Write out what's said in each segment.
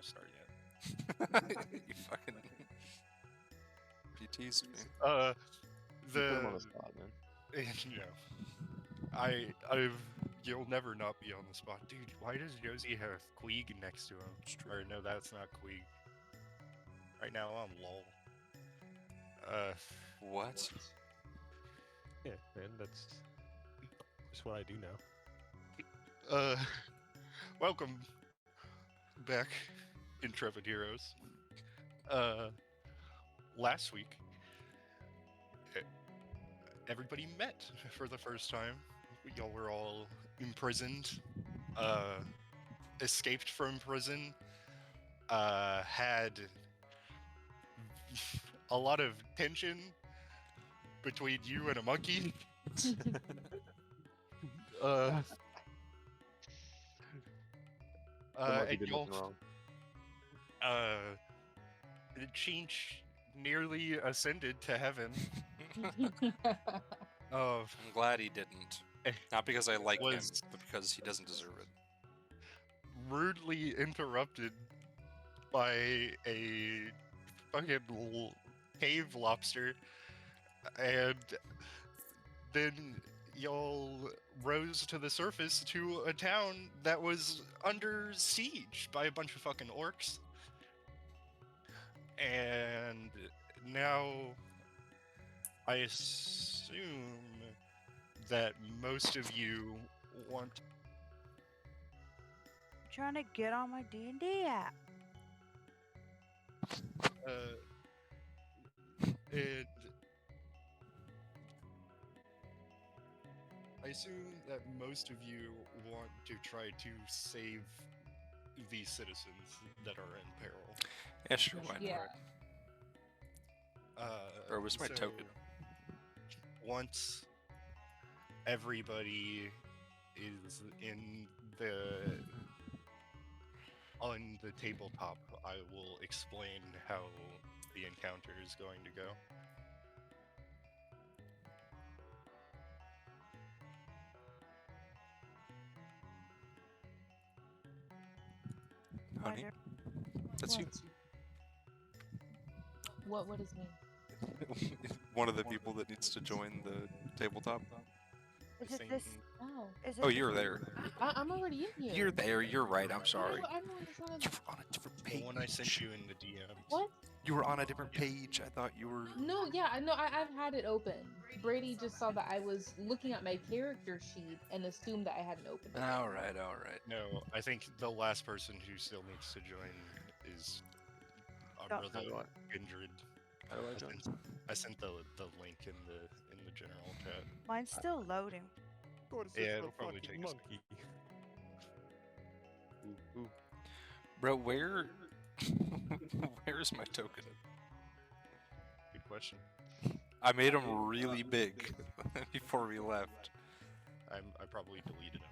to start yet. You fucking... You teased me. You put him on the The spot, man. you know, you'll never not be on the spot, dude. Why does Josie have Queeg next to him? Or no, that's not Queeg. Right now I'm lol. What? Yeah, man, that's just what I do now. Welcome back, Intrepid Heroes. Last week, everybody met for the first time. Y'all were all imprisoned, escaped from prison, had a lot of tension between you and a monkey. The monkey And did y'all, nothing wrong. Chinch nearly ascended to heaven. I'm glad he didn't. Not because I like him, Was- but because he doesn't deserve it. Rudely interrupted by a fucking cave lobster, and then y'all rose to the surface to a town that was under siege by a bunch of fucking orcs. And now I assume that most of you want Trying to get on my D&D app. and I assume that most of you want to try to save the citizens that are in peril. Yeah, sure, why not? Yeah. Or was my token? Once everybody is on the tabletop, I will explain how the encounter is going to go. Honey? Wonder- That's you. What does mean? One of the people that needs to join the tabletop. Is it this? Oh. Is it Oh, this- you're there. I'm already in here. You're there. You're right. I'm sorry. I don't understand. You were on a different The page. one I sent you in the DMs. What? You were on a different page. I thought you were. No, yeah, I know. I've had it open. Brady just saw that I was looking at my character sheet and assumed that I hadn't opened it. All right. All right. No, I think the last person who still needs to join is our Oh. brother How do Kindred. How do I join? I sent the link in the general chat. Mine's still loading. Yeah, it'll probably take a second. monkey. Ooh. Bro, where's my token? Good question. I made him really big before we left. I probably deleted him.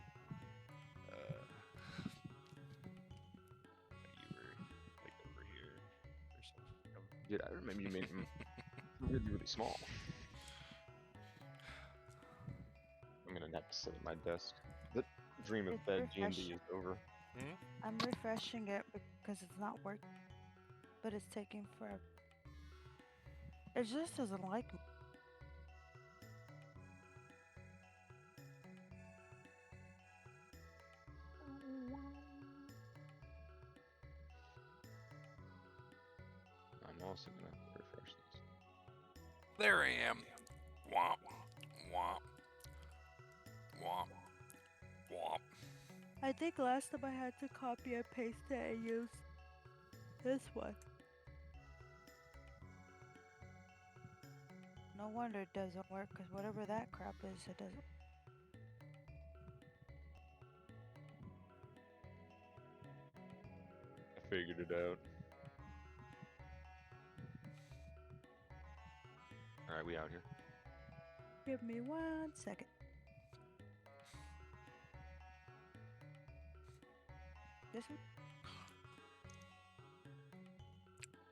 You were like over here or something. Dude, I remember you made him really, really small. I'm gonna have to sit at my desk. The dream of It's bed D&D refreshing. is over. I'm refreshing it because it's not working, but it's taking forever. It just doesn't like me. I'm also gonna refresh this. There I am. Womp. Womp. Womp. Womp. I think last time I had to copy and paste it and use this one. No wonder it doesn't work, because whatever that crap is, it doesn't. I figured it out. Alright, we out here. Give me 1 second. This one?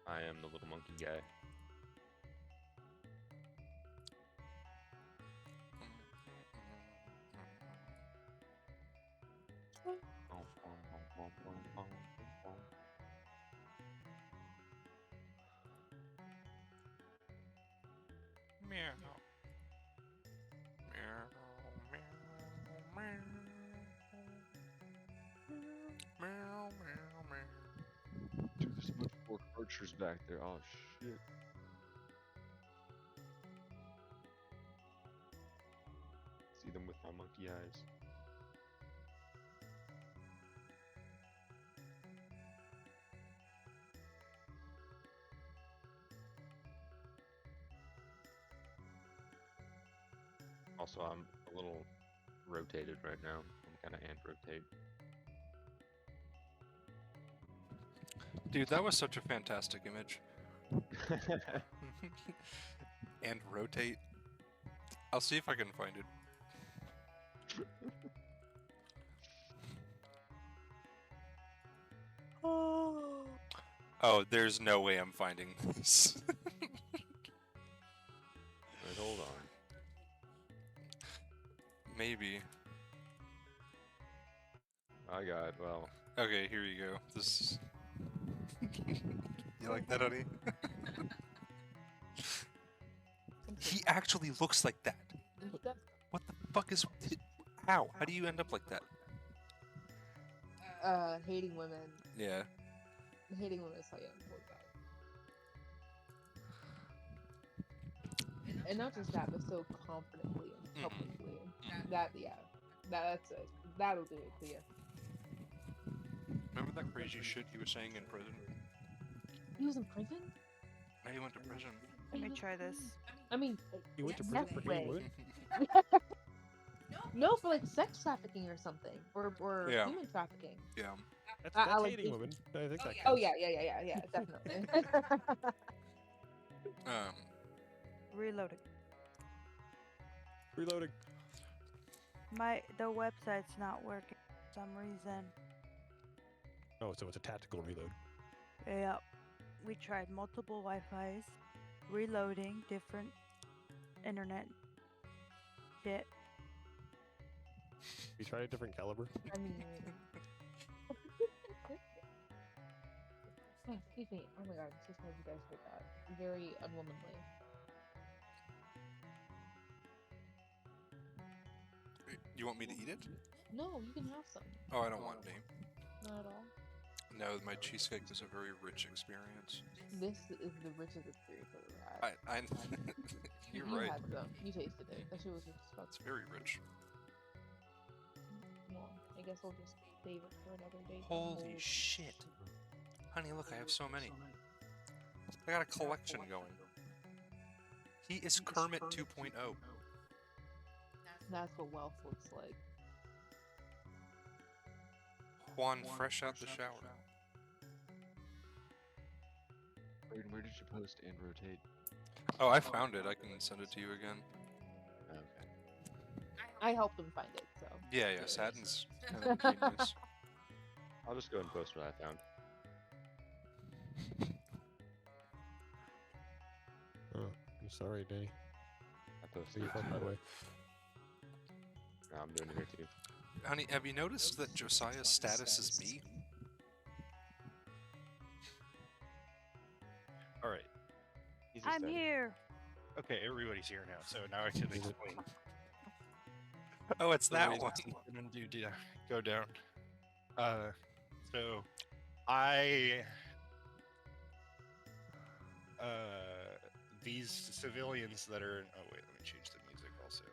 I am the little monkey guy. Meow. Meow, meow, meow. Meow, meow, meow. Dude, there's a bunch of orc archers back there. Oh shit. See them with my monkey eyes. Also, I'm a little rotated right now. I'm kind of and rotate. Dude, that was such a fantastic image. And rotate. I'll see if I can find it. Oh, there's no way I'm finding this. Wait, hold on. Maybe. I got, well, Okay, here you go. This. You like that, honey? He actually looks like that. What the fuck is? How? How do you end up like that? Hating women. Yeah. Hating women is how you end up like that. And not just that, but so confidently and Mhm. publicly. That, yeah. That's it. That'll do it for you. Remember that crazy shit he was saying in prison? He was in prison? Now he went to prison. Let me try this. I mean, You went to yes, prison for hating way. women? No, for like sex trafficking or something, or Yeah. human trafficking. Yeah. That's, I that's like hating these- women. I think that Oh counts. yeah, definitely. Reloading. Reloading. The website's not working for some reason. Oh, so it's a tactical reload. Yep. We tried multiple Wi-Fi's, reloading different internet shit. You tried a different caliber? I mean, oh, excuse me. Oh my god, I'm so sorry you guys heard that. Very unwomanly. You want me to eat it? No, you can have some. Oh, I don't want any. Not at all. No, my cheesecake was a very rich experience. This is the richest experience I've ever had. You're You right. had some. You tasted it. That shit was rich as fuck. It's very rich. Well, I guess I'll just save it for another day. to Holy hold. shit. Honey, look, I have so many. I got a collection going. He is Kermit 2.0. That's what wealth looks like. Juan, fresh out the shower. Braden, where did you post and rotate? Oh, I found it. I can send it to you again. Okay. I helped him find it, so. Yeah, yeah, Saturn's kind of a genius. I'll just go and post what I found. Oh, I'm sorry, Danny. I So posted you it. felt that way. No, I'm doing it here too. Honey, have you noticed that Josiah's status is me? All right. He's I'm excited. here. Okay, everybody's here now, so now I can explain. Oh, it's that one. And do go down. So I these civilians that are. Oh wait, let me change the music also.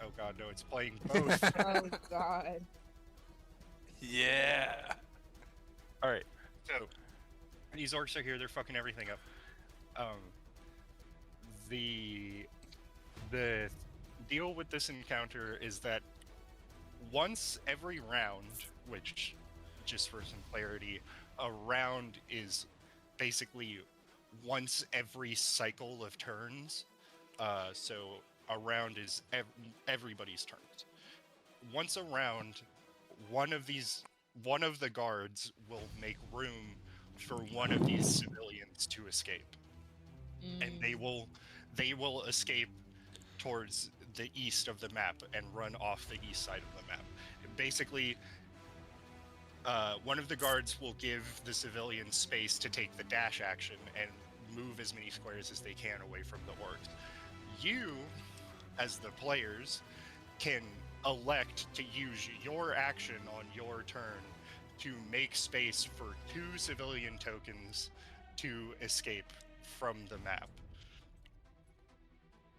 Oh god, no, it's playing both. Oh god. Yeah. All right, so these orcs are here. They're fucking everything up. The deal with this encounter is that once every round, which, just for some clarity, a round is basically once every cycle of turns. So a round is everybody's turns. Once a round, one of the guards will make room for one of these civilians to escape, and they will escape towards the east of the map and run off the east side of the map. And basically, one of the guards will give the civilian space to take the dash action and move as many squares as they can away from the orcs. You, as the players, can elect to use your action on your turn to make space for 2 civilian tokens to escape from the map.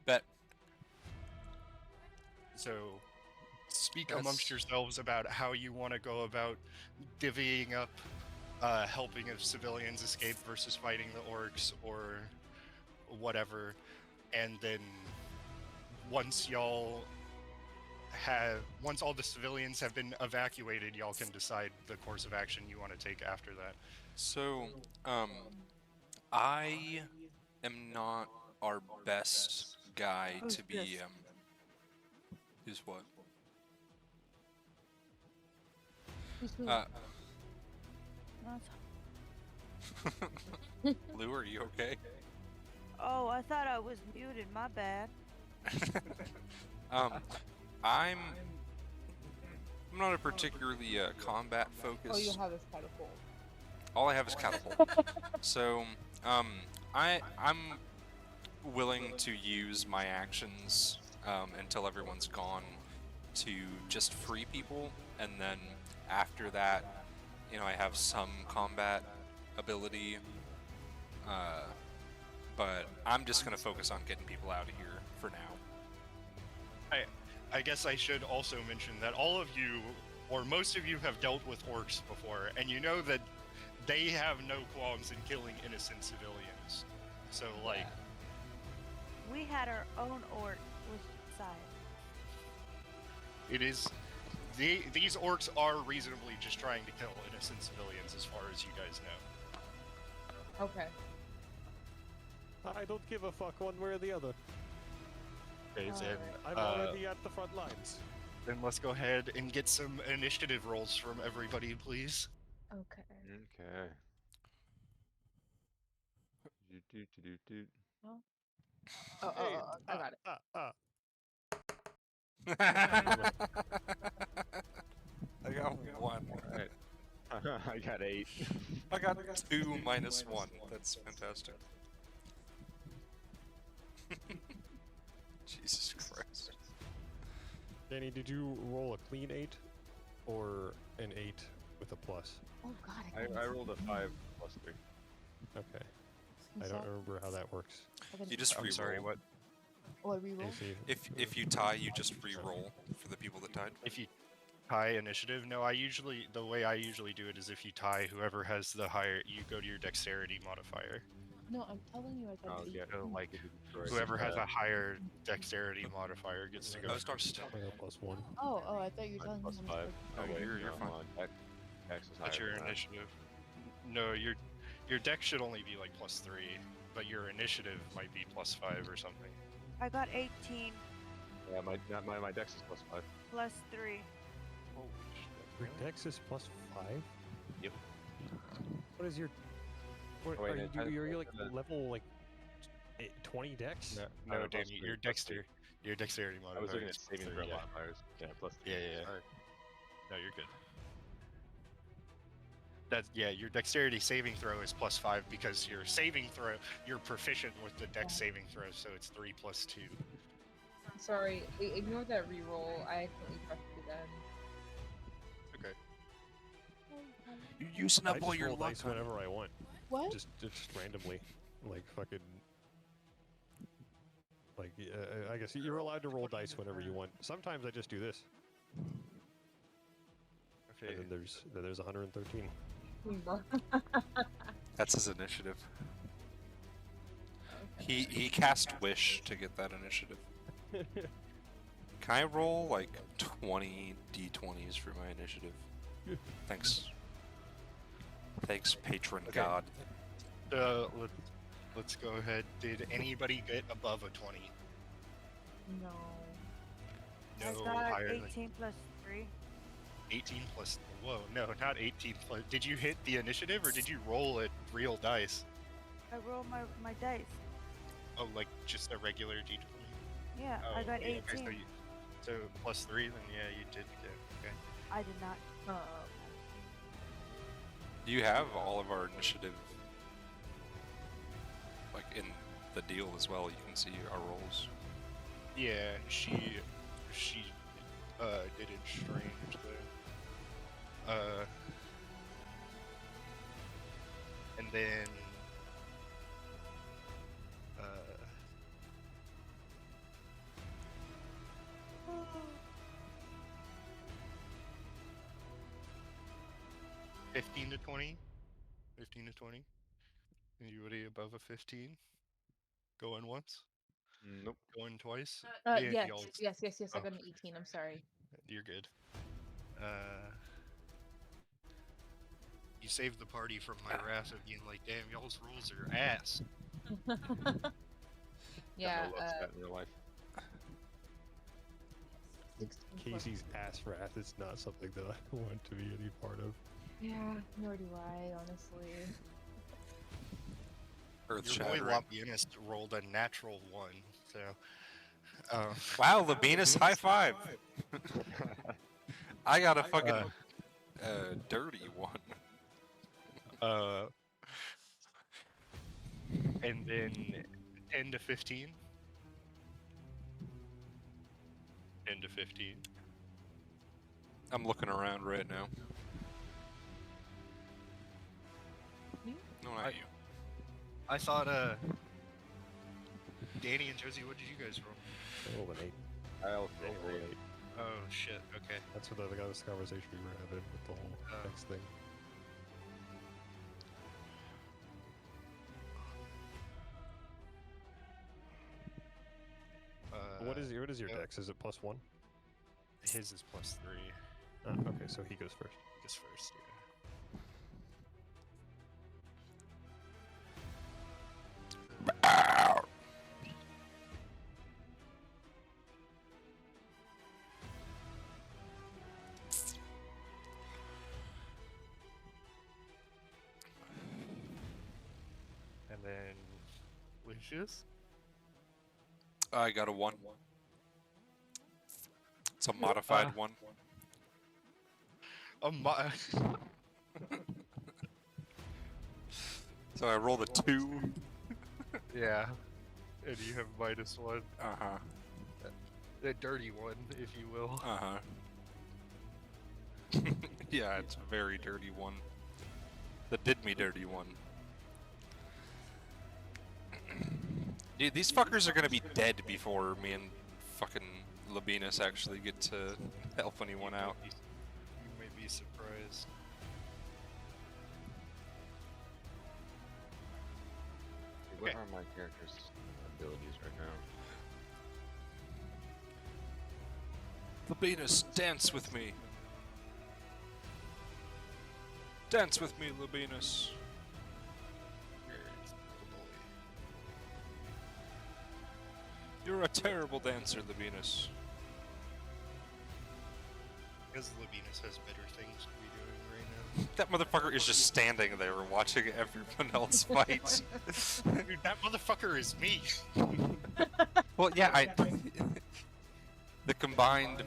Bet. So speak That's- amongst yourselves about how you want to go about divvying up helping of civilians escape versus fighting the orcs or whatever. And then once all the civilians have been evacuated, y'all can decide the course of action you want to take after that. So, I am not our best guy Who's to be, this? who's what? Who's who? Uh, That's- Lou, are you okay? Oh, I thought I was muted. My bad. I'm not a particularly combat focused. Oh, you have this catapult. All I have is catapult. So, I'm willing to use my actions until everyone's gone to just free people, and then after that, I have some combat ability. But I'm just gonna focus on getting people out of here for now. I guess I should also mention that all of you, or most of you, have dealt with orcs before, and you know that they have no qualms in killing innocent civilians. So, like, We had our own orc with side. it is. These orcs are reasonably just trying to kill innocent civilians, as far as you guys know. Okay. I don't give a fuck one way or the other. Okay, then, I'm already at the front lines. then let's go ahead and get some initiative rolls from everybody, please. Okay. Okay. Do. Oh, Hey, I got it. I got 1. Alright. I got 8. I got 2 minus 1. That's fantastic. Jesus Christ. Danny, did you roll a clean 8 or an 8 with a plus? Oh God. I rolled a 5 plus 3. Okay. I don't remember how that works. You just I'm re-roll. sorry, what? Oh, I reroll. If you tie, you just re-roll for the people that tied. If you tie initiative, no, the way I usually do it is if you tie, whoever has the higher, you go to your dexterity modifier. No, I'm telling you, I got Oh, an yeah. eight. So, like, Right. whoever has a higher dexterity modifier gets to go I was talking first. to I got plus 1. Oh, I thought you were telling me. Plus how 5. much Oh, wait, you're no, fine. hold on. Dex is That's higher your than that. initiative. No, your dex should only be like plus 3, but your initiative might be plus 5 or something. I got 18 Yeah, my dex is plus 5. plus 3. Holy Your shit. dex is plus 5? Yep. What is your... What, Oh, wait, are no, you, I- you're like I- level, 20 dex? No, No, no, plus Danny, 3, your plus 3. dexterity I modifier. was looking at is plus saving 3, throw yeah. modifiers. Yeah, plus 3. Yeah. Sorry. No, you're good. Your dexterity saving throw is plus 5 because you're proficient with the dex saving throw, so it's 3 plus 2. Sorry, ignore that reroll. I accidentally pressed it then. Okay. You're using I up all just your roll luck. dice whenever I want. What? Just randomly. Like, fucking... Like, I guess you're allowed to roll dice whenever you want. Sometimes I just do this. Okay. And then there's 113. That's his initiative. He cast Wish to get that initiative. Can I roll like 20 d20s for my initiative? Thanks. Thanks, patron Okay. god. Let's go ahead. Did anybody get above a 20? No. No I got higher than 18 plus 3. 18 plus. Whoa, no, not 18 plus. Did you hit the initiative or did you roll at real dice? I rolled my dice. Oh, like just a regular d20? Yeah, Oh, I got okay, 18. Okay, so plus 3, then yeah, you did get. Okay. I did not. You have all of our initiative, like in the deal as well. You can see our rolls. Yeah, she did it strange though. And then uh 15 to 20. 15 to 20. Anybody above a 15? Going once? Nope. Going twice? Yes, y'all- yes. I oh. got an 18. I'm sorry. You're good. You saved the party from my wrath of being like, damn, y'all's rules are ass. Yeah. Got no love for that in real life. Like, Casey's ass wrath is not something that I want to be any part of. Yeah. Nor do I, honestly. Earth Your boy shattering. Labianus rolled a natural 1, so. Wow, Labianus, high five! I got a fucking dirty one. And then 10 to 15. 10 to 15. I'm looking around right now. Me? No, not you. I thought, Danny and Josie, what did you guys roll? I rolled an 8. I also Rolled rolled an an 8. Oh, shit, okay. That's what the this conversation we were having with the whole Oh. next thing. What is your yeah. dex? Is it +1? His is +3. Okay, so he goes first. Just first, yeah. And then Lucius? I got a 1. It's a modified 1. So I rolled a 2. Yeah. And you have -1. Uh-huh. A dirty one, if you will. Uh-huh. Yeah, it's a very dirty one. The did me dirty one. Dude, these fuckers are gonna be dead before me and fucking Labianus actually get to help anyone out. You may be surprised. What Okay. are my character's abilities right now? Labianus, dance with me. Dance with me, Labianus. Where's the bully? You're a terrible dancer, Labianus. Because Labianus has better things to be doing right That motherfucker is just standing there watching everyone else fight. now. Dude, that motherfucker is me! Well, yeah, the combined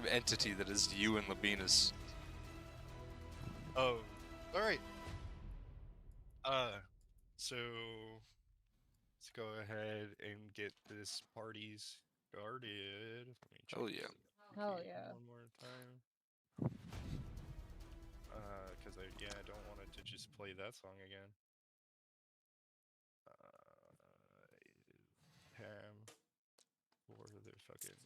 entity that is you and Labianus. Oh, alright. So let's go ahead and get this party started. Let me check Oh, yeah. this Hell repeat yeah. one more time. Because I don't want it to just play that song again. Ham for the fucking.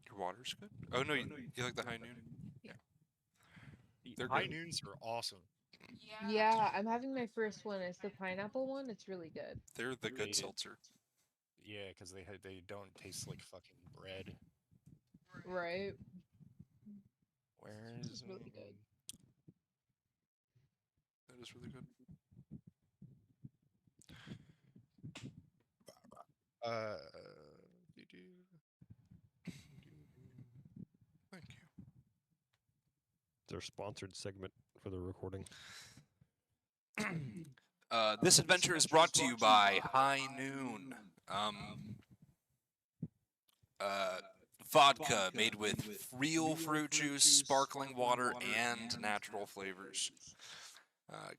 Your water's good? Oh, no, you like the high noon? They're High good. noons are awesome. Yeah, I'm having my first one. It's the pineapple one. It's really good. They're the good Rated. seltzer. Yeah, because they don't taste like fucking bread. Right? Where This is is really good. That is really good. Thank you. It's our sponsored segment for the recording. This adventure is brought to you by High Noon. vodka made with real fruit juice, sparkling water, and natural flavors.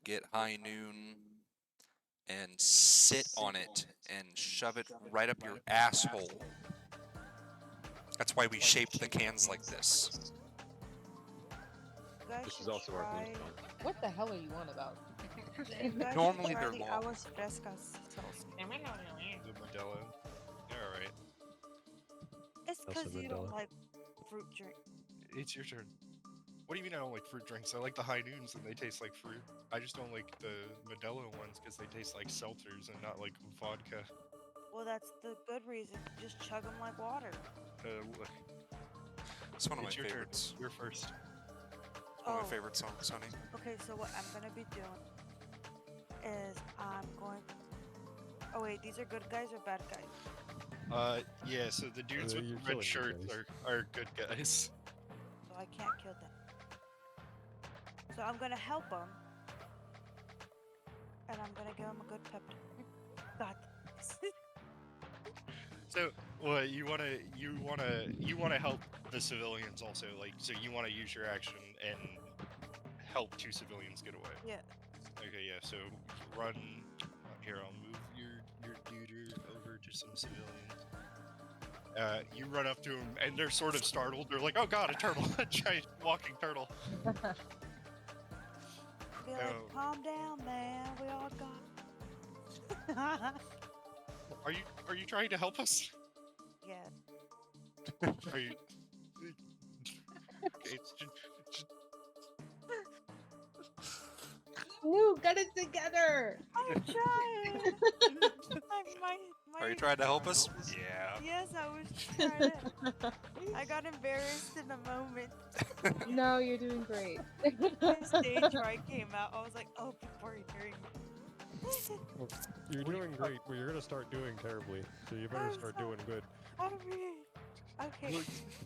Get High Noon and sit on it and shove it right up your asshole. That's why we shaped the cans like this. You guys This is should also our try- boost point. What the hell are you on about? you guys should Normally try they're the long. Aguas Frescas sauce. The Modelo. Alright. It's Nelson because you don't Mandela. like fruit drink. It's your turn. What do you mean I don't like fruit drinks? I like the High Noons and they taste like fruit. I just don't like the Modelo ones because they taste like seltzers and not like vodka. Well, that's the good reason. Just chug them like water. Look, It's one of my it's your turn. favorites. You're first. One of Oh. my favorite songs, honey. Okay, so what I'm gonna be doing is I'm going. Oh wait, these are good guys or bad guys? Yeah, so the dudes with you're the killing red good shirts guys. are good guys. So I can't kill them. So I'm gonna help them, and I'm gonna give them a good pep talk. Got this. So, well, you wanna help the civilians also, like, so you wanna use your action and help 2 civilians get away. Yeah. Okay, yeah. So run. Here, I'll move your duder over to some civilians. You run up to them, and they're sort of startled. They're like, "Oh God, a turtle! A giant walking turtle!" Be like, Oh. calm down, man. We all got. Are you trying to help us? Yeah. Are you? It's just, Lou, get it together. I'm trying. my Are you trying to help us? yeah. Yes, I was trying. I got embarrassed in the moment. No, you're doing great. My stage fright came out. I was like, oh, people are hearing me. You're doing great, but you're gonna start doing terribly. So you better I'm start sorry. doing good. I mean, okay.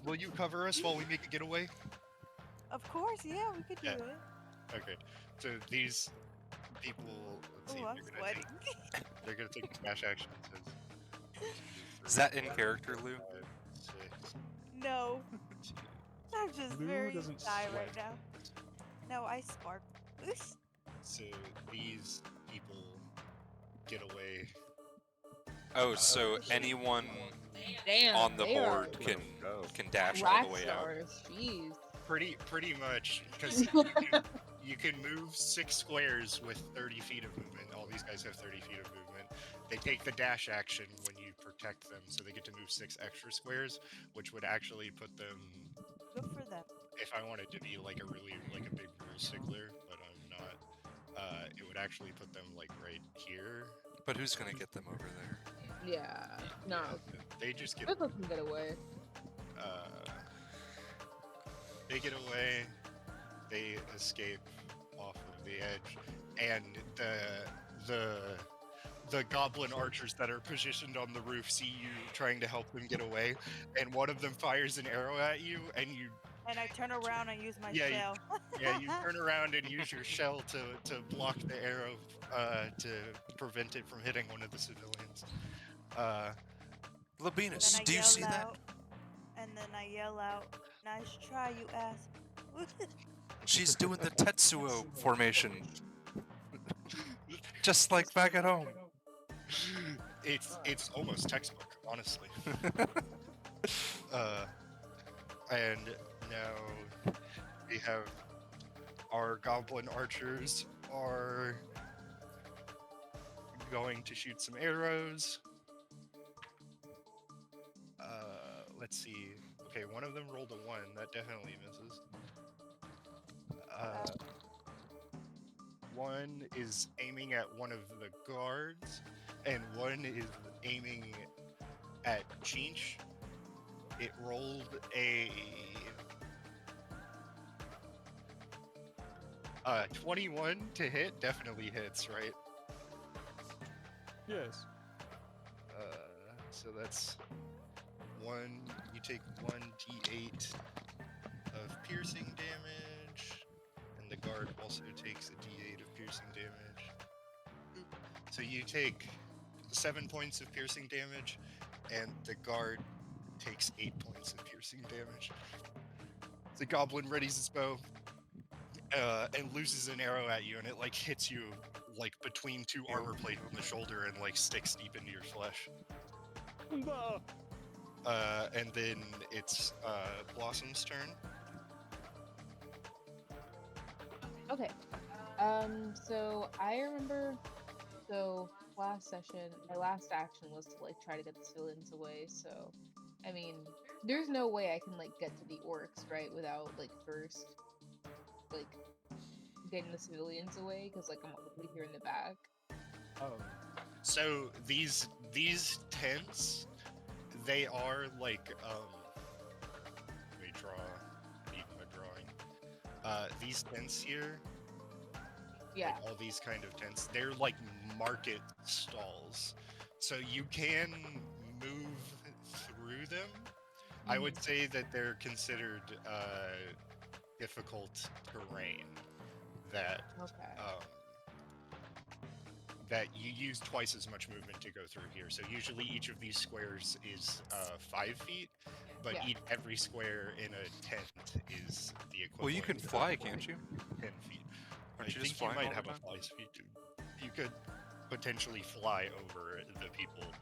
Will you cover us while we make a getaway? Of course, yeah, we could do Yeah. it. Okay. So these people, let's see, Oh, I'm they're gonna take a smash action. It says, Is that in character, Lou? 5, 6, No, 2, I'm just Lou very doesn't shy right sweat. now. No, I spark. So these people get away. Oh, so anyone Damn. on the they are board can Go. dash all rock the way out. stars. Jeez. Pretty much, because you can move 6 squares with 30 feet of movement. All these guys have 30 feet of movement. They take the dash action when you protect them, so they get to move 6 extra squares, which would actually put them. Good for them. If I wanted to be like a big rule stickler, but I'm not. It would actually put them like right here. But who's gonna get them over there? Yeah. No. They just get Fickle can get away. they get away, they escape off of the edge, and the goblin archers that are positioned on the roof see you trying to help them get away, and one of them fires an arrow at you, and you And I turn around and use my Yeah, shell. you turn around and use your shell to block the arrow to prevent it from hitting one of the civilians. Labinus, Then I do you yell see that? out, and then I yell out, "Nice try, you ass!" She's doing the Tetsuo formation. Just like back at home. It's almost textbook, honestly. And now we have our goblin archers are going to shoot some arrows. Let's see. Okay, one of them rolled a 1. That definitely misses. One is aiming at one of the guards, and one is aiming at Chinch. It rolled a 21 to hit. Definitely hits, right? Yes. So that's one. You take 1d8 of piercing damage, and the guard also takes a d8 of piercing damage. So you take 7 points of piercing damage, and the guard takes 8 points of piercing damage. The goblin readies his bow and loses an arrow at you, and it like hits you like between two armor plates on the shoulder and like sticks deep into your flesh. And then it's Blossom's turn. Okay. So I remember. So last session, my last action was to like try to get the civilians away. So, I mean, there's no way I can like get to the orcs right without like first like getting the civilians away because like I'm already here in the back. So these tents, they are like let me need my drawing. These tents here, Yeah. like all these kind of tents, they're like market stalls, so you can move through them. I would say that they're considered difficult terrain that Okay. that you use twice as much movement to go through here. So usually each of these squares is 5 feet, but Yeah. every square in a tent is the equivalent. Well, you can of fly, can't you? 10 feet. Aren't you I just think you flying might all have the a time? fly speed too. You could potentially fly over the people.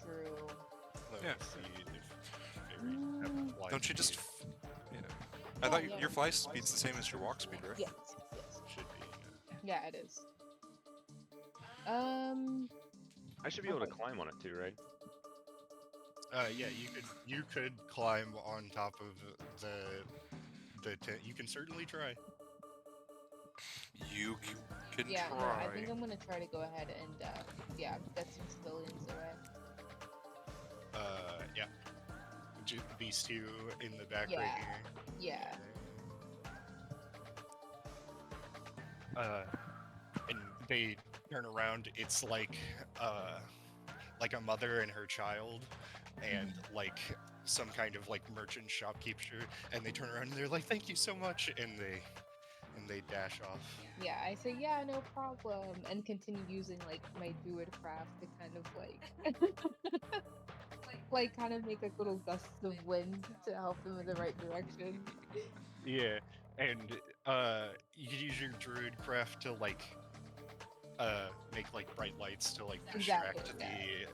True. Let Yeah. me see if they have a fly Don't you just? speed. Yeah. I thought yeah. your fly speed's the same as your walk speed, right? Yes. Yes. Should be. Yeah, it is. I should be able to Okay. climb on it too, right? Yeah, you could climb on top of the tent. You can certainly try. You can Yeah. No, try. I think I'm gonna try to go ahead and get some civilians away. Yeah. These two in the back right Yeah. here. Yeah. And they turn around. It's like a mother and her child, and like some kind of like merchant shopkeeper. And they turn around and they're like, "Thank you so much," and they dash off. Yeah, I say, yeah, no problem, and continue using like my druid craft to kind of like, like kind of make like little gusts of wind to help them in the right direction. Yeah, and you can use your druid craft to like make like bright lights to like distract Exactly,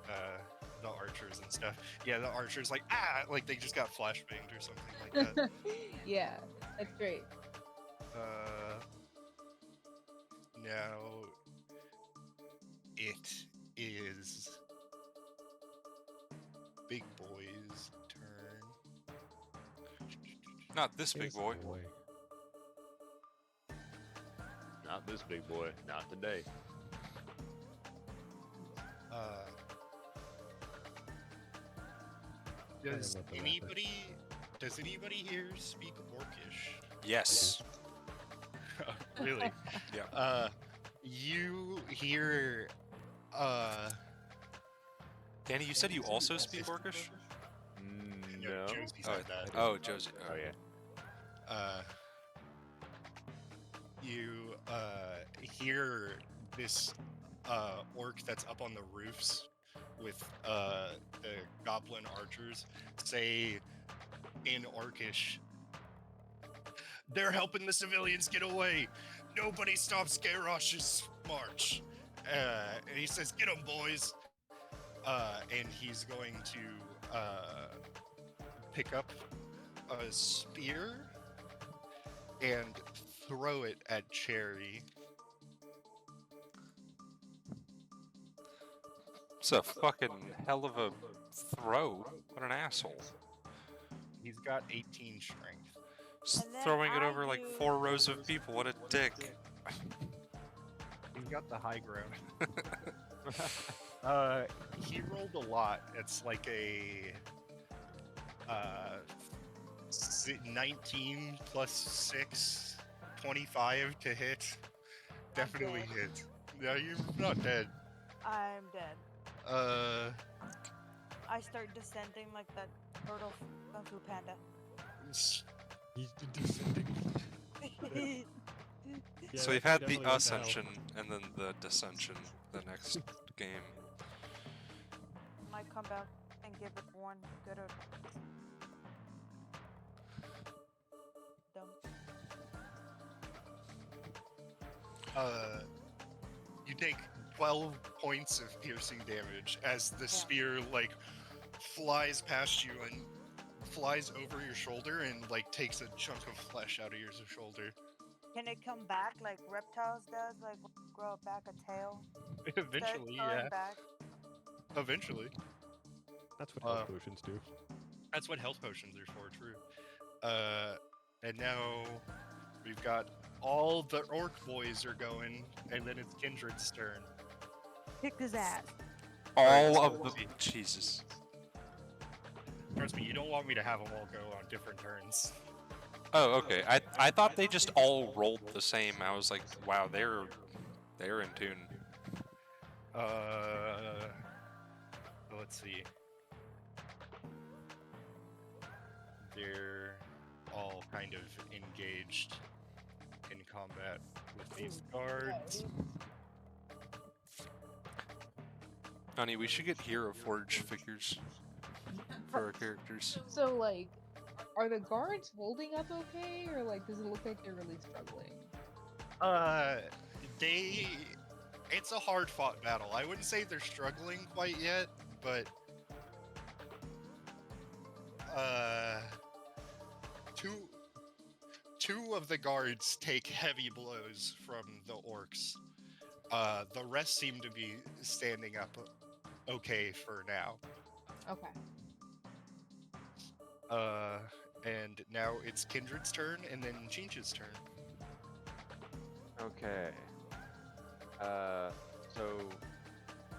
the archers and stuff. Yeah, the archers like like they just got flashbanged or something like that. Yeah, that's great. Now it is Big Boy's turn. Not this big Yes, boy. Not this big boy. Not today. Does let the does anybody here speak Orcish? Yes. Really? Yeah. You hear Danny, you said you also speak Orcish? No. Josie said that. Oh, Josie. Oh yeah. You hear this orc that's up on the roofs with the goblin archers say in Orcish, "They're helping the civilians get away. Nobody stops Garrosh's march." And he says, "Get 'em, boys." And he's going to pick up a spear and throw it at Cherry. It's a fucking hell of a throw. What an asshole. He's got 18 strength. Just And then throwing it I over like do- 4 rows of people. What a dick. He's got the high ground. He rolled a lot. It's like a 19 plus 6, 25 to hit. Definitely dead. hit. Yeah, you're not dead. I'm dead. I start descending like that turtle Kung Fu Panda. s- He's descending. Yeah, So we've that's had the definitely what ascension and then the descension the next game. Might come back and give it one good advice. Dumb. You take 12 points of piercing damage as the spear like flies past you and flies over your shoulder and like takes a chunk of flesh out of your shoulder. Can it come back like reptiles does, like when you grow back a tail? Eventually, Starts growing yeah. back. Eventually. That's what health potions do. That's what health potions are for, true. And now we've got all the orc boys are going, and then it's Kindred's turn. Kick his ass. All so of let's the see. Jesus. Trust me, you don't want me to have them all go on different turns. Oh, okay. I thought they just all rolled the same. I was like, wow, they're in tune. Let's see. They're all kind of engaged in combat with these guards. Honey, we should get Hero Forge figures for our characters. So like, are the guards holding up okay, or like, does it look like they're really struggling? It's a hard fought battle. I wouldn't say they're struggling quite yet, but two of the guards take heavy blows from the orcs. The rest seem to be standing up okay for now. Okay. And now it's Kindred's turn, and then Chinch's turn. Okay. So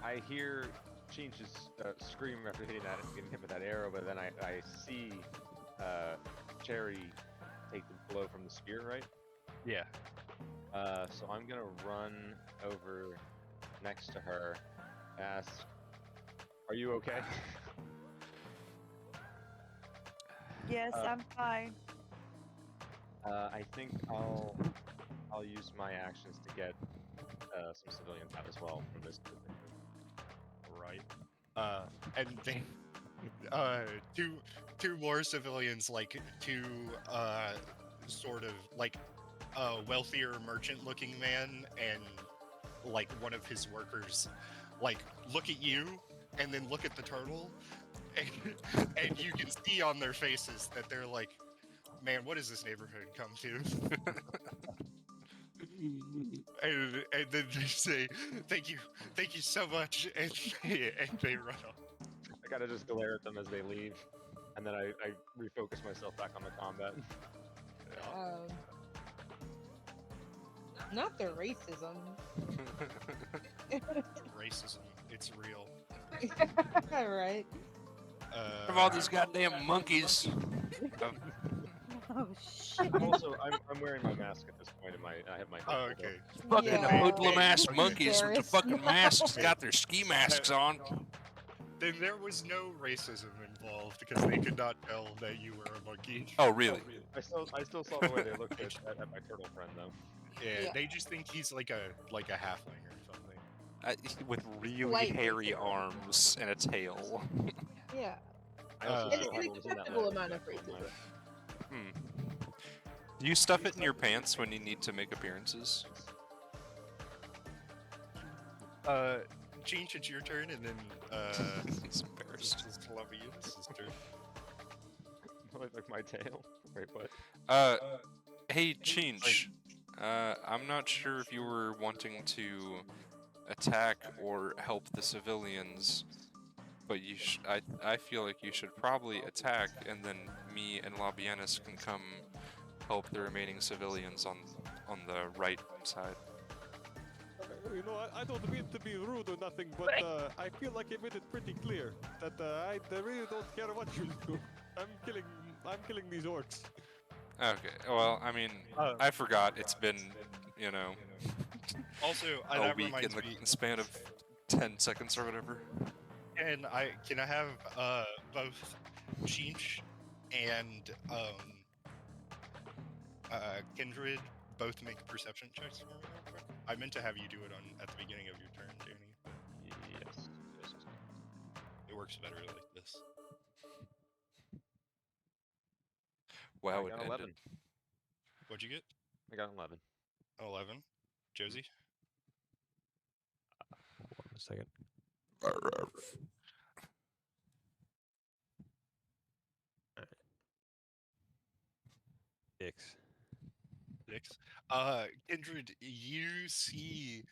I hear Chinch's scream after getting hit with that arrow, but then I see Cherry take the blow from the spear, right? Yeah. So I'm gonna run over next to her, ask, "Are you okay?" Yes, I'm fine. I think I'll use my actions to get some civilians out as well from this position. Right. And they, two more civilians, like two, sort of like a wealthier merchant-looking man and like one of his workers, like look at you and then look at the turtle, and you can see on their faces that they're like, man, what does this neighborhood come to? and then they say, thank you so much, and they run off. I gotta just glare at them as they leave, and then I refocus myself back on the combat. Not the racism. Racism, it's real. Right. Of all these goddamn monkeys. Oh shit. Also, I'm wearing my mask at this point, and I have my. Oh, hood pulled okay. Fucking Yeah. hoodlum ass monkeys with the Garrus. fucking masks, got their ski masks on. Then there was no racism involved because they could not tell that you were a monkey. Oh, really? up. I still saw the way they looked at my turtle friend though. Yeah, Yeah. they just think he's like a halfling or something. With really Light hairy racism. arms and a tail. Yeah. I also An still have an what was in that acceptable letter. amount of That's what racism. Hmm. Do you stuff it in your pants when you need to make appearances? Chinch, it's your turn, and then He's embarrassed. this is Columbion's turn. like my tail. Wait, what? Hey, Chinch. I'm not sure if you were wanting to attack or help the civilians, but I feel like you should probably attack, and then me and Labienus can come help the remaining civilians on the right side. You know, I don't mean to be rude or nothing, but I feel like I made it pretty clear that I really don't care what you do. I'm killing these orcs. Okay, well, I mean, I forgot it's been, Also, a that week in reminds the me, span of 10 seconds or whatever. and can I have both Chinch and Kindred both make perception checks for me real quick? I meant to have you do it at the beginning of your turn, Danny. Yes. It works better like this. this. Wow, I it got ended. 11. What'd you get? I got 11. 11. Josie? Hold on a second. Six. 6. Kindred, you see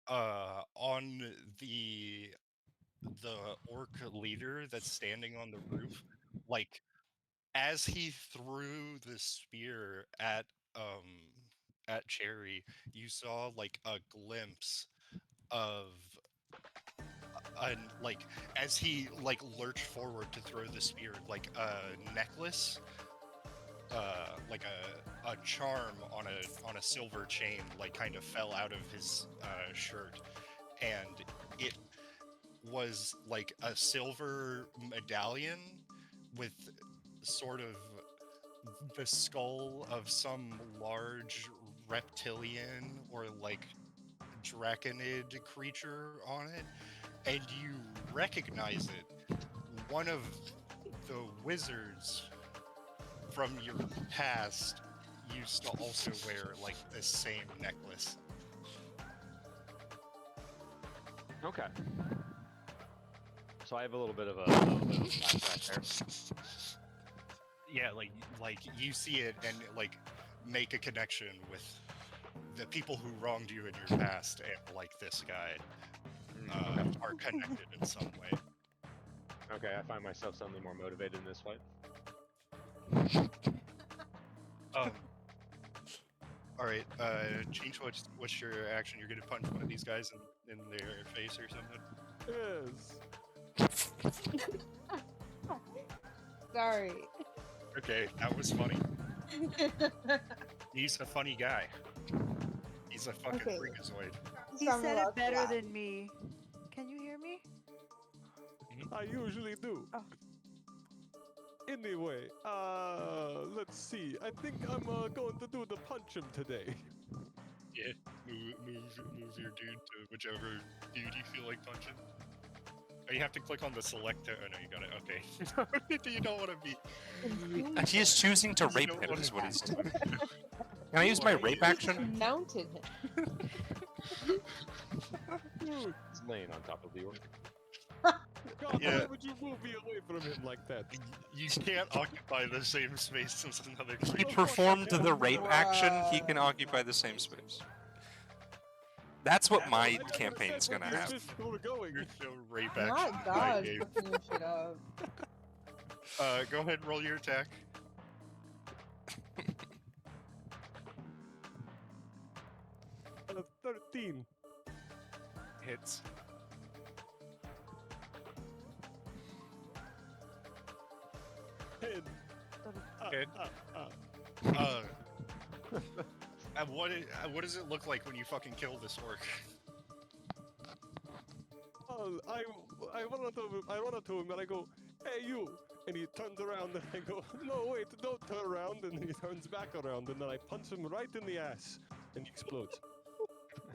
on the orc leader that's standing on the roof, like as he threw the spear at Cherry, you saw like a glimpse of like as he like lurched forward to throw the spear, like a necklace, like a charm on a silver chain, like kind of fell out of his shirt, and it was like a silver medallion with sort of the skull of some large reptilian or like draconid creature on it, and you recognize it. One of the wizards from your past used to also wear like the same necklace. Okay. So I have a little bit of a flashback there. Yeah, like you see it and like make a connection with the people who wronged you in your past, and like this guy are connected in some way. Okay, I find myself suddenly more motivated in this fight. All right, change. What's your action? You're gonna punch one of these guys in their face or something? Yes. Sorry. Okay, that was funny. He's a funny guy. He's a fucking Okay. freakazoid. He So I'm said allowed it to better laugh. than me. Can you hear me? I usually do. Oh. Anyway, let's see. I think I'm going to do the punch him today. Yeah, move your dude to whichever dude you feel like punching. Oh, you have to click on the select. Oh no, you got it. Okay. You don't want to be. He is choosing to You rape don't him, wanna is what be- he's doing. Can I use my rape action? Mounted him. Dude, It's laying on top of the orc. God, Yeah. why would you move me away from him like that? You can't occupy the same space as another He creature. performed the rape action, he can occupy the same space. That's what my I never campaigns said gonna where have. this is going. There's no rape action. Not in my God game. fucking your shit up. Go ahead and roll your attack. Uh, 13. Hits. Head. Head. Ah. What does it look like when you fucking kill this orc? I run up to him. I run up to him and I go, "Hey, you!" And he turns around and I go, "No, wait, don't turn around." And he turns back around and then I punch him right in the ass and he explodes.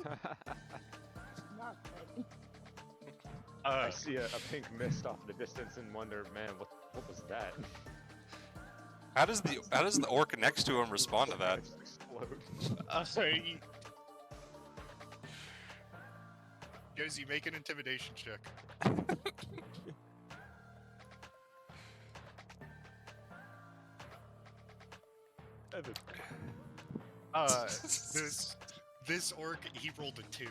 Not good. I see a pink mist off in the distance and wonder, man, what was that? How does the orc next to him respond to that? Just explode. Josie, make an intimidation check. Evan. This orc, he rolled a 2.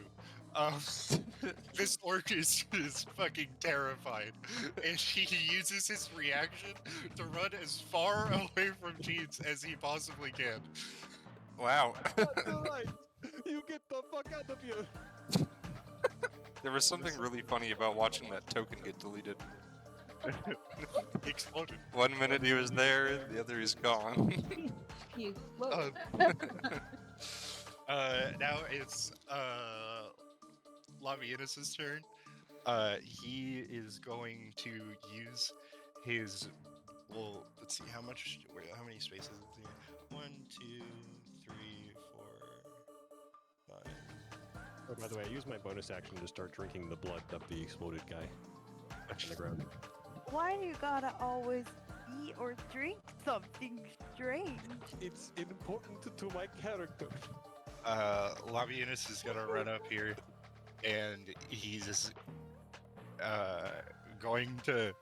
This orc is fucking terrified, and he uses his reaction to run as far away from Jeans as he possibly can. Wow. You're right. You get the fuck out of here. There was something really funny about watching that token get deleted. He exploded. 1 minute he was there, the other he's gone. He exploded. Now it's Lavianus's turn. He is going to use his. Well, let's see how much. How many spaces is he? 1, 2, 3, 4, 5. Oh, by the way, I used my bonus action to start drinking the blood of the exploded guy on the ground. Why do you gotta always eat or drink something strange? It's important to my character. Labianus is gonna run up here, and he's going to.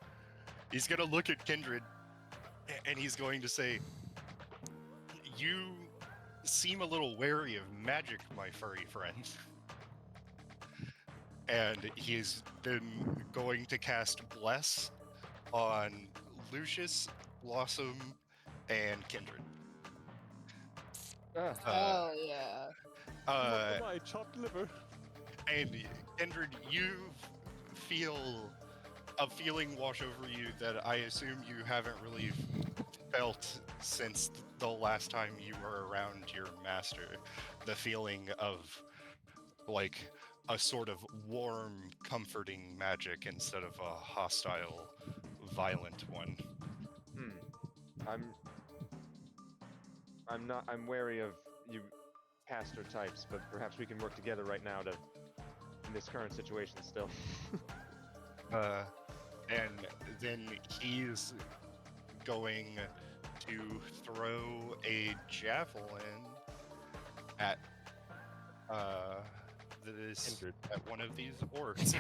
He's gonna look at Kindred, and he's going to say, "You seem a little wary of magic, my furry friend." And he's then going to cast Bless on Lucius, Blossom, and Kindred. Ah, Uh, Oh yeah. My chopped liver. And Kindred, you feel a feeling wash over you that I assume you haven't really felt since the last time you were around your master. The feeling of like a sort of warm, comforting magic instead of a hostile, violent one. I'm wary of you caster types, but perhaps we can work together right now to in this current situation still. And then he's going to throw a javelin at this Kindred. at one of these orcs.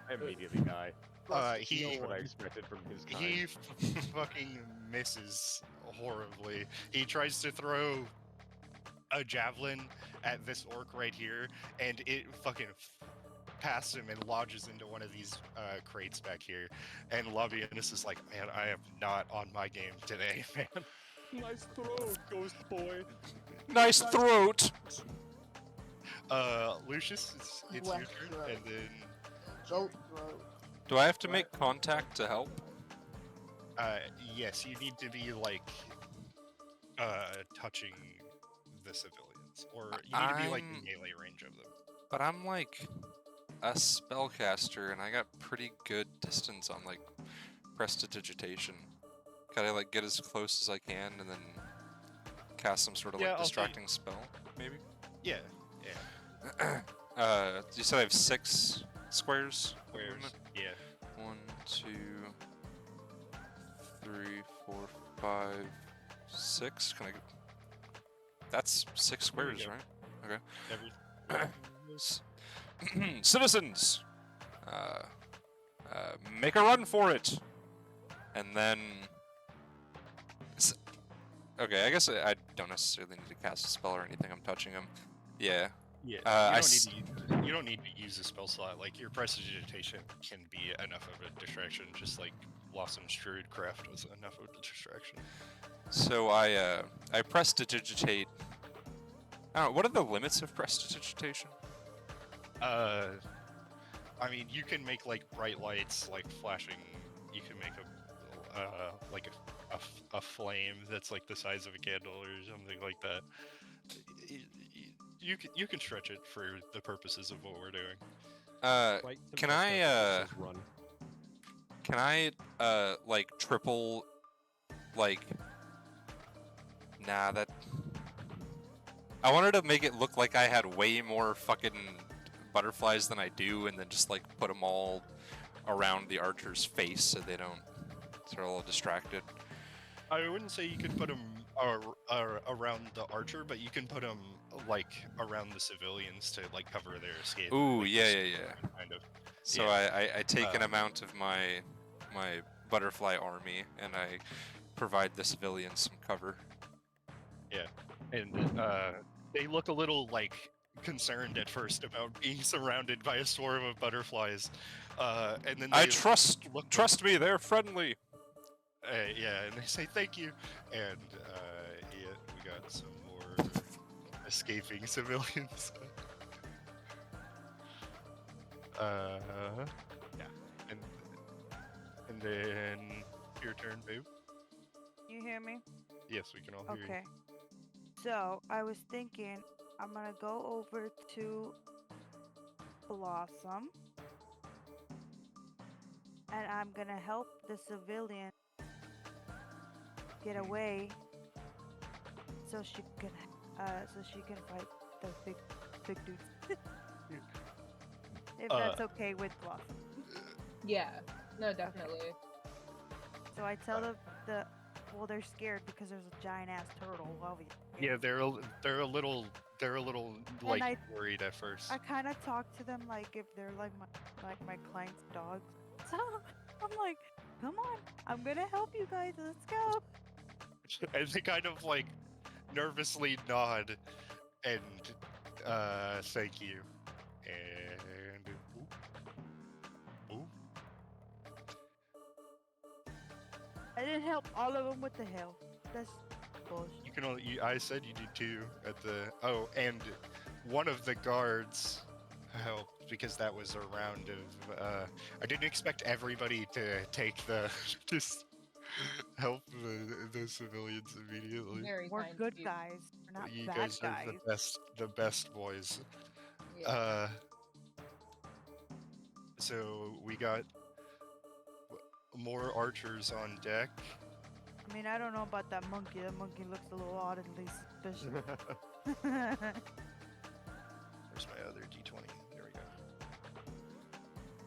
I immediately die. He That's what I expected from his kind. he fucking misses horribly. He tries to throw a javelin at this orc right here, and it fucking past him and lodges into one of these crates back here. And Labianus is like, man, I am not on my game today, man. Nice throw, ghost boy. Nice throat. Lucius, it's your Left turn, throat. and then Goat throat. Do I have to make contact to help? yes, you need to be like touching the civilians, or you need to be like in I'm- melee range of them. But I'm like a spellcaster, and I got pretty good distance on like prestidigitation. Gotta like get as close as I can, and then cast some sort of Yeah, like I'll say- distracting spell, maybe. Yeah, You said I have 6 squares. of where's movement? yeah. 1, 2, 3, 4, 5, 6. Can I? That's 6 There you squares, go. right? Every Citizens, make a run for it, and then. Okay, I guess I don't necessarily need to cast a spell or anything. I'm touching him. Yeah. Yeah, I you don't need to use a spell slot. Like your prestidigitation can be enough of a distraction, just like Blossom's Druidcraft was enough of a distraction. So I prestidigitate. I don't know. What are the limits of prestidigitation? I mean, you can make like bright lights, like flashing. You can make like a flame that's like the size of a candle or something like that. You can stretch it for the purposes of what we're doing. Right to Can my I, step, says run. Can I like triple, like? Nah, that. I wanted to make it look like I had way more fucking butterflies than I do, and then just like put them all around the archer's face so they don't. So they're all distracted. I wouldn't say you could put them around the archer, but you can put them like around the civilians to like cover their escape. Ooh, like, yeah, just yeah, yeah. Kind of. So Yeah. I take an amount of my butterfly army and I provide the civilians some cover. And they look a little like concerned at first about being surrounded by a swarm of butterflies, and then I they look trust me, they're friendly. yeah, and they say thank you, and yeah, we got some more escaping civilians. Yeah, and then your turn, babe. You hear me? Yes, we can all hear you. Okay. So I was thinking I'm gonna go over to Blossom and I'm gonna help the civilian get away so she can fight the big dudes. If Uh, that's okay with Blossom. Yeah. No, definitely. So I tell the well, they're scared because there's a giant ass turtle. Obviously. Yeah, they're a little like I- worried at first. I kind of talk to them like if they're like my client's dogs. So I'm like, come on, I'm gonna help you guys. Let's go. And they kind of like nervously nod and thank you. And ooh. I didn't help all of them with the hell. That's bullshit. You can only. I said you did too at the. Oh, and one of the guards helped because that was a round of. I didn't expect everybody to take the just help the civilians immediately. Very We're kind good of you. guys. We're not You bad guys guys. are the best boys. Yeah. So we got more archers on deck. I mean, I don't know about that monkey. That monkey looks a little oddly suspicious. Where's my other D20? There we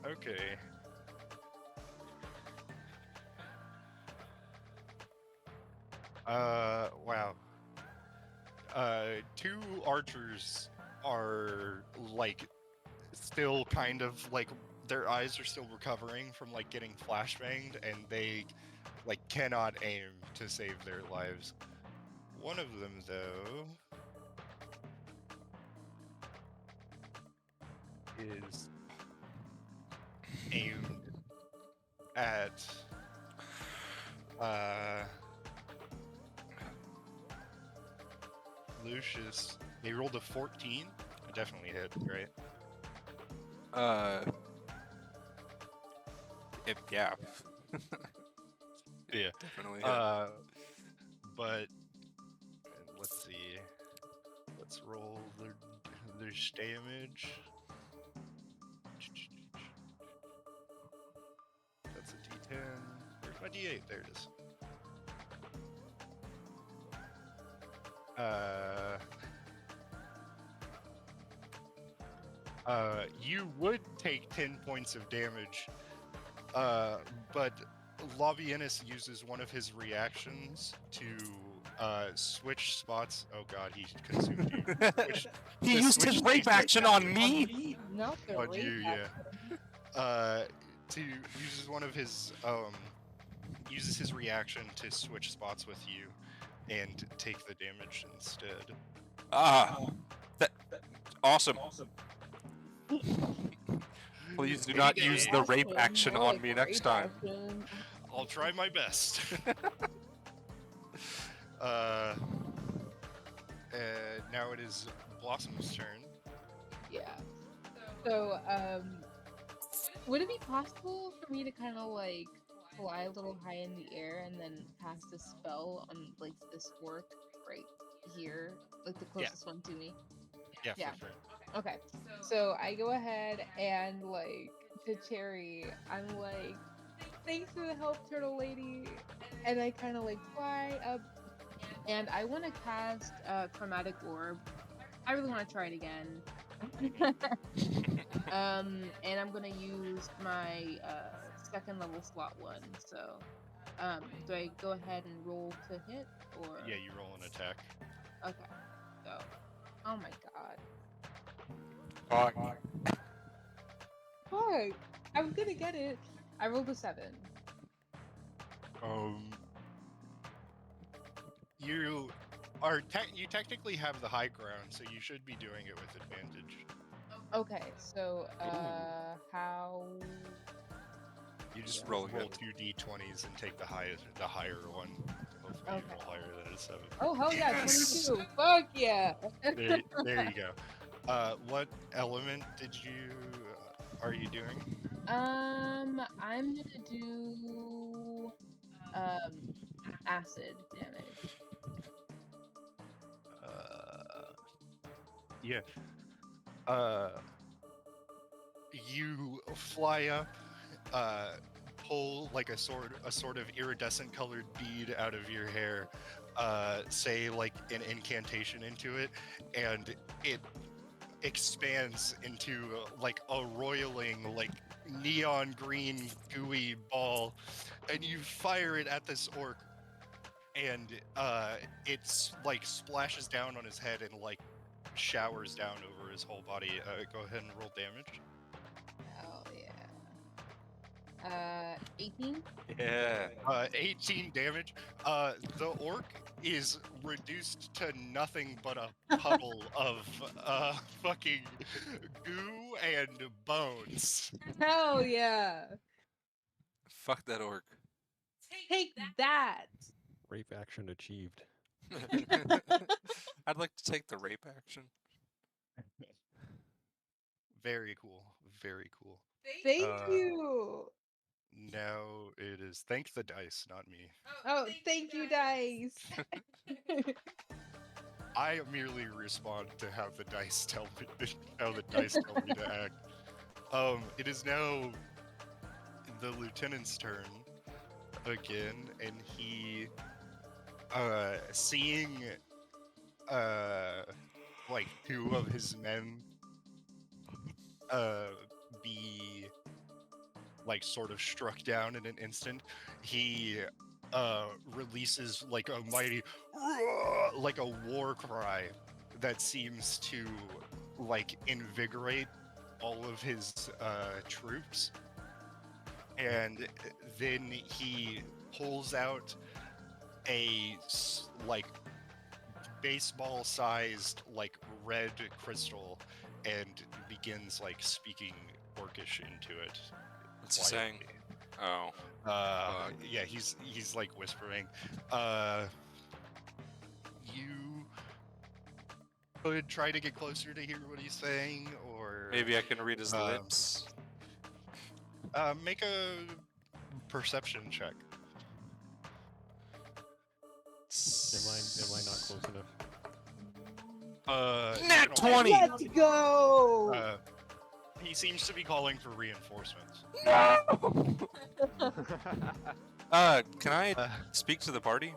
go. Okay. Wow. Two archers are like still kind of like their eyes are still recovering from like getting flashbanged, and they like cannot aim to save their lives. One of them though is aimed at Lucius. They rolled a 14. I definitely hit, right? Yeah. Yeah. Definitely. Hit. But let's see. Let's roll their damage. That's a D10. Where's my D8? There it is. You would take 10 points of damage, but Lavienus uses one of his reactions to switch spots. Oh god, he consumed you. He to used his switch rape these action on me. Not the On rape you, action. yeah. To uses one of his uses his reaction to switch spots with you and take the damage instead. Awesome. Please do not Any use day. the rape Awesome, action more on like me next rape time. action. I'll try my best. Now it is Blossom's turn. Yeah. So, would it be possible for me to kind of like fly a little high in the air and then cast a spell on like this work right here, like the closest one to me? Yeah, Yeah. for sure. Okay. So I go ahead and like to Cherry, I'm like, thanks for the help, Turtle Lady, and I kind of like fly up, and I want to cast Chromatic Orb. I really want to try it again. And I'm gonna use my second level slot one. So, do I go ahead and roll to hit, or Yeah, you roll an attack. okay? So, oh my god, Fuck. fuck! I was gonna get it. I rolled a 7. You you technically have the high ground, so you should be doing it with advantage. Okay, so how? You just Yeah. roll Roll two d20s and take the higher one. Hopefully you Okay. roll higher than a 7. Oh hell yeah, Yes! 22! Fuck yeah! There you go. What element are you doing? I'm gonna do acid damage. Yeah. You fly up, pull like a sort of iridescent colored bead out of your hair, say like an incantation into it, and it expands into like a roiling, like neon green gooey ball, and you fire it at this orc, and it's like splashes down on his head and like showers down over his whole body. Go ahead and roll damage. Oh yeah. 18. Yeah. 18 damage. The orc is reduced to nothing but a puddle of fucking goo and bones. Hell yeah. Fuck that orc. Take that. Rape action achieved. I'd like to take the rape action. Very cool. Very cool. Thank Uh, you. Now it is thank the dice, not me. Oh, thank you, Dice. I merely respond to how the dice tell me how the dice tell me to act. It is now the lieutenant's turn again, and he seeing like two of his men be like sort of struck down in an instant, he releases like a mighty like a war cry that seems to like invigorate all of his troops, and then he pulls out a like baseball sized like red crystal and begins like speaking orcish into it. What's he saying? quietly. Oh. Yeah, he's like whispering. You could try to get closer to hear what he's saying, or Maybe I can read his Um, lips. make a perception check. Am I not close enough? You Nat can 20! Let's go. he seems to be calling for reinforcements. Can I Uh, speak to the party?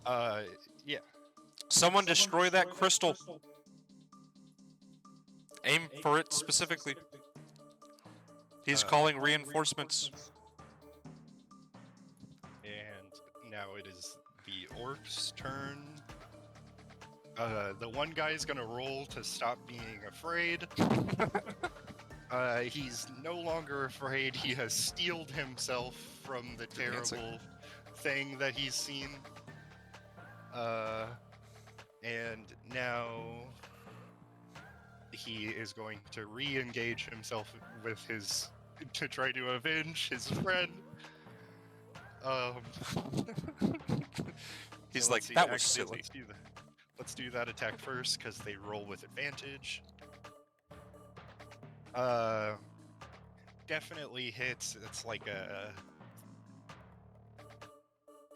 Yeah. Someone destroy that crystal. Aim for it specifically. He's calling reinforcements. And now it is the orc's turn. The one guy is gonna roll to stop being afraid. He's no longer afraid. He has steeled himself from the Advancing. terrible thing that he's seen. And now he is going to re-engage himself with his to try to avenge his friend. He's so like, let's see, that was actually, silly. let's do that attack first because they roll with advantage. Definitely hits. It's like a.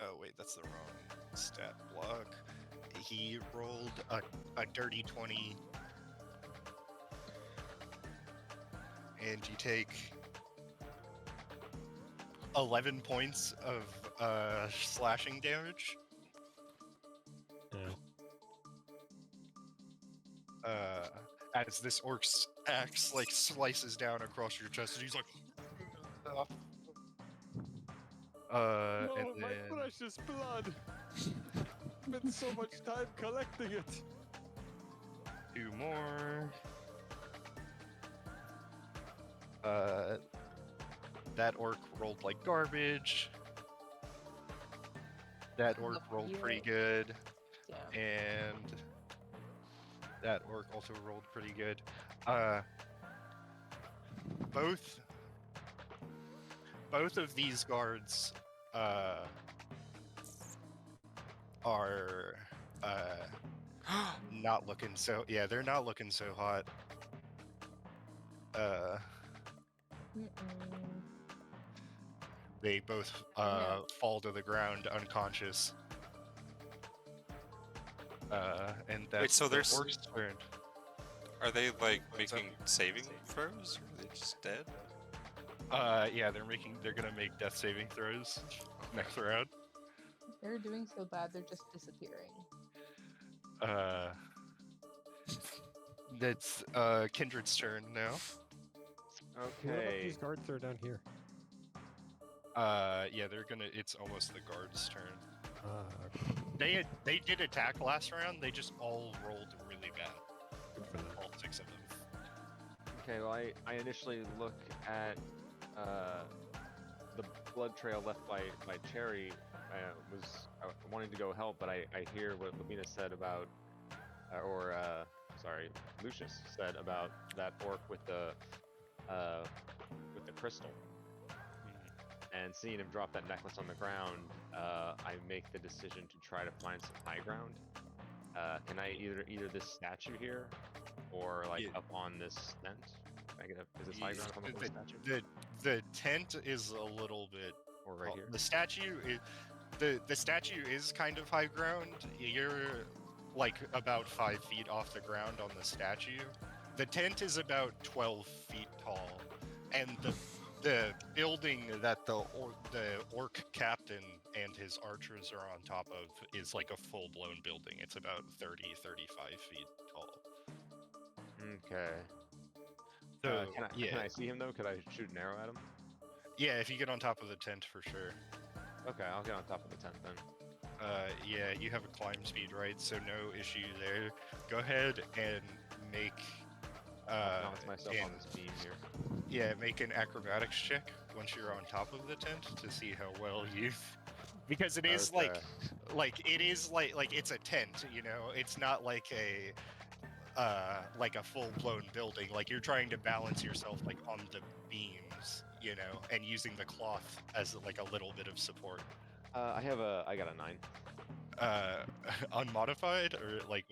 Oh wait, that's the wrong stat block. He rolled a dirty 20, and you take 11 points of slashing damage. Yeah. As this orc's axe like slices down across your chest, and he's like, No, and my then precious blood. Spent so much time collecting it. 2 more. That orc rolled like garbage. That orc Look, rolled you pretty roll. good, Yeah. and that orc also rolled pretty good. Both of these guards are not looking so. Yeah, they're not looking so hot. They both No. fall to the ground unconscious. And that's so the there's- orc's turn. Are they like What's up? making saving throws? Or are they just dead? Yeah, they're gonna make death saving throws next round. They're doing so bad, they're just disappearing. That's Kindred's turn now. What about Okay. these guards that are down here? Yeah, they're gonna. It's almost the guards' turn. Ah, They did attack last round. They just all rolled really bad. good for them. All 6 of them. Okay, well, I initially look at the blood trail left by Cherry. I was wanting to go help, but I hear what Lamina said about, sorry, Lucius said about that orc with the crystal. And seeing him drop that necklace on the ground, I make the decision to try to find some high ground. Can I either this statue here, or like Yeah. up on this tent? Can I get is this high ground if I'm up on the statue? The tent is a little bit. Or right here? The statue is the statue is kind of high ground. You're like about 5 feet off the ground on the statue. The tent is about 12 feet tall, and the building that the orc captain and his archers are on top of is like a full-blown building. It's about 35 feet tall. Okay. So Can I see him though? Could I shoot an arrow at him? yeah, if you get on top of the tent for sure. Okay, I'll get on top of the tent then. Yeah, you have a climb speed, right? So no issue there. Go ahead and make Balance myself on and- this beam here. yeah, make an acrobatics check once you're on top of the tent to see how well you because it is Okay. it is like it's a tent, you know. It's not like a full-blown building. Like you're trying to balance yourself like on the beams, you know, and using the cloth as like a little bit of support. I got a 9. Unmodified or like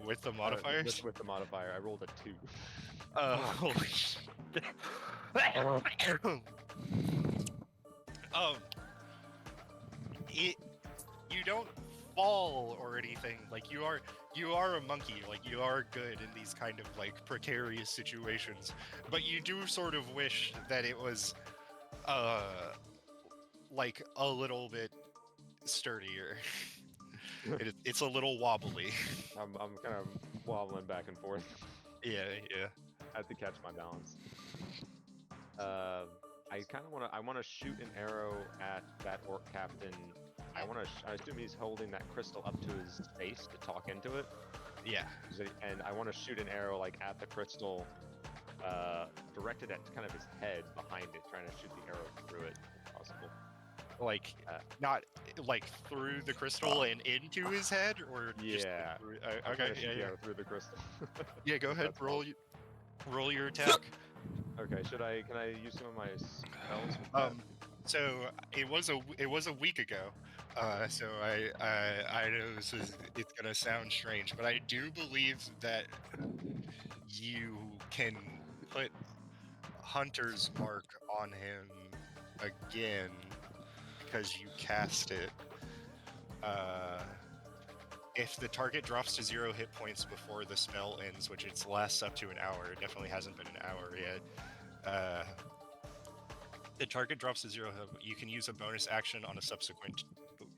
with the modifiers? With the modifier, I rolled a 2. Holy shit. You don't fall or anything. Like you are a monkey. Like you are good in these kind of like precarious situations. But you do sort of wish that it was like a little bit sturdier. It's a little wobbly. I'm kind of wobbling back and forth. Yeah. I have to catch my balance. I kind of want to shoot an arrow at that orc captain. I assume he's holding that crystal up to his face to talk into it. Yeah. And I want to shoot an arrow like at the crystal, directed at kind of his head behind it, trying to shoot the arrow through it if possible. Like not like through the crystal and into his head, or just Yeah. through, I'm okay, trying to shoot the yeah. arrow through the crystal. Yeah, go ahead. That's Roll your attack. Okay, can I use some of my spells? With that? So it was a week ago. So I know it's gonna sound strange, but I do believe that you can put Hunter's Mark on him again because you cast it. If the target drops to 0 hit points before the spell ends, which it lasts up to an hour, it definitely hasn't been an hour yet. The target drops to 0. You can use a bonus action on a subsequent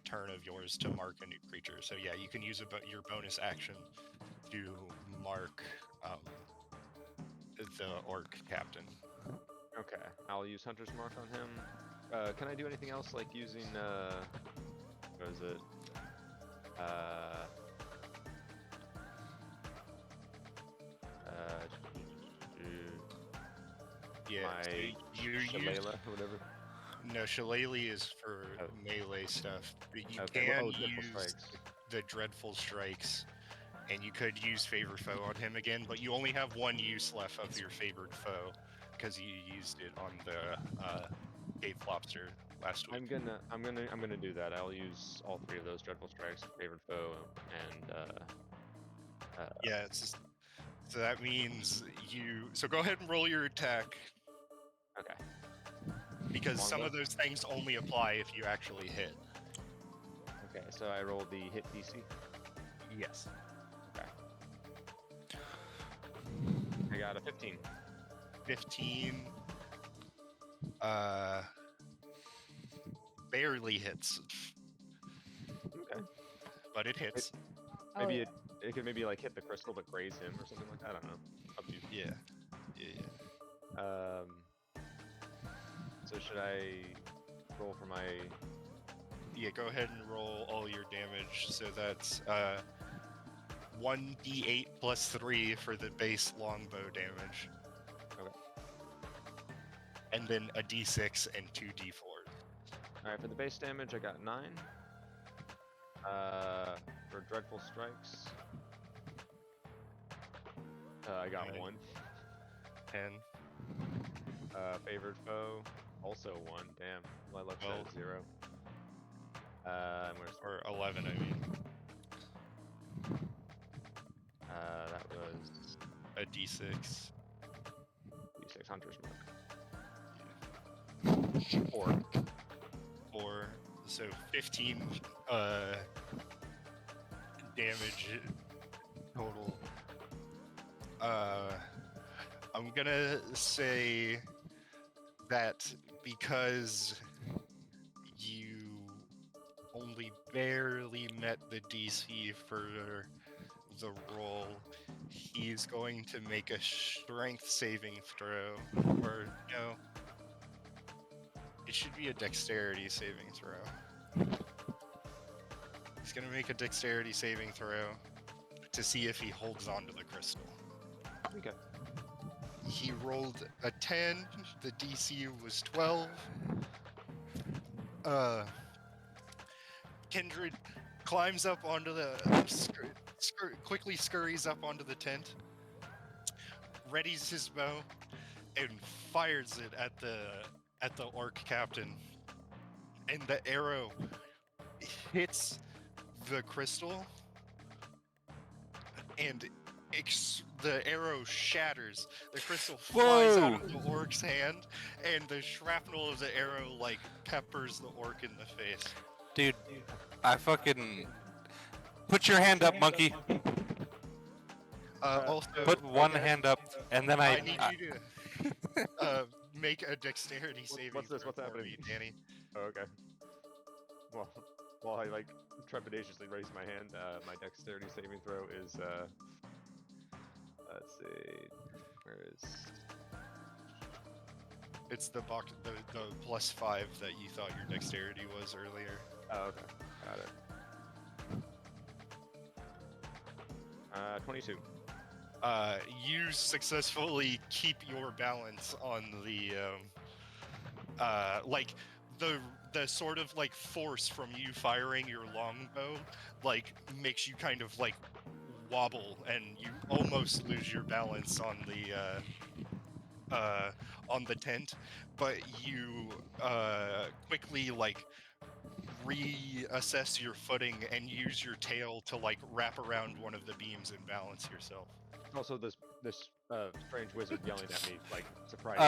turn of yours to mark a new creature. So yeah, you can use your bonus action to mark the orc captain. Okay, I'll use Hunter's Mark on him. Can I do anything else, like using, what is it? Yeah, My so you use Shillelagh, or whatever. no Shillelagh is for Oh. melee stuff. But you Okay, can Dreadful use Strikes. the dreadful strikes, and you could use favor foe on him again, but you only have one use left of your favored foe because you used it on the cave lobster last week. I'm gonna do that. I'll use all 3 of those Dreadful Strikes, Favored Foe, and Yeah, it's just, so that means you. So go ahead and roll your attack okay. because some Longbow? of those things only apply if you actually hit. Okay, so I rolled the hit DC. Yes. I got a 15. 15. Barely hits, Okay. but it hits. Oh, Maybe yeah. it could maybe like hit the crystal but graze him or something like that. I don't know. Up to you. Yeah. So should I roll for my? Yeah, go ahead and roll all your damage. So that's 1d8 plus 3 for the base longbow damage. Okay. And then a d6 and 2d4. All right, for the base damage, I got 9. For dreadful strikes, I got Okay. 1. 10. Favored foe, also 1. Damn. My luck Well- says 0. And where's Or 11, I mean. that was A d6. D6 Hunter's Mark. 4. 4. So 15 damage total. I'm gonna say that because you only barely met the DC for the roll, he's going to make a strength saving throw. Or no. It should be a dexterity saving throw. He's gonna make a dexterity saving throw to see if he holds on to the crystal. Okay. He rolled a 10, the DC was 12. Kindred climbs up onto the quickly scurries up onto the tent, readies his bow, and fires it at the orc captain. And the arrow hits the crystal, and the arrow shatters. The crystal flies out of the orc's hand, and the shrapnel of the arrow like peppers the orc in the face. Dude, I fucking put your hand up, monkey. Also, Put one hand up, and then I need you to make a dexterity saving what's this? throw What's for happening? me, Danny. Oh, okay. Well, while I like trepidatiously raise my hand, my dexterity saving throw is let's see, where is? It's the +5 that you thought your dexterity was earlier. Oh, okay, got it. 22. You successfully keep your balance on the like the sort of like force from you firing your longbow like makes you kind of like wobble, and you almost lose your balance on the tent, but you quickly like reassess your footing and use your tail to like wrap around one of the beams and balance yourself. Also, this strange wizard yelling at me, like surprised me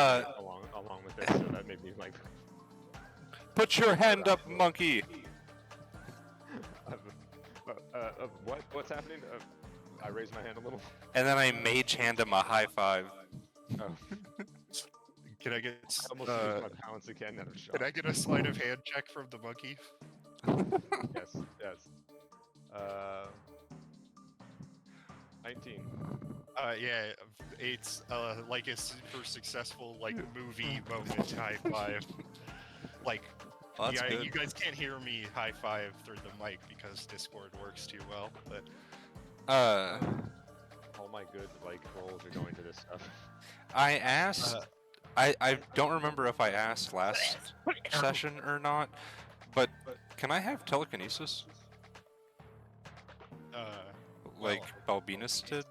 along with this, so that made me like. Put your hand up, monkey. What's happening? I raised my hand a little. And then I mage hand him a high five. Oh, Can I get I almost lose my balance again. Out of shock. can I get a sleight of hand check from the monkey? Yes, yes. 19. Yeah, it's like a super successful like movie moment high five. Like, Well, that's yeah, good. you guys can't hear me high five through the mic because Discord works too well. But All my good like rolls are going to this stuff. I asked. I don't remember if I asked last session or not, but can I have telekinesis like Balbinus did?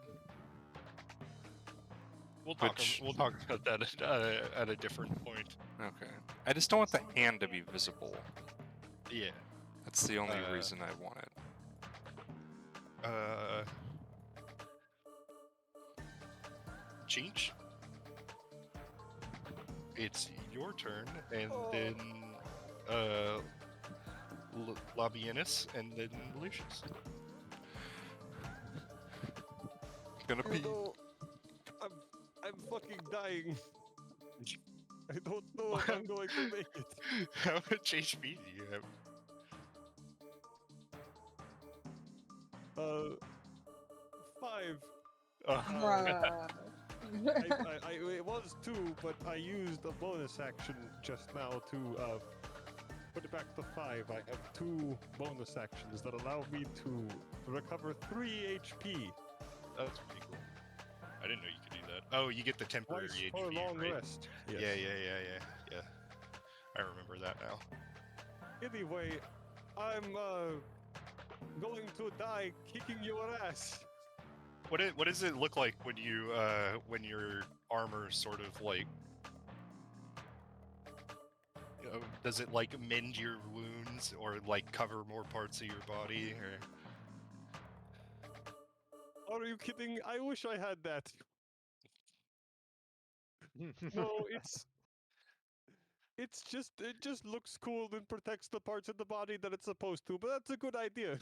we'll talk. Which- We'll talk about that at a different point. Okay. I just don't want the hand to be visible. Yeah. That's the only Uh, reason I want it. Cheech. It's your turn, and then Labienus, and then Lucius. Gonna You be. know, I'm fucking dying. I don't know if I'm going to make it. How much HP do you have? 5. Bruh. It was 2, but I used a bonus action just now to put it back to 5. I have 2 bonus actions that allow me to recover 3 HP. That's pretty cool. I didn't know you could do that. Oh, you get the temporary Twice HP, for a long right? rest. Yes. Yeah. I remember that now. Anyway, I'm going to die kicking your ass. What does it look like when you when your armor sort of like does it like mend your wounds or like cover more parts of your body or Are you kidding? I wish I had that. No, it just looks cool and protects the parts of the body that it's supposed to, but that's a good idea.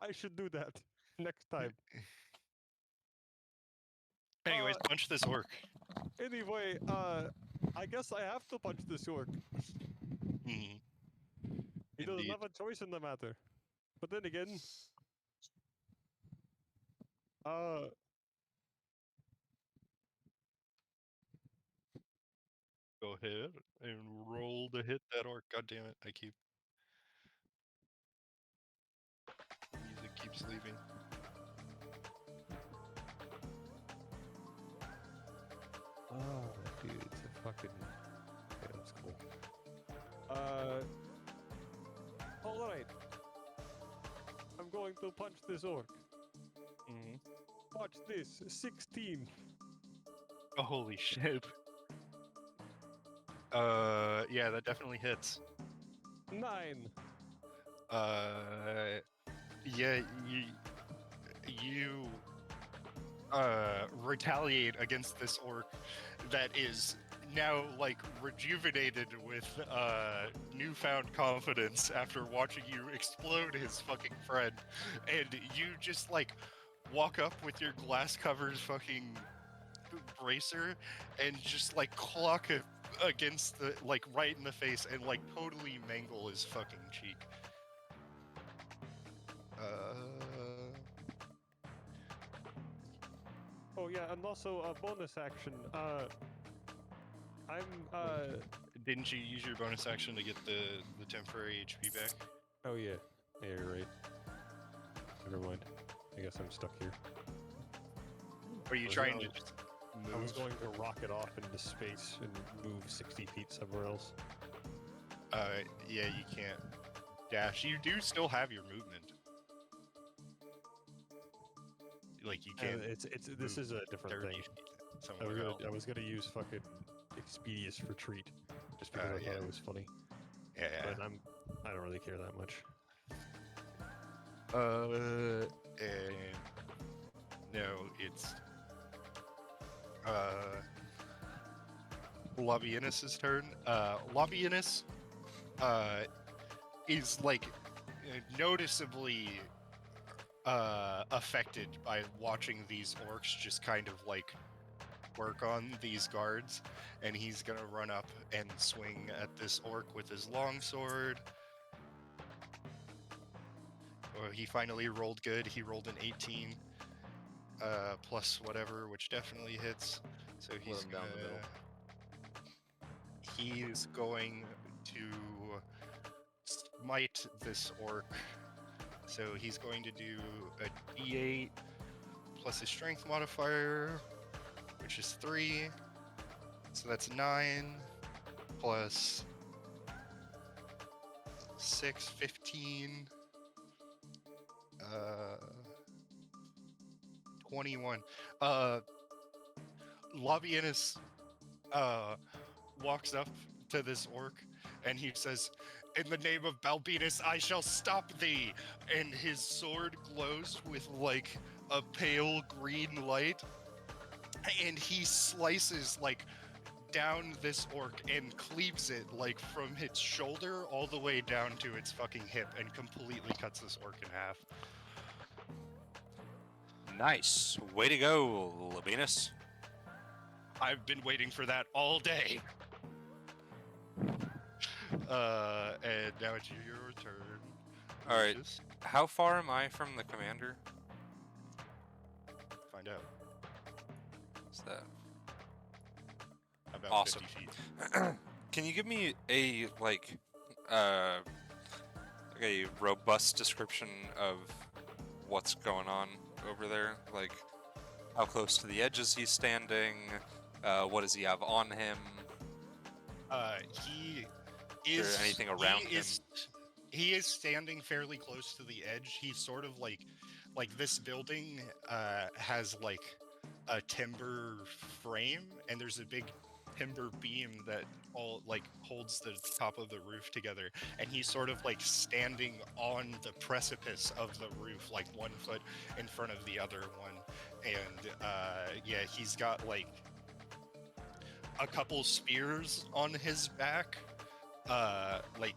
I should do that next time. anyways, punch this orc. Anyway, I guess I have to punch this orc. Mhm. He doesn't Indeed. have a choice in the matter. But then again, Go ahead and roll to hit that orc. God damn it! I keep music keeps leaving. dude, it's a fucking. Yeah, that's cool. All right. I'm going to punch this orc. Mhm. Watch this. 16. Oh, holy shit. Yeah, that definitely hits. 9. Yeah, you retaliate against this orc that is now like rejuvenated with newfound confidence after watching you explode his fucking friend, and you just like walk up with your glass covered fucking bracer and just like clock it against the like right in the face and like totally mangle his fucking cheek. Oh yeah, and also a bonus action. I'm Didn't you use your bonus action to get the temporary HP back? Oh yeah. Yeah, you're right. Never mind. I guess I'm stuck here. Or are you Was trying no- to just move? I was going to rocket off into space and move 60 feet somewhere else. Yeah, you can't dash. You do still have your movement. Like you can. This is a different 30 thing. feet somewhere else. I was gonna use fucking Expedious Retreat just because I yeah. thought it was funny. Yeah. But I don't really care that much. And no, it's Labienus's turn. Labienus is like noticeably affected by watching these orcs just kind of like work on these guards, and he's gonna run up and swing at this orc with his longsword. Well, he finally rolled good. He rolled an 18 plus whatever, which definitely hits. So he's him down the middle. He's going to smite this orc. So he's going to do a D8 plus his strength modifier, which is 3. So that's 9 plus 6, 15. 21. Labienus walks up to this orc and he says, "In the name of Balbinus, I shall stop thee!" And his sword glows with like a pale green light, and he slices like down this orc and cleaves it like from its shoulder all the way down to its fucking hip and completely cuts this orc in half. Nice. Way to go, Labienus. I've been waiting for that all day. And now it's your turn. All right. Lucius. How far am I from the commander? find out. What's that? About Awesome. 50 feet. Can you give me a a robust description of what's going on over there? Like, how close to the edge is he standing? What does he have on him? He Is is there anything around him? He is standing fairly close to the edge. He's sort of like this building has like a timber frame, and there's a big timber beam that all like holds the top of the roof together, and he's sort of like standing on the precipice of the roof, like 1 foot in front of the other one. And yeah, he's got like a couple spears on his back, like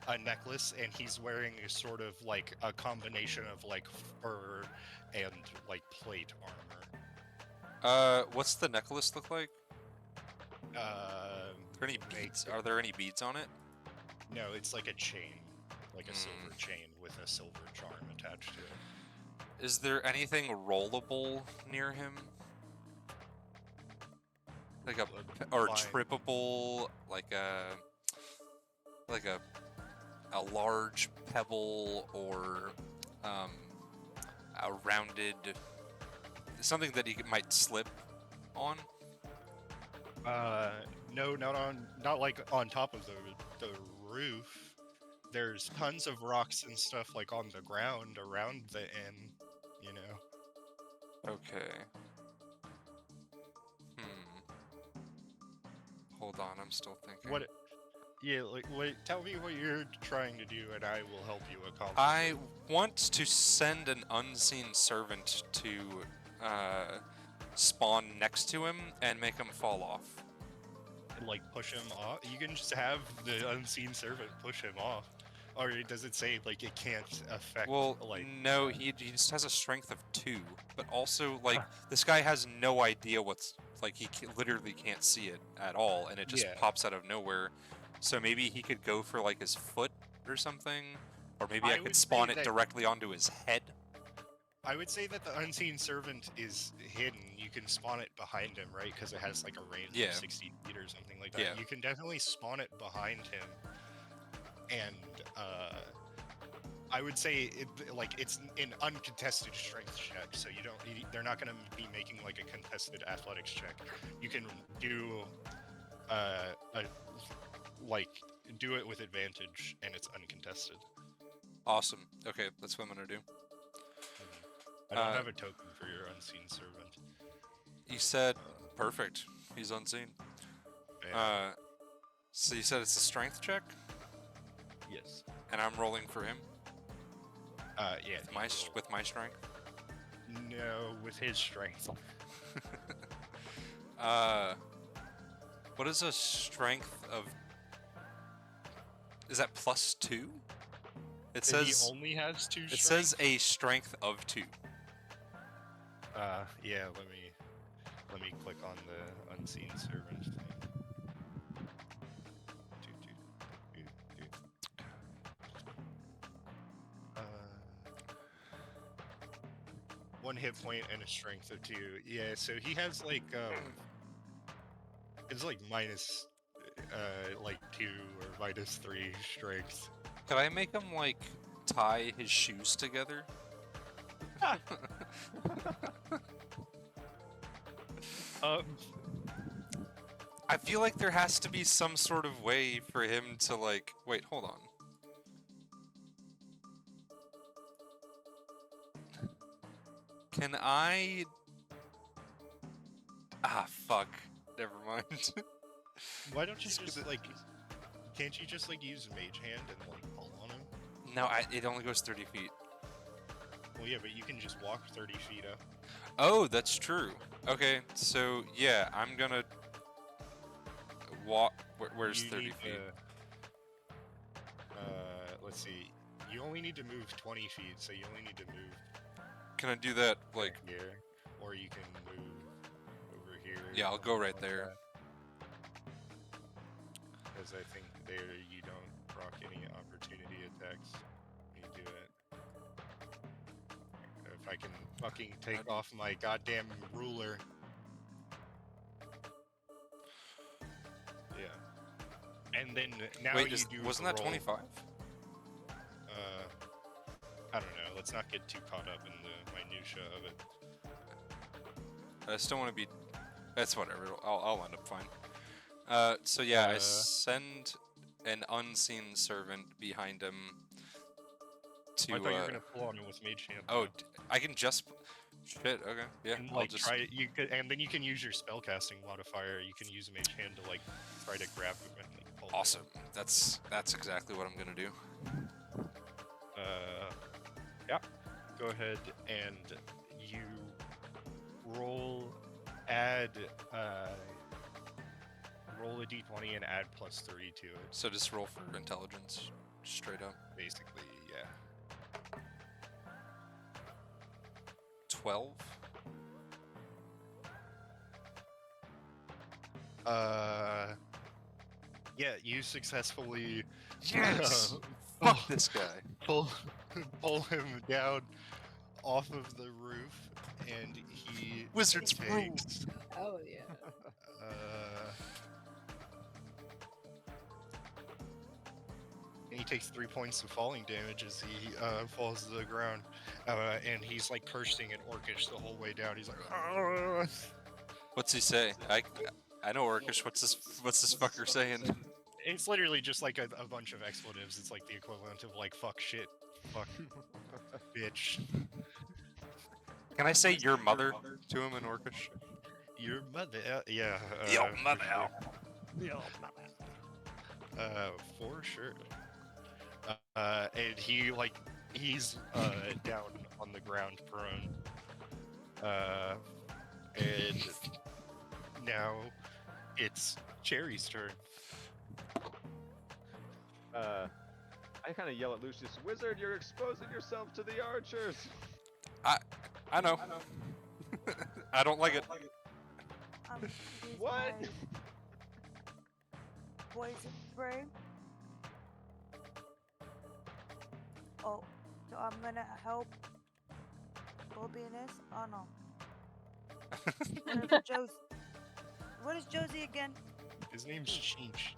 a necklace, and he's wearing a sort of like a combination of like fur and like plate armor. What's the necklace look like? Are there any make- beads? Are there any beads on it? No, it's like a chain, like a silver chain with a silver charm attached to it. Is there anything rollable near him? Like a or Fine. trippable, like a large pebble, or a rounded something that he might slip on. No, not like on top of the roof. There's tons of rocks and stuff like on the ground around the inn, you know. Okay. Hold on, I'm still thinking. What? Yeah, like what? Tell me what you're trying to do, and I will help you accomplish. I want to send an unseen servant to spawn next to him and make him fall off. And, like push him off. You can just have the unseen servant push him off, or does it say like it can't affect? Well, like no, he just has a strength of 2, but also like this guy has no idea what's like literally can't see it at all, and it just Yeah. pops out of nowhere. So maybe he could go for like his foot or something, or maybe I I could would say spawn it that- directly onto his head. I would say that the unseen servant is hidden. You can spawn it behind him, right? Because it has like a range Yeah. of 60 feet or something like that. Yeah. You can definitely spawn it behind him, and I would say it's an uncontested strength check, so they're not going to be making like a contested athletics check. You can do do it with advantage, and it's uncontested. Awesome. Okay, that's what I'm gonna do. I don't Uh, have a token for your unseen servant. You said perfect. He's unseen. Yeah. So you said it's a strength check, Yes. and I'm rolling for him Yeah. with you my roll. with my strength. No, with his strength. What is a strength of? Is that +2? It He says only has 2 it strength. says a strength of 2. Yeah, let me click on the unseen servant thing. Uh, 1 hit point and a strength of 2. Yeah, so he has like it's like minus like 2 or minus 3 strength. Could I make him like tie his shoes together? I feel like there has to be some sort of way for him to like. Wait, hold on. Can I? Ah, fuck. Never mind. Why don't you Just just gonna- like? Can't you just like use Mage Hand and like pull on him? No, it only goes 30 feet. Well, yeah, but you can just walk 30 feet up. Oh, that's true. Okay, so yeah, I'm gonna walk. Where's You 30 need feet? let's see. You only need to move 20 feet, so you only need to move Can I do that like? here, or you can move over here. Yeah, I'll go right there. Because I think there you don't proc any opportunity attacks. when You do it. If I can fucking take off my goddamn ruler. Yeah. And then now Wait, you do wasn't the that roll. 25? I don't know. Let's not get too caught up in the minutia of it. I still want to be. That's whatever. I'll end up fine. So yeah, I send an unseen servant behind him to. I thought you were gonna pull on it with Mage Hand. Oh, I can just. Shit. Okay. Yeah. and I'll like just. try you could, and then you can use your spellcasting modifier. You can use Mage Hand to like try to grab him and like, pull him. Awesome. That's exactly what I'm gonna do. Yeah. Go ahead and you roll. Add. Roll a d20 and add +3 to it. So just roll for intelligence, straight up. Basically, yeah. 12. Yeah, you successfully Yes. uh, Fuck this guy. pull him down off of the roof, and he Wizard's takes Oh yeah. he takes 3 points of falling damage as he falls to the ground, and he's like cursing at Orcish the whole way down. He's like, "Ah." What's he say? I know Orcish. What's this fucker saying? It's literally just like a bunch of expletives. It's like the equivalent of like fuck, shit, fuck, bitch. Can I say your mother to him in Orcish? Your mother, yeah. Yo, for mother. sure. For sure. And he's down on the ground prone. And now it's Cherry's turn. I kind of yell at Lucius, "Wizard, you're exposing yourself to the archers!" I know. I don't like it. Use What? my poison spray. Oh, so I'm gonna help Bobiness? Oh no. Whatever Josie. What is Josie again? His name's Chinch.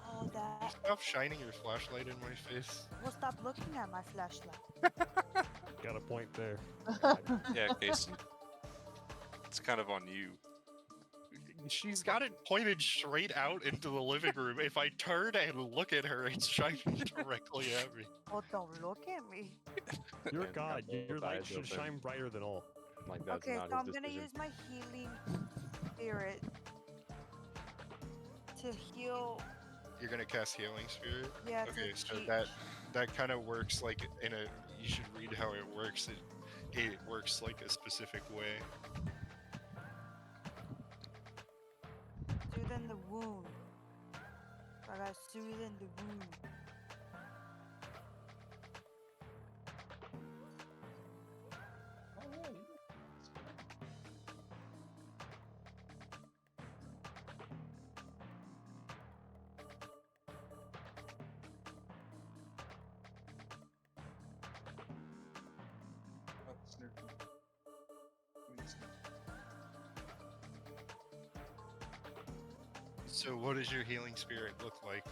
Oh, that. Stop shining your flashlight in my face. Well, stop looking at my flashlight. Got a point there. Yeah, Casey. It's kind of on you. She's got it pointed straight out into the living room. If I turn and look at her, it's shining directly at me. Well, don't look at me. You're And got God. Your both light eyes should open. shine brighter than all. Like that's Okay, not so his I'm gonna decision. use my healing spirit to heal. You're gonna cast Healing Spirit? Yeah, Okay, to so teach. that kind of works like in a. You should read how it works. It works like a specific way. Soothe the wound. I gotta soothe the wound. So what does your Healing Spirit look like?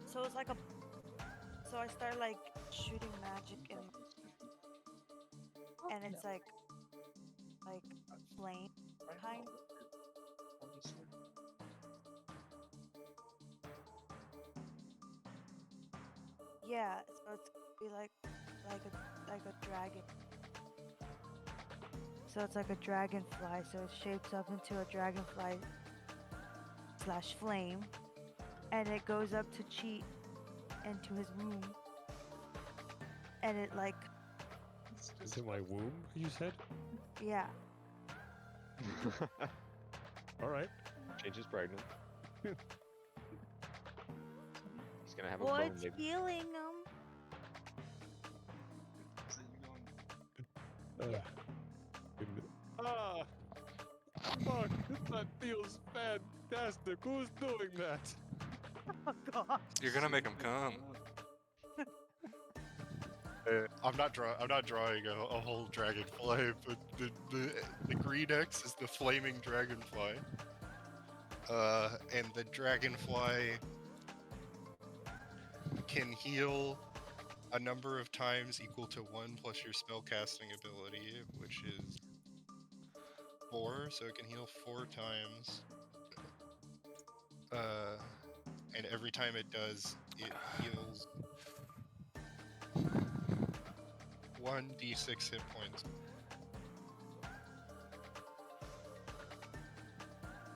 So it's like a. So I start like shooting magic and it's like flame kind. Yeah, so it's be like a dragon. So it's like a dragonfly. So it shapes up into a dragonfly / flame, and it goes up to cheat into his womb, and it like Into my womb, you said? yeah. All right. Change is pregnant. He's gonna have a Well, bone it's baby. healing him. Goodness. Ah! Fuck! That feels fantastic. Who's doing that? Oh god. You're gonna make him come. I'm not drawing a whole dragonfly, but the green X is the flaming dragonfly. And the dragonfly can heal a number of times equal to 1 plus your spellcasting ability, which is 4, so it can heal 4 times. And every time it does, it heals 1d6 hit points.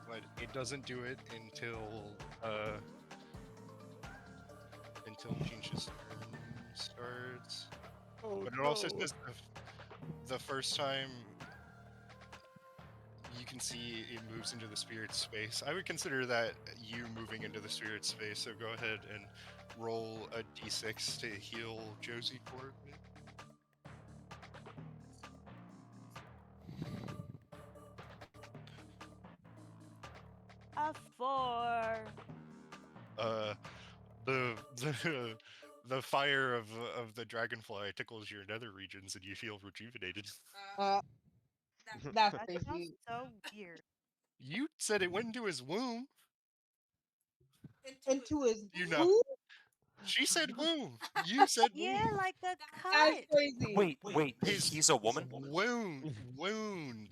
But it doesn't do it until Jinch's turn starts. Oh, But it also no. says the first time you can see it moves into the spirit space. I would consider that you moving into the spirit space, so go ahead and roll a d6 to heal Josie for me. A 4. The fire of the dragonfly tickles your nether regions and you feel rejuvenated. That's That crazy. sounds so weird. You said it went into his womb. Into his You know. who? She said womb. You said Yeah, womb. like a That's cut. crazy. Wait, he's a woman? Wound.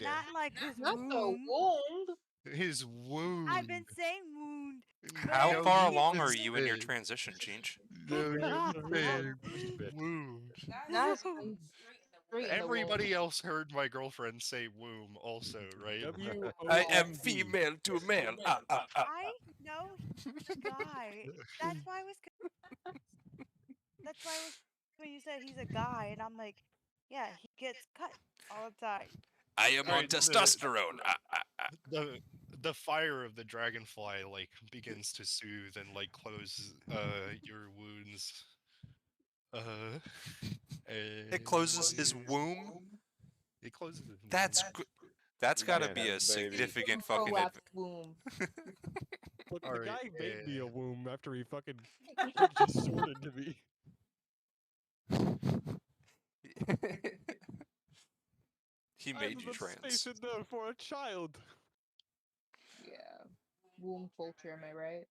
Not like his Not the wound. wound. His wound. I've been saying wound. How No, far you along just are you in your said- transition, Ginch? No, you No. said wound. That's straight in the Everybody else heard my girlfriend say womb also, right? female to male. I know he's a guy. That's why I was. That's why I was when you said he's a guy, and I'm like, yeah, he gets cut all the time. I am Alright, on testosterone. The fire of the dragonfly like begins to soothe and like close your wounds. It closes his womb. It closes his That's womb. that's gotta Man, be a that's baby. significant fucking prolapsed womb. Look, the Alright, guy made me a womb after he fucking advantage. just sorted to me. He I made have you the space trans. in there for a child. Yeah. Womb culture, am I right?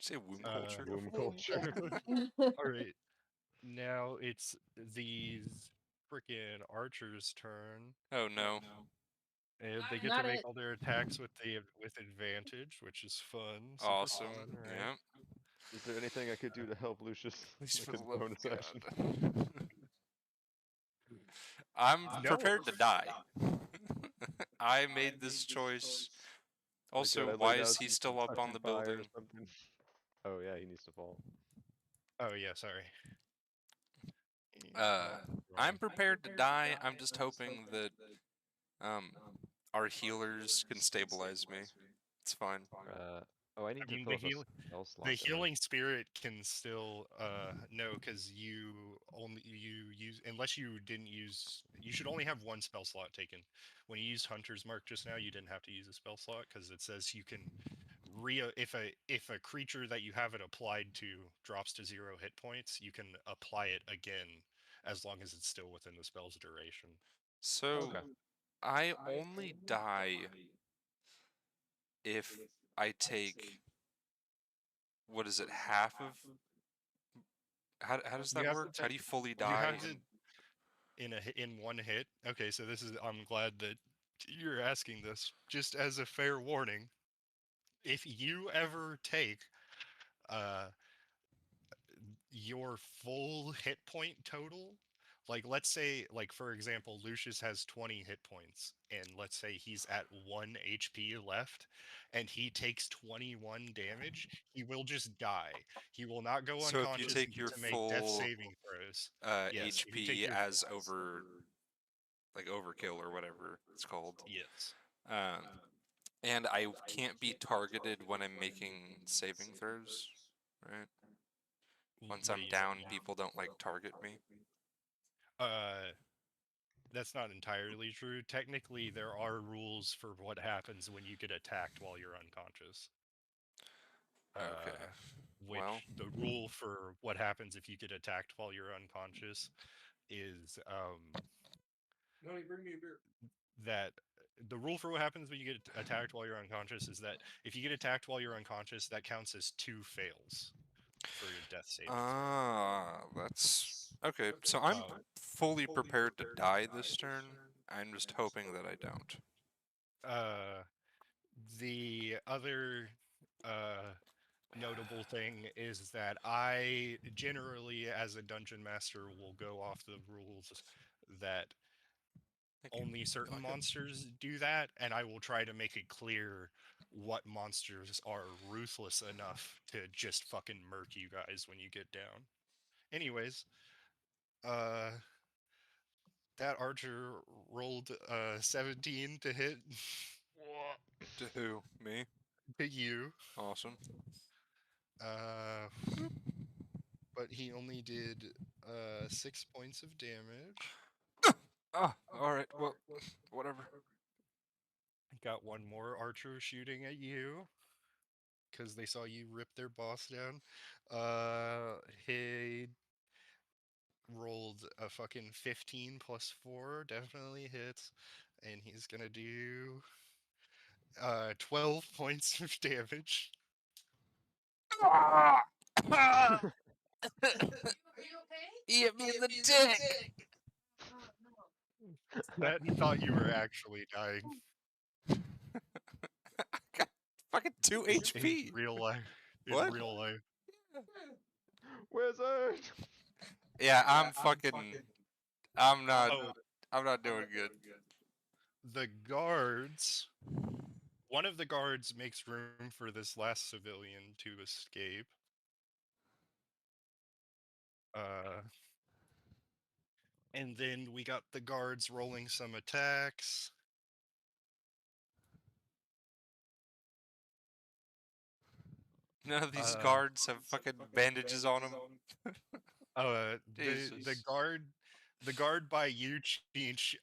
Say womb Uh, culture. Womb Womb culture. Alright. Now it's these frickin' archers' turn. Oh no. And they get Not to make it. all their attacks with advantage, which is fun. super Awesome. fun, right? Yeah. Is there anything I could do to help Lucius? At least for Like the a love bonus of action? God. I'm No. prepared to die. I made this choice. Also, Like, why lay is down he some still up on touchy the fire or building? something. Oh yeah, he needs to fall. Oh yeah, sorry. I'm prepared to die. I'm just hoping that our healers can stabilize me. It's fine. Oh, I need mean, to the fill up heal- a spell slot. The don't I? healing spirit can still no, because you use unless you didn't use. You should only have one spell slot taken. When you used Hunter's Mark just now, you didn't have to use a spell slot because it says you can if a creature that you have it applied to drops to 0 hit points, you can apply it again as long as it's still within the spell's duration. So Okay. I only die if I take, what is it, half of? How does You that have to work? How do you fully You die? have to in one hit. Okay, so this is I'm glad that you're asking this. Just as a fair warning, if you ever take uh your full hit point total, like let's say like for example Lucius has 20 hit points and let's say he's at 1 HP left and he takes 21 damage, he will just die. He will not go So if you unconscious. take and your get to make death full saving throws. Yes, if you take HP your- as like overkill or whatever it's called. Yes. And I can't be targeted when I'm making saving throws, right? Once What I'm do you down, mean? people don't like target me. That's not entirely true. Technically, there are rules for what happens when you get attacked while you're unconscious. Okay. which Well. the rule for what happens if you get attacked while you're unconscious is Honey, bring me a beer. that the rule for what happens when you get attacked while you're unconscious is that if you get attacked while you're unconscious, that counts as 2 fails for your death save. Ah, that's okay. So I'm fully prepared to die this turn. I'm just hoping that I don't. The other notable thing is that I generally, as a dungeon master, will go off the rules that Thank you. only certain Like it. monsters do that, and I will try to make it clear what monsters are ruthless enough to just fucking murk you guys when you get down. Anyways, uh, that archer rolled 17 to hit To who? Me? to you. Awesome. But he only did 6 points of damage. Ah, alright, well, whatever. Got one more archer shooting at you because they saw you rip their boss down. He rolled a fucking 15 plus 4, definitely hits, and he's gonna do 12 points of damage. Ah! Ah! He hit me in the dick! That thought you were actually dying I got fucking 2 in HP! real life. In What? real life. Wizard! Yeah, I'm not Oh, I'm not doing good. the guards. One of the guards makes room for this last civilian to escape. And then we got the guards rolling some attacks. None of these guards have fucking bandages on them. The Jesus. guard by you, Cheech,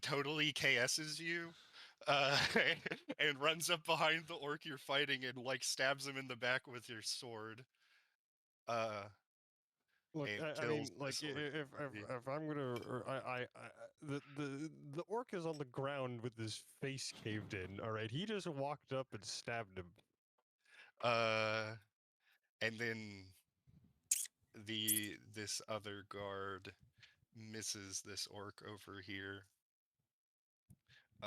totally KS's you, and runs up behind the orc you're fighting and like stabs him in the back with your sword. Look, And I mean, kills the like, sword. if I'm gonna, the orc is on the ground with his face caved in. All right, he just walked up and stabbed him. And then this other guard misses this orc over here.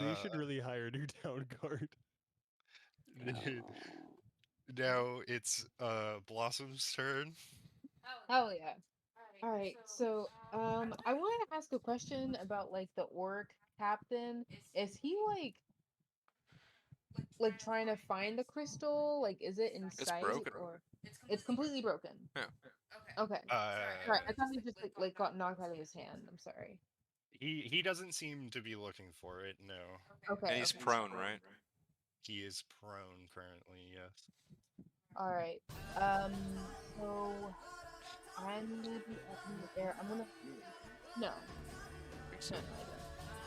They should really hire a new town guard. Now it's Blossom's turn. Hell yeah. All right, so I wanted to ask a question about like the orc captain. Is he like trying to find the crystal? Like, is it in It's sight broken. or it's completely broken? Yeah. Okay. Right. I thought he just like got knocked out of his hand. I'm sorry. He doesn't seem to be looking for it. No, Okay. And he's okay. prone, right? he is prone currently. Yes. All right. So I'm gonna be up in the air. I'm gonna no. No, no,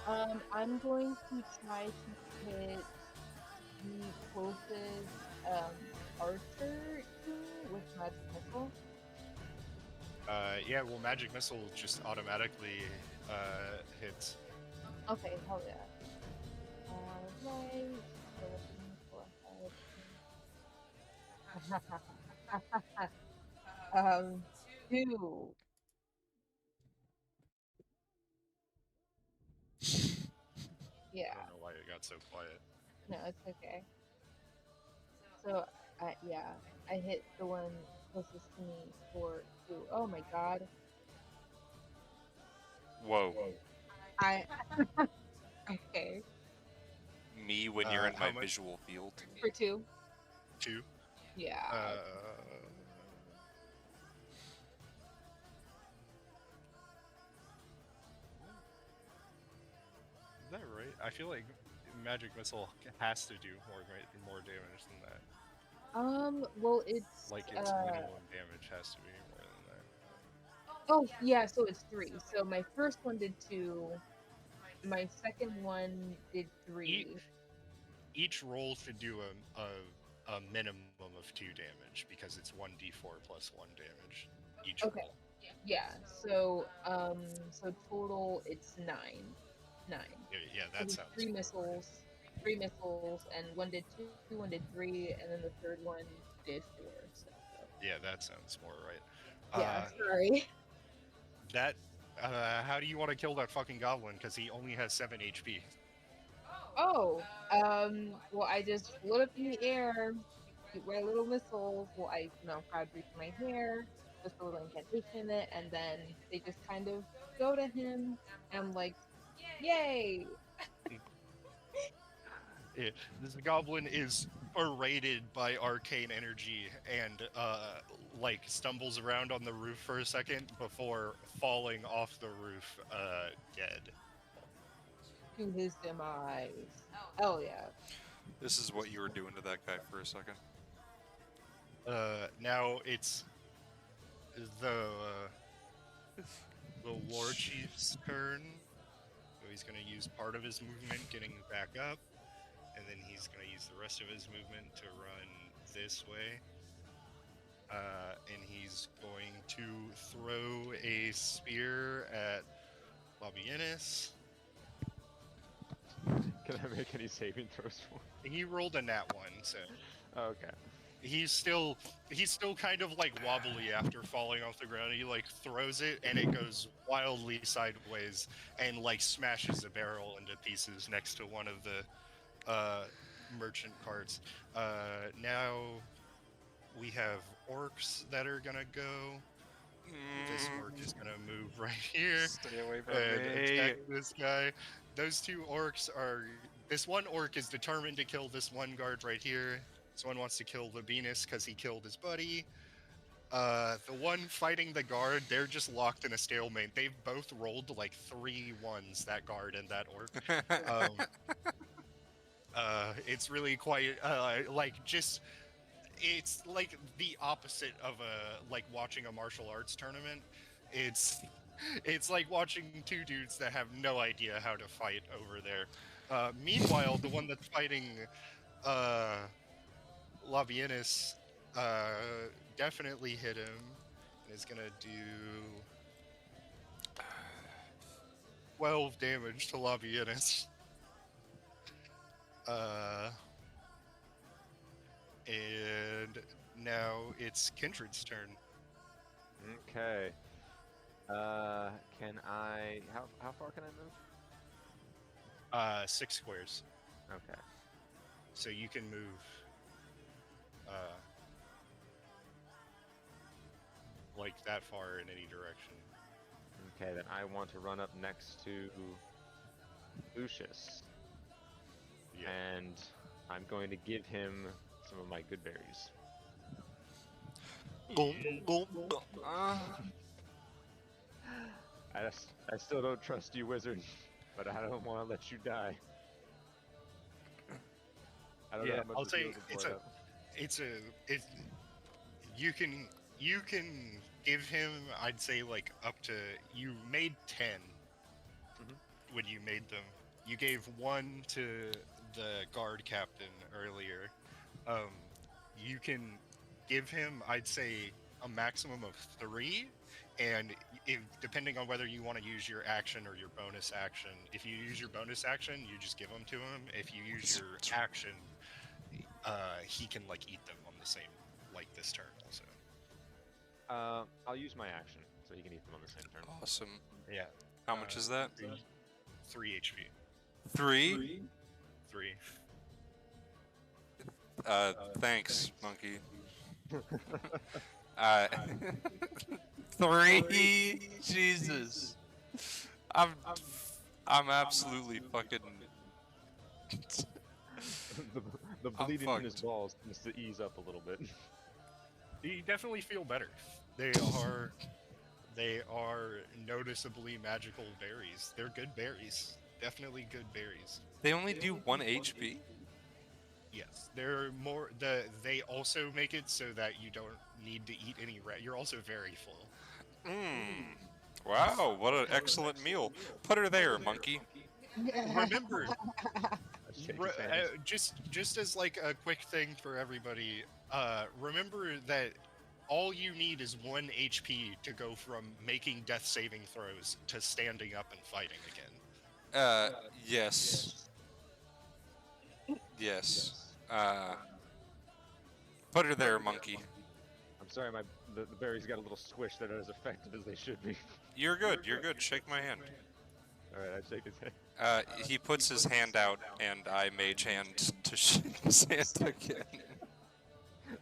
I don't. I'm going to try to hit the closest archer to with magic missile. Yeah. Well, magic missile just automatically hits. Okay, hell yeah. Alright. So 2. Yeah. I don't know why it got so quiet. No, it's okay. So, yeah, I hit the one closest to me for 2. Oh my god. Whoa. I. Okay. Me when you're in how my much- visual field. For 2. 2. Yeah. Is that right? I feel like magic missile has to do more damage than that. Well, it's. Like its minimum damage has to be more than that. Oh, yeah, so it's 3. So my first one did 2. My second one did 3. Each roll should do a minimum of 2 damage because it's 1d4 plus 1 damage each Okay. roll. Yeah. So so total it's 9. 9. Yeah, So that there's sounds 3 more missiles. 3 missiles, and one did 2, one did 3, and then the third one did 4. So Yeah, that sounds more right. yeah, sorry. That how do you want to kill that fucking goblin? Because he only has 7 HP. Oh, well, I just float up in the air, shoot my little missiles. Well, I, crowd breathe my hair, just a little incantation in it, and then they just kind of go to him. And I'm like, yay! This goblin is berated by arcane energy and like stumbles around on the roof for a second before falling off the roof dead. To his demise. Oh yeah. This is what you were doing to that guy for a second. Now it's the war chief's turn. So he's gonna use part of his movement getting back up, and then he's gonna use the rest of his movement to run this way. And he's going to throw a spear at Labienus. Can I make any saving throws for? He rolled a nat 1, so Okay. he's still kind of like wobbly after falling off the ground. He like throws it and it goes wildly sideways and like smashes a barrel into pieces next to one of the merchant carts. Now we have orcs that are gonna go. This orc is gonna move right here Stay away from and me. attack this guy. Those 2 orcs are. This one orc is determined to kill this one guard right here. This one wants to kill Labienus because he killed his buddy. The one fighting the guard, they're just locked in a stalemate. They've both rolled like 3 1s, that guard and that orc. It's really quite like just. It's like the opposite of like watching a martial arts tournament. It's like watching 2 dudes that have no idea how to fight over there. Meanwhile, the one that's fighting Labienus definitely hit him and is gonna do 12 damage to Labienus. And now it's Kindred's turn. Okay. Can I? How far can I move? 6 squares. Okay. So you can move like that far in any direction. Okay, then I want to run up next to Lucius, Yeah. and I'm going to give him some of my good berries. I still don't trust you, wizard, but I don't want to let you die. I don't know Yeah, how much I'll this say heals it it's for, a though. it's you can give him, I'd say, like up to, you made 10 when you made them. You gave 1 to the guard captain earlier. You can give him, I'd say, a maximum of 3, and if, depending on whether you want to use your action or your bonus action, if you use your bonus action, you just give them to him. If you use your action, he can like eat them on the same, like this turn also. I'll use my action, so he can eat them on the same turn. Awesome. Yeah. How much is that? 3 HP. 3? 3. Thanks, monkey. 3? Jesus. I'm absolutely fucking. the I'm bleeding in his fucked. balls needs to ease up a little bit. You definitely feel better. They are noticeably magical berries. They're good berries. Definitely good berries. They only do 1 HP? Yes, they're more. They also make it so that you don't need to eat any. You're also very full. Mmm. Wow, what an excellent meal. Put her there, monkey. Remember, Shake Re- his hand. just as like a quick thing for everybody, remember that all you need is 1 HP to go from making death saving throws to standing up and fighting again. Yes. Yes. Put her there, monkey. I'm sorry, the berries got a little squish. They're not as effective as they should be. You're good. You're good. Shake my hand. All right, I shake his hand. He puts his hand out, and I mage hand to shake his hand again.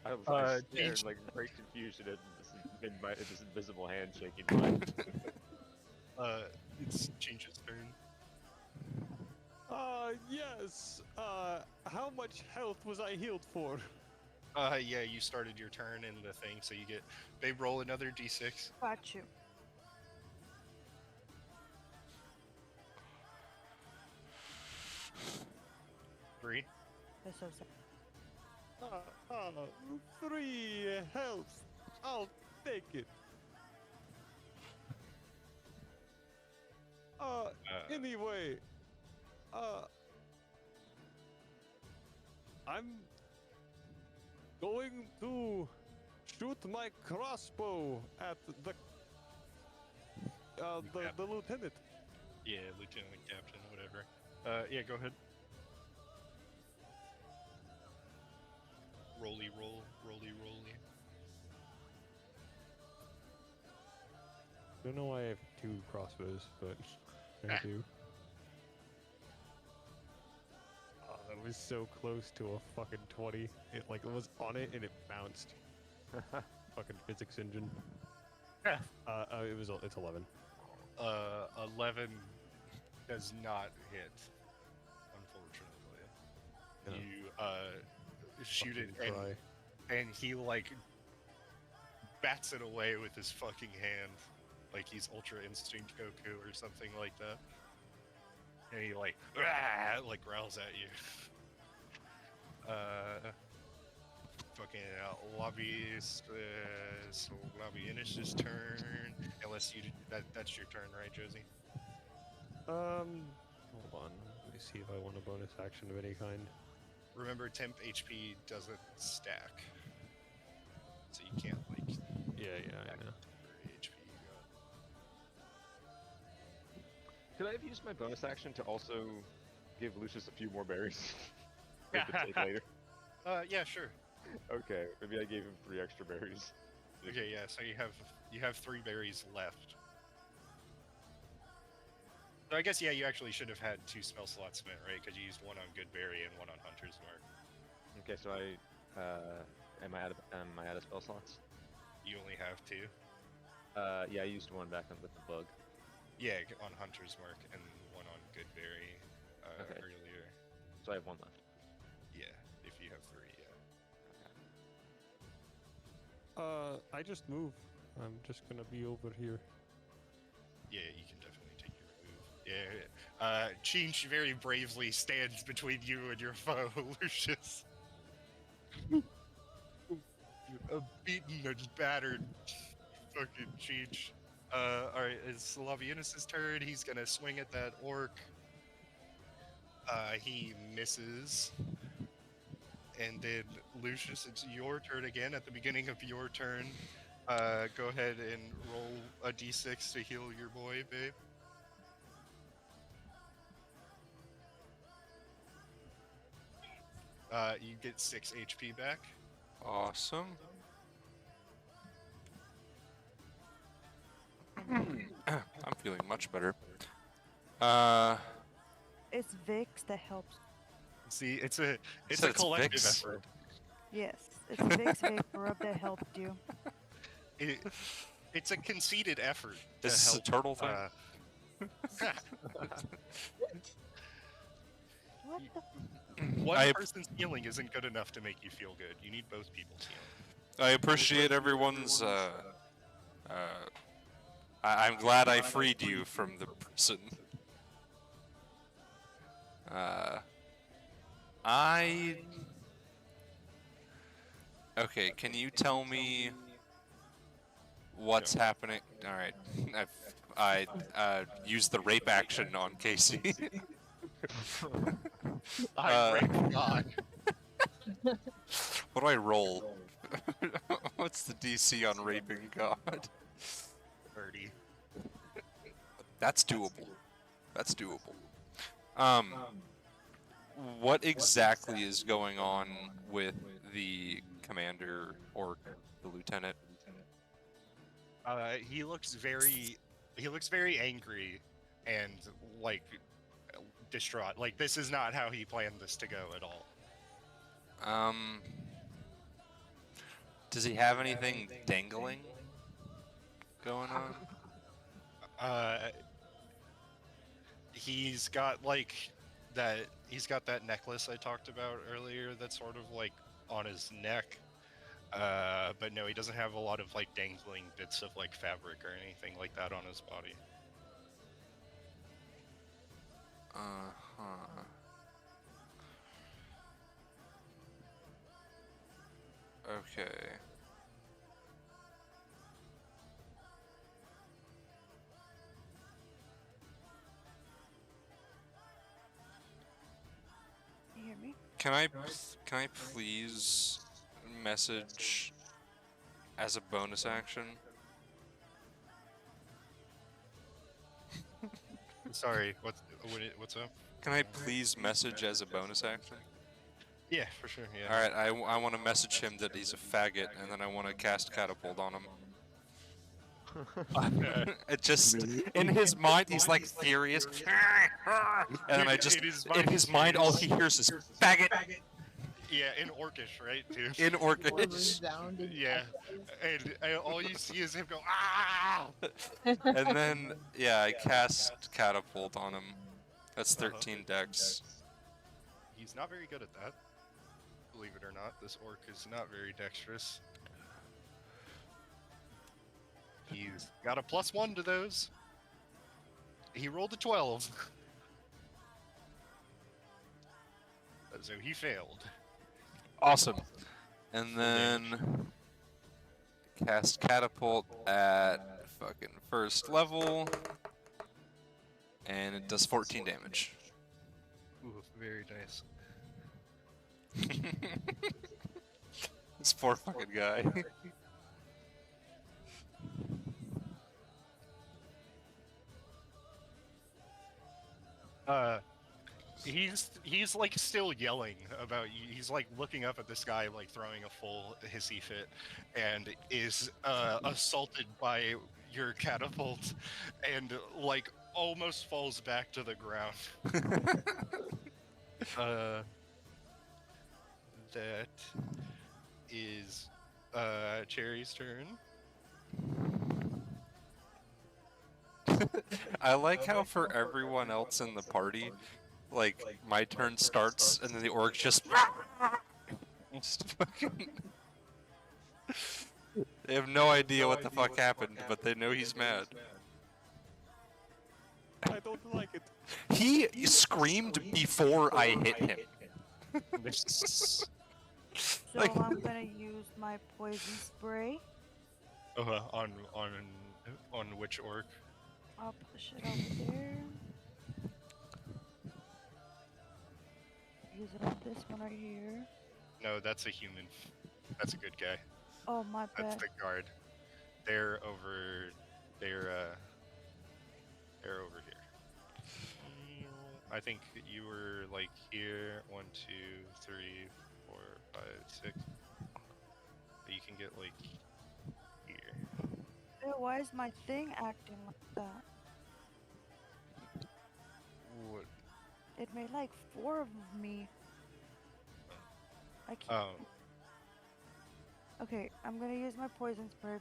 I was staring Change- like great confusion at this invisible hand shaking mine. It's Chinch's turn. Yes. How much health was I healed for? Yeah, you started your turn in the thing, so you get. Babe, roll another d6. Got you. Three. That's so sad. 3 health. I'll take it. Anyway, I'm going to shoot my crossbow at the lieutenant. Yeah, lieutenant, captain, whatever. Yeah, go ahead. Rolly roll, rolly rolly. Don't know why I have 2 crossbows, but I do. That was so close to a fucking 20. It like was on it and it bounced. Fucking physics engine. It's 11. 11 does not hit, unfortunately. Yeah. You shoot it, Fucking try. and he like bats it away with his fucking hand, like he's Ultra Instinct Goku or something like that. And he like "Rah!" like growls at you. Fucking so Lobbyinish's turn. Unless you that's your turn, right, Josie? Hold on. Let me see if I want a bonus action of any kind. Remember, temp HP doesn't stack, so you can't like Yeah, I know. for HP you got. Could I have used my bonus action to also give Lucius a few more berries? We could take later. Yeah, sure. Okay, maybe I gave him 3 extra berries. Okay, yeah. So you have 3 berries left. So I guess yeah, you actually should have had 2 spell slots spent, right? Because you used 1 on Good Berry and 1 on Hunter's Mark. Okay, so am I out of spell slots? You only have 2. Yeah, I used 1 back on with the bug. Yeah, on Hunter's Mark and 1 on Good Berry Okay. earlier. So I have 1 left. Yeah, if you have 3, yeah. I just move. I'm just gonna be over here. Yeah, you can definitely take your move. Yeah. Chinch very bravely stands between you and your foe, Lucius. A beaten and battered fucking Chinch. Alright, it's Lavienus' turn. He's gonna swing at that orc. He misses. And then Lucius, it's your turn again. At the beginning of your turn, go ahead and roll a d6 to heal your boy, babe. You get 6 HP back. Awesome. I'm feeling much better. It's Vix that helps. See, it's a So it's collective Vicks. effort. Yes, it's Vix Vapor Rub that helped you. It's a conceded effort. to This is a help, turtle thing. What the? One I- person's healing isn't good enough to make you feel good. You need both people's healing. I appreciate everyone's. I'm glad I freed you from the prison. Okay, can you tell me what's happening? All right, I used the rape action on Casey. I raped God. What do I roll? What's the DC on raping God? 30. That's doable. That's doable. What exactly is going on with the commander or the lieutenant? He looks very angry and like distraught. Like this is not how he planned this to go at all. Does he have anything dangling going on? He's got like that. He's got that necklace I talked about earlier. That's sort of like on his neck. But no, he doesn't have a lot of like dangling bits of like fabric or anything like that on his body. Uh-huh. Okay. You hear me? Can I please message as a bonus action? Sorry, what's up? Can I please message as a bonus action? Yeah, for sure. Yeah. Alright, I want to message him that he's a faggot, and then I want to cast Catapult on him. It just, in his mind, he's like furious. And then I just, in his mind, all he hears is faggot! Yeah, in Orcish, right, too. In Orcish. Resounding Yeah, and all you see is him go ah. And then, yeah, I cast Catapult on him. That's 13 dex. He's not very good at that. Believe it or not, this orc is not very dexterous. He's got a +1 to those. He rolled a 12. So he failed. Awesome. And then cast Catapult at fucking first level. And it does 14 damage. Ooh, very nice. This poor fucking guy. He's like still yelling about you. He's like looking up at this guy like throwing a full hissy fit, and is assaulted by your catapult, and like almost falls back to the ground. That is Cherry's turn. I like how for everyone else in the party, like, my turn starts and then the orc just fucking... They have no idea what the fuck happened, but they know he's mad. I don't like it. He screamed before I hit him. So Like- I'm gonna use my poison spray. On which orc? I'll push it over there. Use it on this one right here. No, that's a human. That's a good guy. Oh my That's bad. the guard. They're over. They're over here. I think you were like here. 1, 2, 3, 4, 5, 6. But you can get like here. Ew, why is my thing acting like that? What? It made like 4 of me. I can't. Oh, Okay, I'm gonna use my poison spray,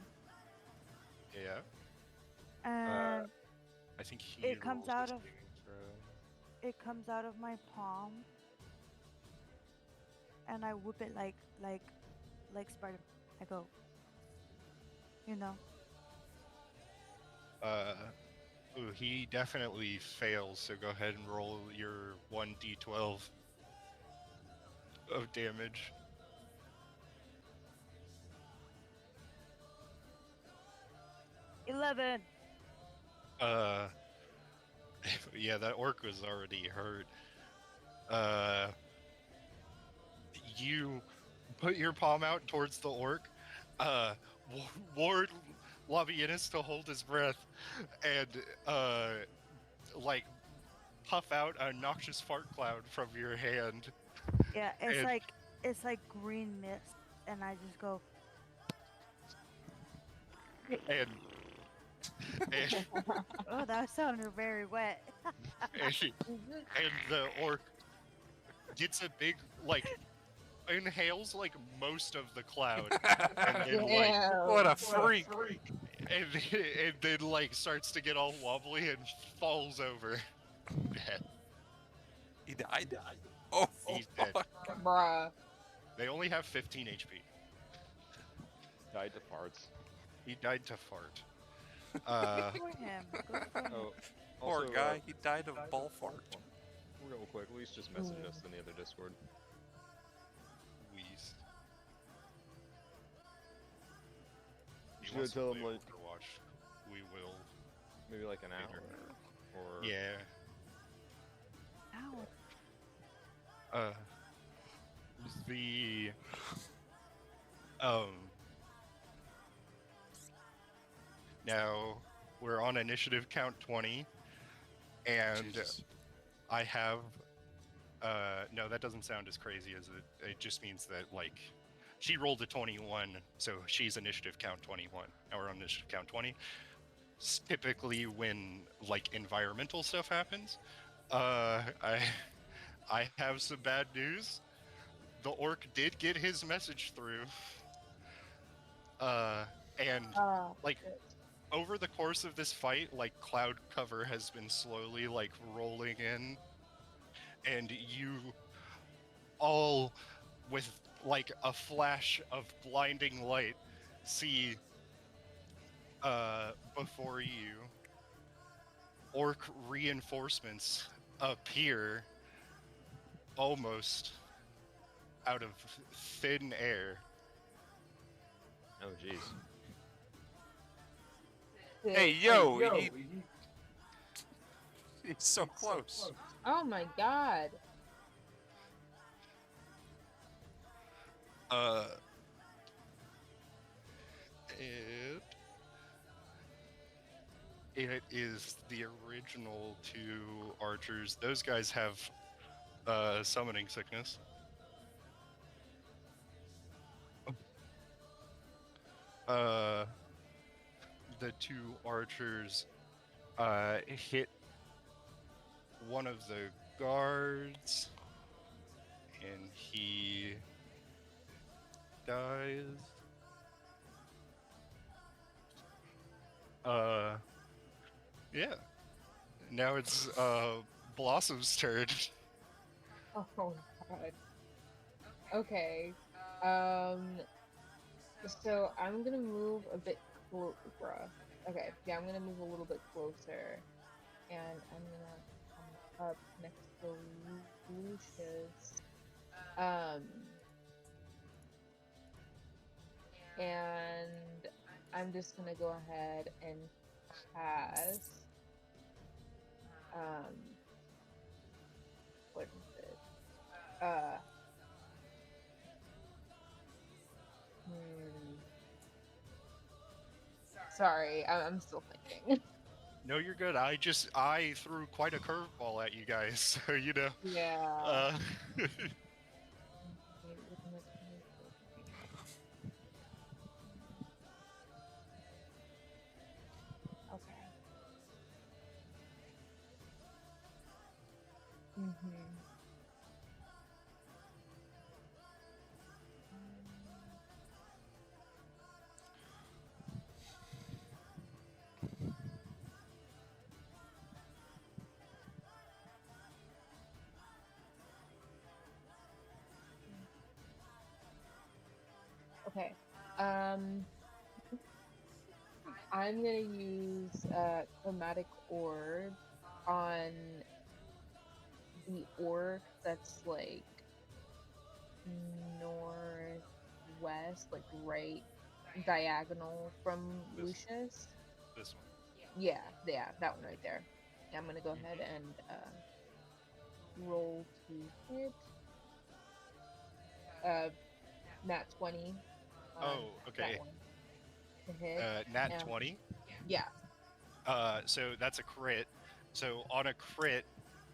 yeah. and I think he It comes rolls out his of- saving throw. it comes out of my palm, and I whip it like Spider. I go, you know. Ooh, he definitely fails. So go ahead and roll your 1d12 of damage. $11. Yeah, that orc was already hurt. Uh, you put your palm out towards the orc, ward Labienus to hold his breath, and like puff out a noxious fart cloud from your hand, Yeah, and it's like green mist, and I just go. and and, Oh, that sounded very wet. and the orc gets a big inhales like most of the cloud, and then What a freak! and then like starts to get all wobbly and falls over dead. He died. Oh, He's dead. Bruh. They only have 15 HP. Died to farts. He died to fart. Good for him. Good for him. Oh, poor also, guy. He died of ball fart. Real quick, Luis just messaged us in the other Discord. Wheeze. Should He wants to tell him, play like- Overwatch. We will. Maybe like an Later. hour. Or Yeah. Ow. The um. Now we're on initiative count 20, and Jesus. I have. No, that doesn't sound as crazy as it. It just means that like, she rolled a 21, so she's initiative count 21. Now we're on initiative count 20. Typically, when like environmental stuff happens, I have some bad news. The orc did get his message through. And like over the course of this fight, like cloud cover has been slowly like rolling in, and you all, with like a flash of blinding light, see before you orc reinforcements appear almost out of thin air. oh jeez. Hey, yo! He's so close. Oh my god. It is the original two archers. Those guys have summoning sickness. The two archers hit one of the guards, and he dies. Yeah. Now it's Blossom's turn. Oh god. Okay. So I'm gonna move a bit bruh. Okay, yeah, I'm gonna move a little bit closer, and I'm gonna come up next to Lucius. And I'm just gonna go ahead and cast. What is it? Sorry, I'm still thinking. No, you're good. I threw quite a curveball at you guys, so you know. Yeah. Okay. Okay. I'm gonna use chromatic orb on the orc that's like northwest, like right diagonal from This- Lucius. This one. Yeah, that one right there. Yeah, I'm gonna go ahead and roll to hit. Nat 20. on Oh, okay. That one to hit. Nat Yeah. 20. Yeah. So that's a crit. So on a crit,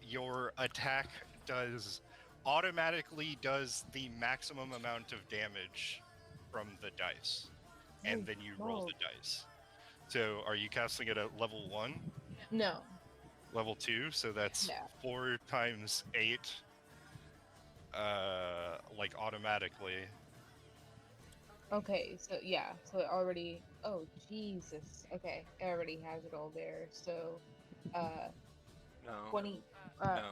your attack automatically does the maximum amount of damage from the dice, and Holy then you roll the smoke. dice. So are you casting it at level 1? No. Level 2? So that's Yeah. 4 times 8, like automatically. Okay, so yeah, so it already. Oh Jesus. Okay, it already has it all there. So, uh, No. 20.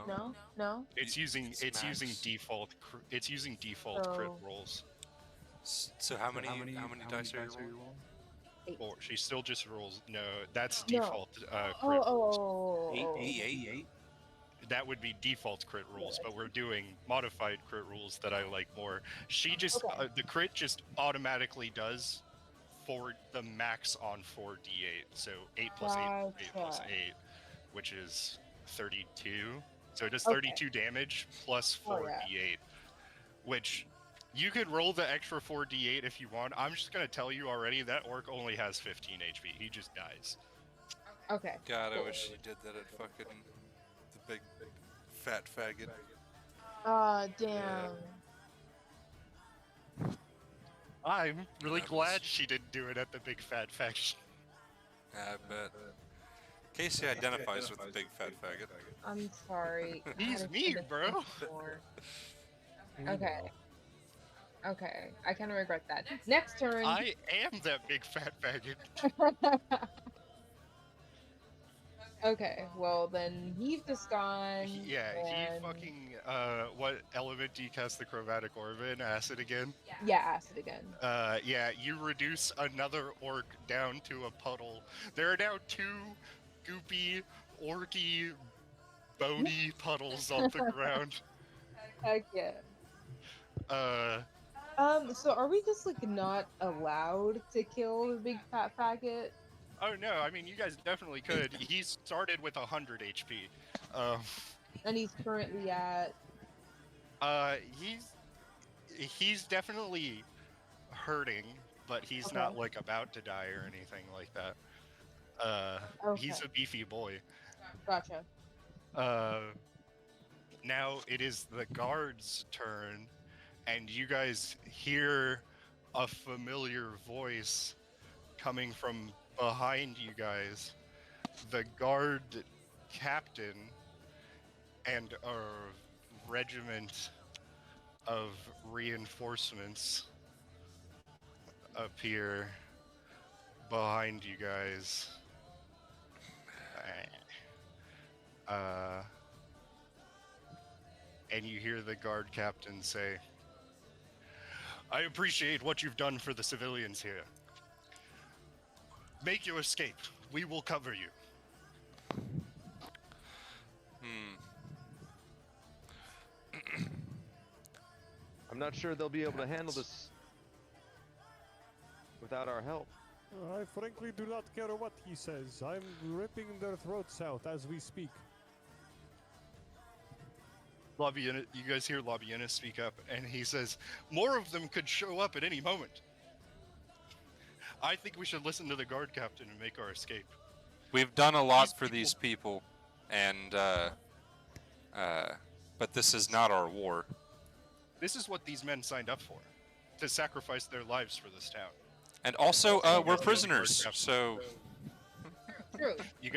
No. No. It's using It's it's using max. default it's using default crit So- rolls. So how many dice are you rolling? 8. Or she still just rolls. No, that's No. default Oh, crit. oh. Eight. That would be default crit rules, but we're doing modified crit rules that I like more. She just Okay. the crit just automatically does for the max on 4d8. So 8 plus 8, 8 plus Gotcha. 8, which is 32. So it does Okay. 32 damage plus Oh, yeah. 4d8, which you could roll the extra 4d8 if you want. I'm just gonna tell you already that orc only has 15 HP. He just dies. Okay. God, I cool. wish you did that at fucking the big fat faggot. Damn. I'm really Happens. glad she didn't do it at the big fat faction. I bet. Casey identifies with the big fat faggot. I'm sorry. He's God, I me, should've bro. said more. Okay. Okay. I kind of regret that. Next turn. I am that big fat faggot. Okay. Well, then he's just gone. He and- fucking what element do you cast the chromatic orb in? Acid again? Yeah, acid again. Yeah, you reduce another orc down to a puddle. There are now 2 goopy, orky, bony puddles on the ground. Heck yeah. So are we just like not allowed to kill the big fat faggot? Oh no, I mean you guys definitely could. He started with 100 HP. And he's currently at. He's definitely hurting, but he's not Okay. like about to die or anything like that. He's Okay. a beefy boy. Gotcha. Now it is the guard's turn, and you guys hear a familiar voice coming from behind you guys. The guard captain and a regiment of reinforcements appear behind you guys. And you hear the guard captain say, "I appreciate what you've done for the civilians here. Make your escape. We will cover you." I'm not sure they'll be able to handle this without our help. I frankly do not care what he says. I'm ripping their throats out as we speak. Labienus, you guys hear Labienus speak up, and he says, "More of them could show up at any moment. I think we should listen to the guard captain and make our escape." We've done a lot for these people, and but this is not our war. This is what these men signed up for, to sacrifice their lives for this town. And also, we're Yes, the guard prisoners, captain. so True. You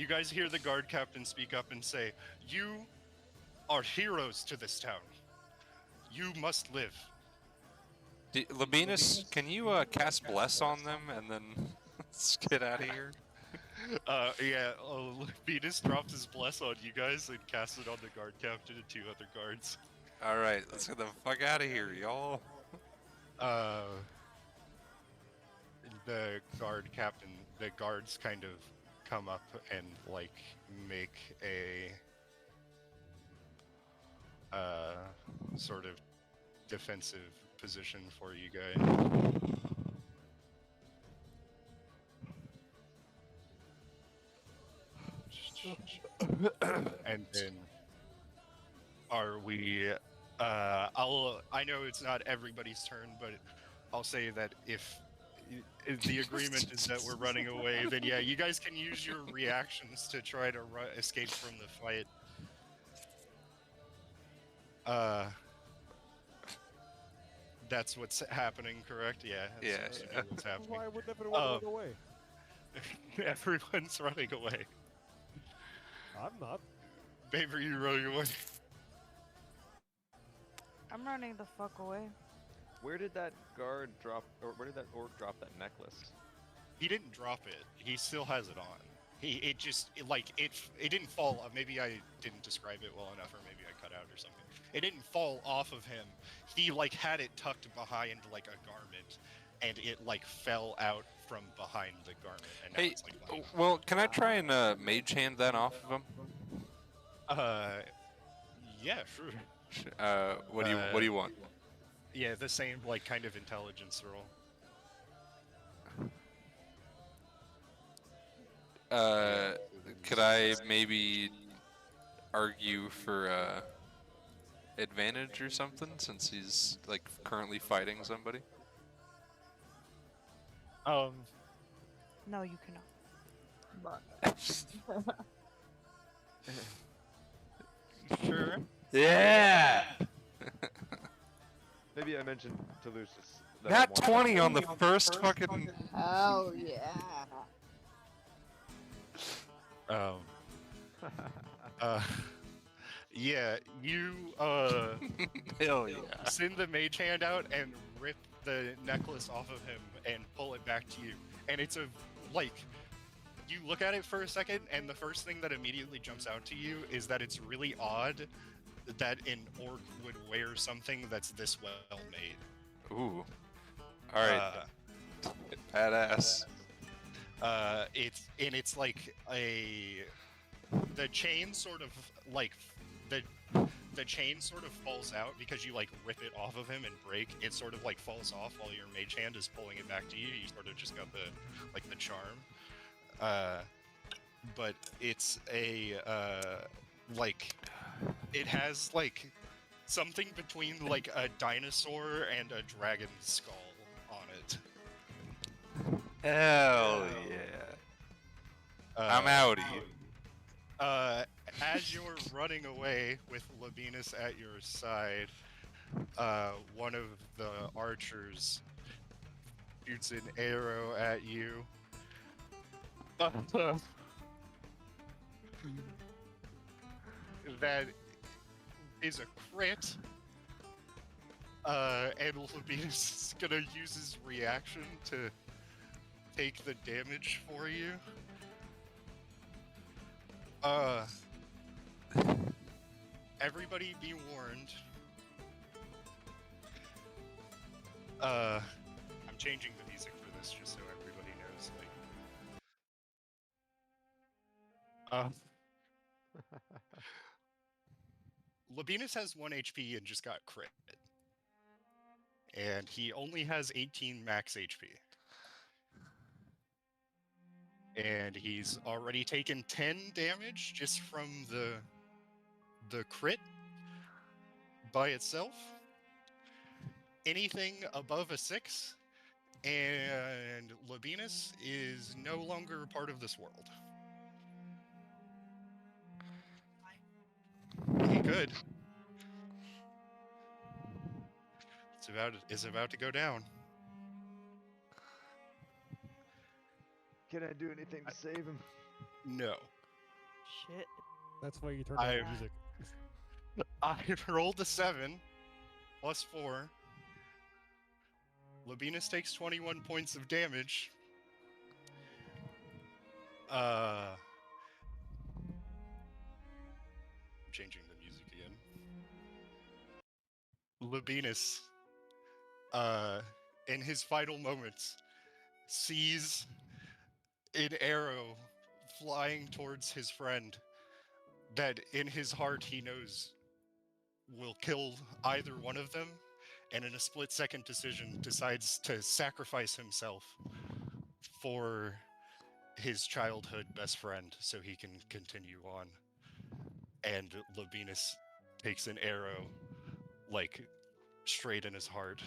guys hear the guard captain speak up and say, "You are heroes to this town. You must live." Labienus, can you cast bless on them and then let's get out of here? Venus drops his bless on you guys and casts it on the guard captain and 2 other guards. All right, let's get the fuck out of here, y'all. The guards kind of come up and like make a sort of defensive position for you guys. And then are we? I know it's not everybody's turn, but I'll say that if the agreement is that we're running away, then yeah, you guys can use your reactions to try to escape from the fight. That's what's happening, correct? Yeah. That's Yeah, supposed to be yeah. what's happening. Why would everyone run Um, away? Everyone's running away. I'm not. Babe, are you running away? I'm running the fuck away. Where did that guard drop, or where did that orc drop that necklace? He didn't drop it. He still has it on. It just it didn't fall. Maybe I didn't describe it well enough, or maybe I cut out or something. It didn't fall off of him. He like had it tucked behind like a garment, and it like fell out from behind the garment. And now Hey, it's like lying. well, can I try and mage hand that off of him? Yeah, sure. What do you want? Yeah, the same like kind of intelligence roll. Could I maybe argue for advantage or something since he's like currently fighting somebody? No, you cannot. Sure. Yeah. Maybe I mentioned to Lucius. That Nat I wanted- 20 on the first fucking. Hell yeah. Yeah, you Hell yeah. send the mage hand out and rip the necklace off of him and pull it back to you. And it's you look at it for a second, and the first thing that immediately jumps out to you is that it's really odd that an orc would wear something that's this well made. Ooh. All right. Badass. It's like the chain sort of like the chain sort of falls out because you like rip it off of him and break. It sort of like falls off while your mage hand is pulling it back to you. You sort of just got the charm. But it's it has like something between like a dinosaur and a dragon skull on it. Hell yeah. I'm outie. As you're running away with Labinas at your side, one of the archers shoots an arrow at you. That is a crit. And Labinas is gonna use his reaction to take the damage for you. Everybody be warned. I'm changing the music for this just so everybody knows. Labinas has 1 HP and just got crit. And he only has 18 max HP. And he's already taken 10 damage just from the crit by itself. Anything above a 6, and Labinas is no longer part of this world. He could. It's about to go down. Can I do anything to save him? No. Shit. That's why you turned on the I- music. I rolled a 7 plus 4. Labinas takes 21 points of damage. I'm changing the music again. Labinas, in his final moments, sees an arrow flying towards his friend that in his heart he knows will kill either one of them, and in a split-second decision decides to sacrifice himself for his childhood best friend so he can continue on. And Labinas takes an arrow, like, straight in his heart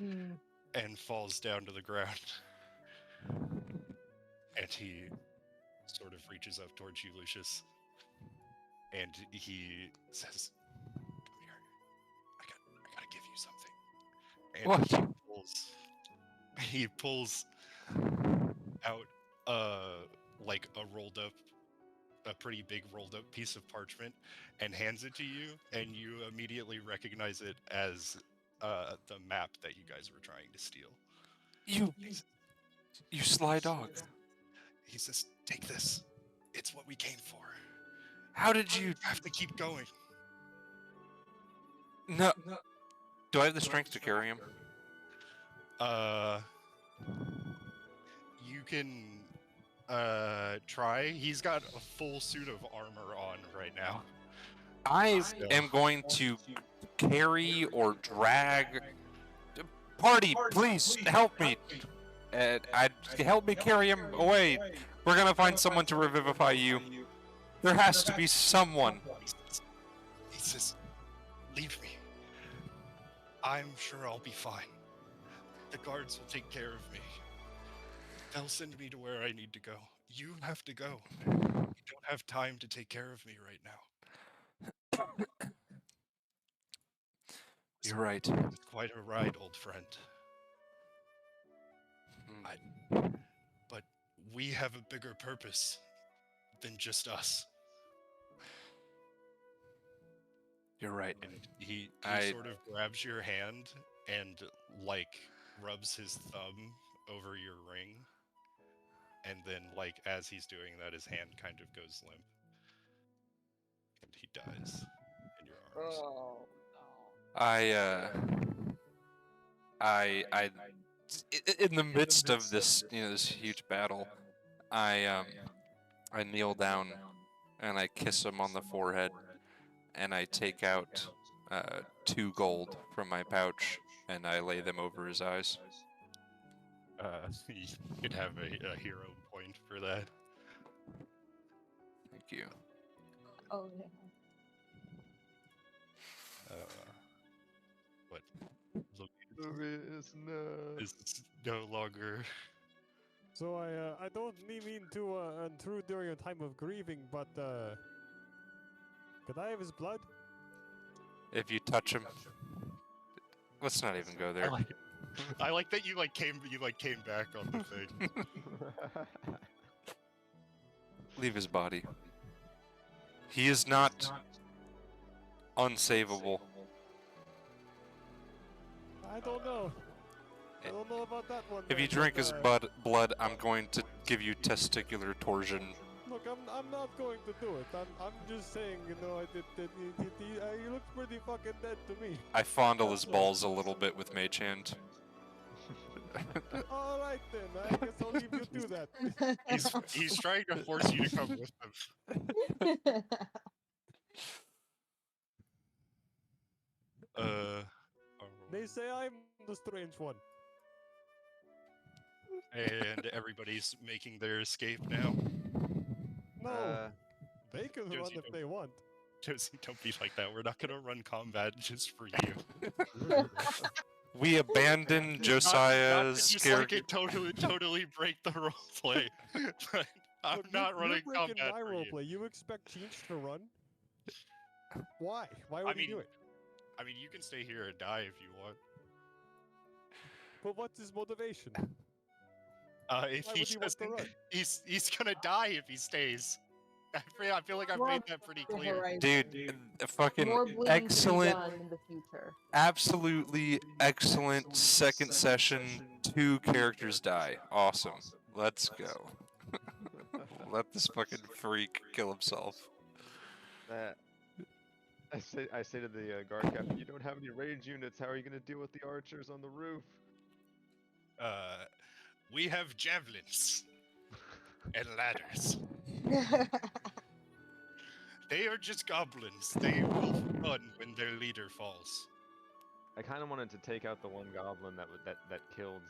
Mm. and falls down to the ground. And he sort of reaches up towards you, Lucius, and he says, "Come here. I gotta give you something." And What? he pulls out like a pretty big rolled up piece of parchment and hands it to you, and you immediately recognize it as the map that you guys were trying to steal. You sly dog. He says, "Take this. It's what we came for. How did you? You have to keep going." No. Do I have the strength to carry him? You can try. He's got a full suit of armor on right now. I So- am going to carry or drag. Party, please help me. Help me carry him away. We're gonna find someone to revivify you. There has to be someone. He says, "Leave me. I'm sure I'll be fine. The guards will take care of me. They'll send me to where I need to go. You have to go. You don't have time to take care of me right now." You're right. It's quite a ride, old friend. But we have a bigger purpose than just us. You're right. And he I- sort of grabs your hand and like rubs his thumb over your ring. And then like as he's doing that, his hand kind of goes limp. And he dies in your arms. Oh, In the midst of this, this huge battle, I kneel down and I kiss him on the forehead, and I take out 2 gold from my pouch and I lay them over his eyes. You could have a hero point for that. Thank you. oh yeah. But is no longer. So I don't mean to intrude during a time of grieving, but could I have his blood? If you touch him, let's not even go there. I like that you came back on the thing. Leave his body. He is not unsavable. I don't know. I don't know about that one. If you man, drink but, his blood, I'm going to give you testicular torsion. Look, I'm not going to do it. I'm just saying, he looks pretty fucking dead to me. I fondle his balls a little bit with Mage Hand. All right then, I guess I'll leave you do that. He's trying to force you to come with him. They say I'm the strange one. And everybody's making their escape now. No, they can Josie, run if don't- they want. Josie, don't be like that. We're not gonna run combat just for you. We abandon Josiah's Just like character. it totally break the role play. But I'm Look, not you're running breaking combat my for you. roleplay. You expect Cheech to run? Why? Why would he do mean, it? I mean, you can stay here and die if you want. But what's his motivation? If Why he would he want to doesn't, run? he's gonna die if he stays. I feel like I've More made that pretty the clear. horizon. Dude, fucking More bleeding to be excellent, done in the future. absolutely excellent second session. 2 characters die. Awesome. Let's go. Let this fucking freak kill himself. I say to the guard captain, you don't have any range units. How are you going to deal with the archers on the roof? We have javelins and ladders. They are just goblins. They will run when their leader falls. I kind of wanted to take out the one goblin that killed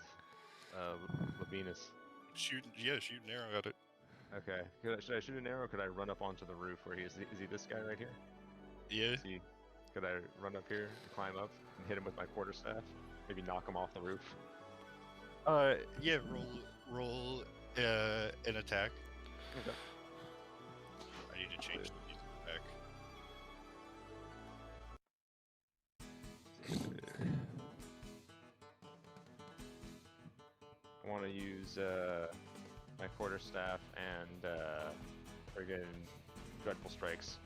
Lavinus. Shoot an arrow at it. Okay. Should I shoot an arrow? Or could I run up onto the roof where he is? Is he this guy right here? Yeah. Is he- Could I run up here and climb up and hit him with my quarterstaff? Maybe knock him off the roof. Yeah, roll an attack. Okay. I need to change the music back. I want to use my quarterstaff and friggin' dreadful strikes.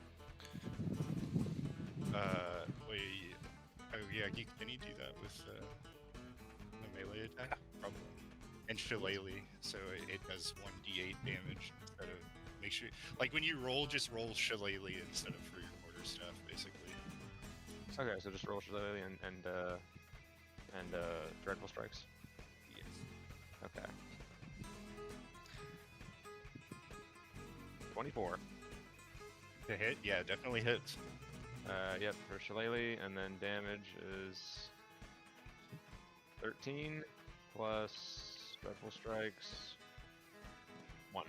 Wait. Oh yeah, can you do that with the melee attack? Probably. And Shillelagh, so it does 1d8 damage instead of make sure like when you roll, just roll Shillelagh instead of for your quarterstaff, basically. Okay, so just roll Shillelagh and dreadful strikes. Yes. Okay. 24. To hit? Yeah, definitely hits. Yep, for Shillelagh, and then damage is 13 plus dreadful strikes 1.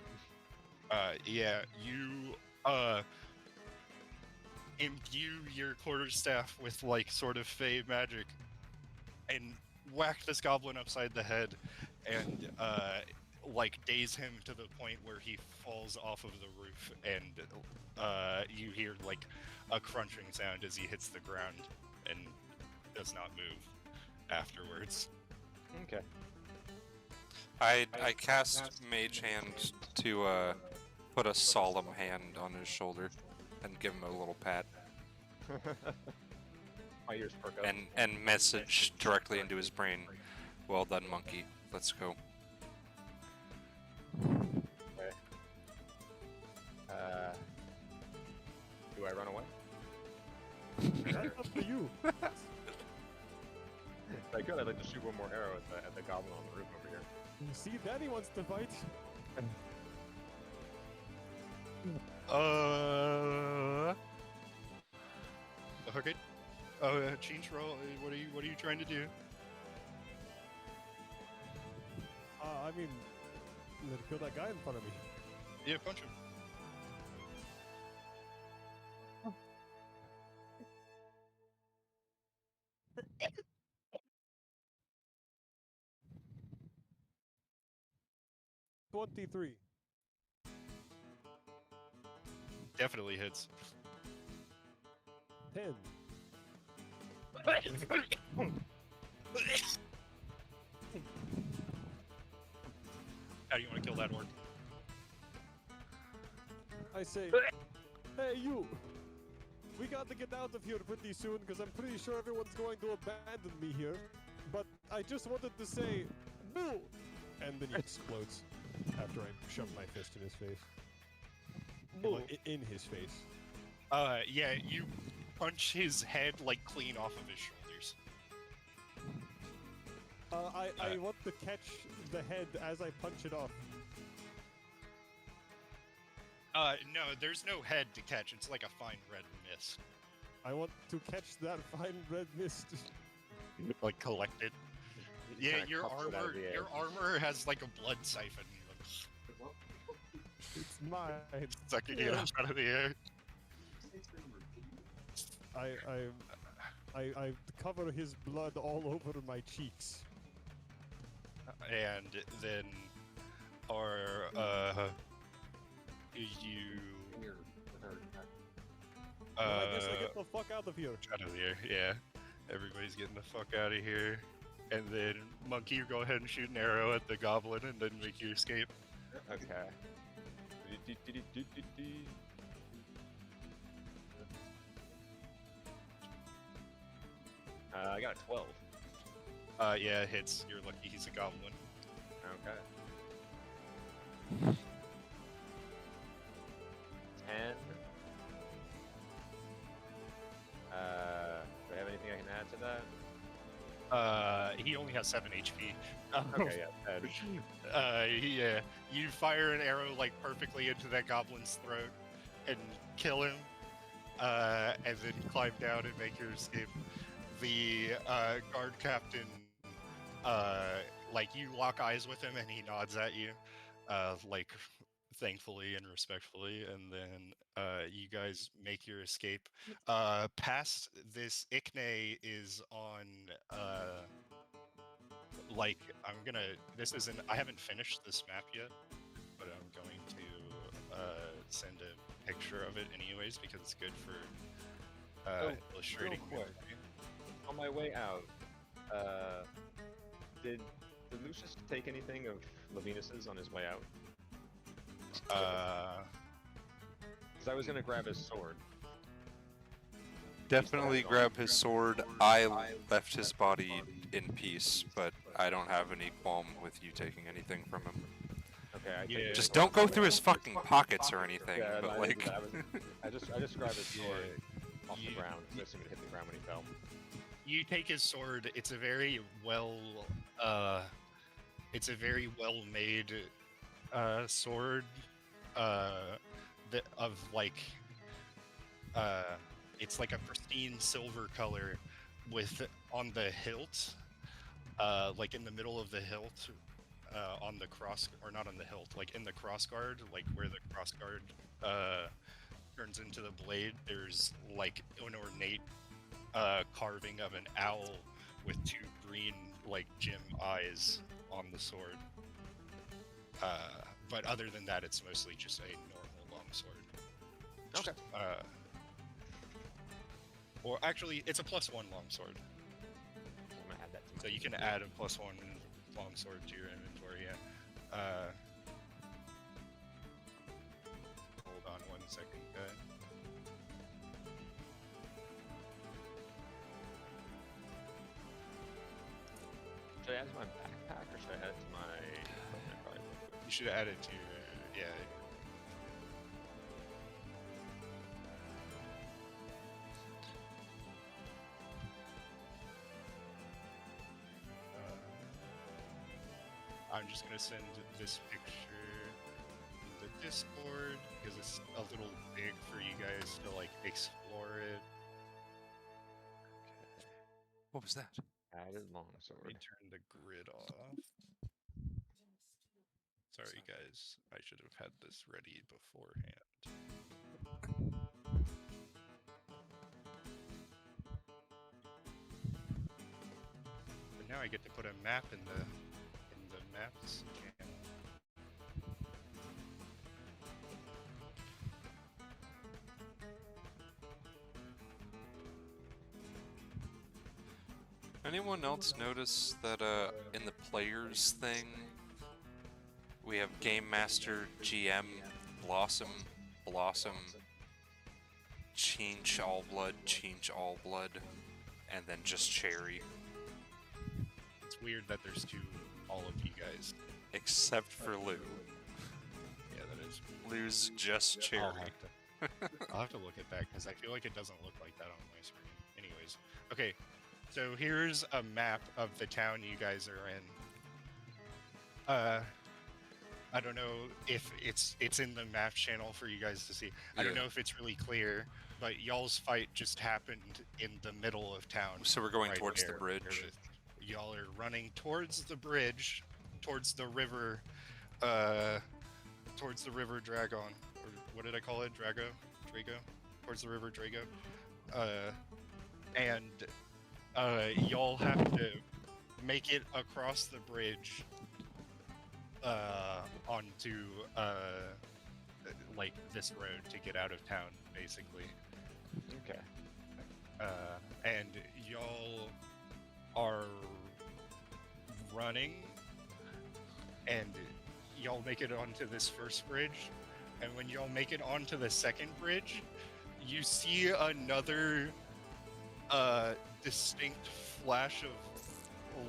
Yeah, you imbue your quarterstaff with like sort of fey magic and whack this goblin upside the head and like daze him to the point where he falls off of the roof and you hear like a crunching sound as he hits the ground and does not move afterwards. Okay. I cast Mage Hand to put a solemn hand on his shoulder and give him a little pat My ears perk up. and message directly into his brain. Well done, monkey. Let's go. Okay. Do I run away? That's up to you. If I could, I'd like to shoot one more arrow at the goblin on the roof over here. You see that he wants to fight. Okay. Change roll. What are you trying to do? I mean, let's kill that guy in front of me. Yeah, punch him. $23. Definitely hits. 10. How do you want to kill that orc? I say, hey you! We got to get out of here pretty soon because I'm pretty sure everyone's going to abandon me here. But I just wanted to say, boo! And then he explodes after I shove my fist in his face. Boo. In his face. Yeah, you punch his head like clean off of his shoulders. I want to catch the head as I punch it off. No, there's no head to catch. It's like a fine red mist. I want to catch that fine red mist. Like collected. He Yeah, kinda your cups it out of the air. armor has like a blood siphon. It's mine. Sucking it up out of the air. I cover his blood all over my cheeks. And then are you Well, I guess I get the fuck out of here. out of here, yeah. Everybody's getting the fuck out of here. And then Monkey, you go ahead and shoot an arrow at the goblin and then make your escape. Okay. I got a 12. Yeah, it hits. You're lucky he's a goblin. Okay. 10. Do I have anything I can add to that? He only has 7 HP. Okay, yeah, 10. Yeah. You fire an arrow like perfectly into that goblin's throat and kill him, and then climb down and make your escape. The guard captain, like you lock eyes with him and he nods at you, like thankfully and respectfully, and then you guys make your escape. Past this, Ikne is on like I'm gonna. This isn't. I haven't finished this map yet, but I'm going to send a picture of it anyways because it's good for illustrating. quick. On my way out, did Lucius take anything of Lavinus's on his way out? Because I was gonna grab his sword. Definitely grab his sword. I left his body in peace, but I don't have any qualm with you taking anything from him. Okay, I Yeah. take Just don't go through his fucking pockets or anything. Yeah, but I like, did that. I just grabbed his sword off the You- ground. I assumed it hit the ground when he fell. You take his sword. It's a very well made sword that of like it's like a pristine silver color with on the hilt like in the middle of the hilt on the cross, or not on the hilt, like in the cross guard, like where the cross guard turns into the blade, there's like an ornate carving of an owl with two green like gem eyes on the sword. But other than that, it's mostly just a normal longsword. Okay. Or actually, it's a +1 longsword, I'm gonna add that to so you can add a +1 longsword to your inventory. Yeah. Hold on 1 second, guys. Should I add it to my backpack or should I add it to my equipment card? You should add it to your yeah. I'm just gonna send this picture in the Discord because it's a little big for you guys to like explore it. what was that? Added Let me longsword. turn the grid off. Sorry guys, I should have had this ready beforehand. But now I get to put a map in the maps channel. Anyone else notice that in the players thing we have Game Master, GM, Blossom, Change All Blood, and then just Cherry, It's weird that there's all of you guys. except for Lou. Yeah, that is. Lou's just Cherry. I'll have to look at that because I feel like it doesn't look like that on my screen. Anyways, okay, so here's a map of the town you guys are in. I don't know if it's in the map channel for you guys to see. I don't Yeah. know if it's really clear, but y'all's fight just happened in the middle of town. So we're going right towards the there. bridge. Y'all are running towards the bridge, towards the river, Dragon, or what did I call it? Drago, towards the river Drago, and y'all have to make it across the bridge, onto like this road to get out of town, basically. Okay. And y'all are running, and y'all make it onto this first bridge, and when y'all make it onto the second bridge, you see another distinct flash of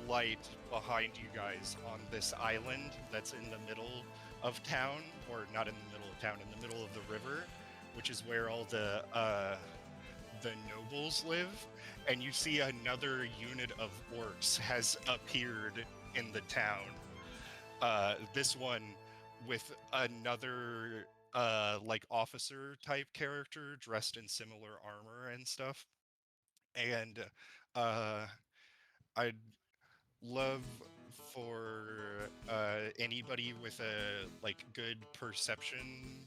light behind you guys on this island that's in the middle of town, or not in the middle of town, in the middle of the river, which is where all the nobles live. And you see another unit of orcs has appeared in the town. This one with another like officer type character dressed in similar armor and stuff. And I'd love for anybody with a like good perception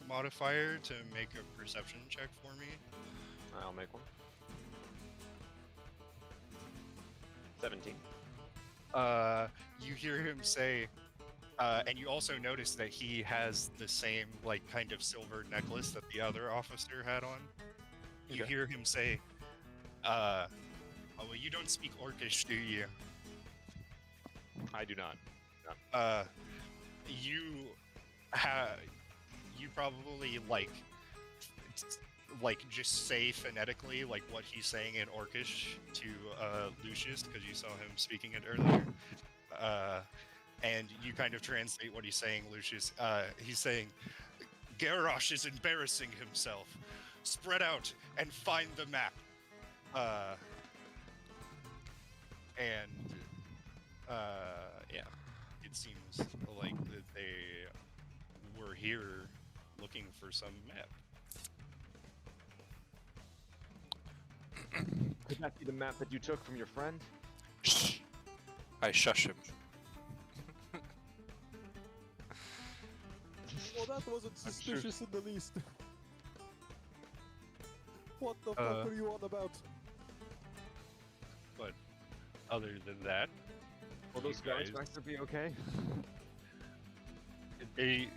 modifier to make a perception check for me. I'll make one. 17. You hear him say, and you also notice that he has the same like kind of silver necklace that the other officer had on. You Okay. hear him say, "Oh, well, you don't speak Orcish, do you?" I do not. You probably like just say phonetically like what he's saying in Orcish to Lucius because you saw him speaking it earlier. And you kind of translate what he's saying, Lucius. He's saying, Garrosh is embarrassing himself. Spread out and find the map. Yeah, it seems like that they were here looking for some map. Could that be the map that you took from your friend? Shh. I shush him. Well, that wasn't I'm sure- suspicious in the least. What the fuck are you on about? But other than that, Will those You guys guys- back there be okay? they.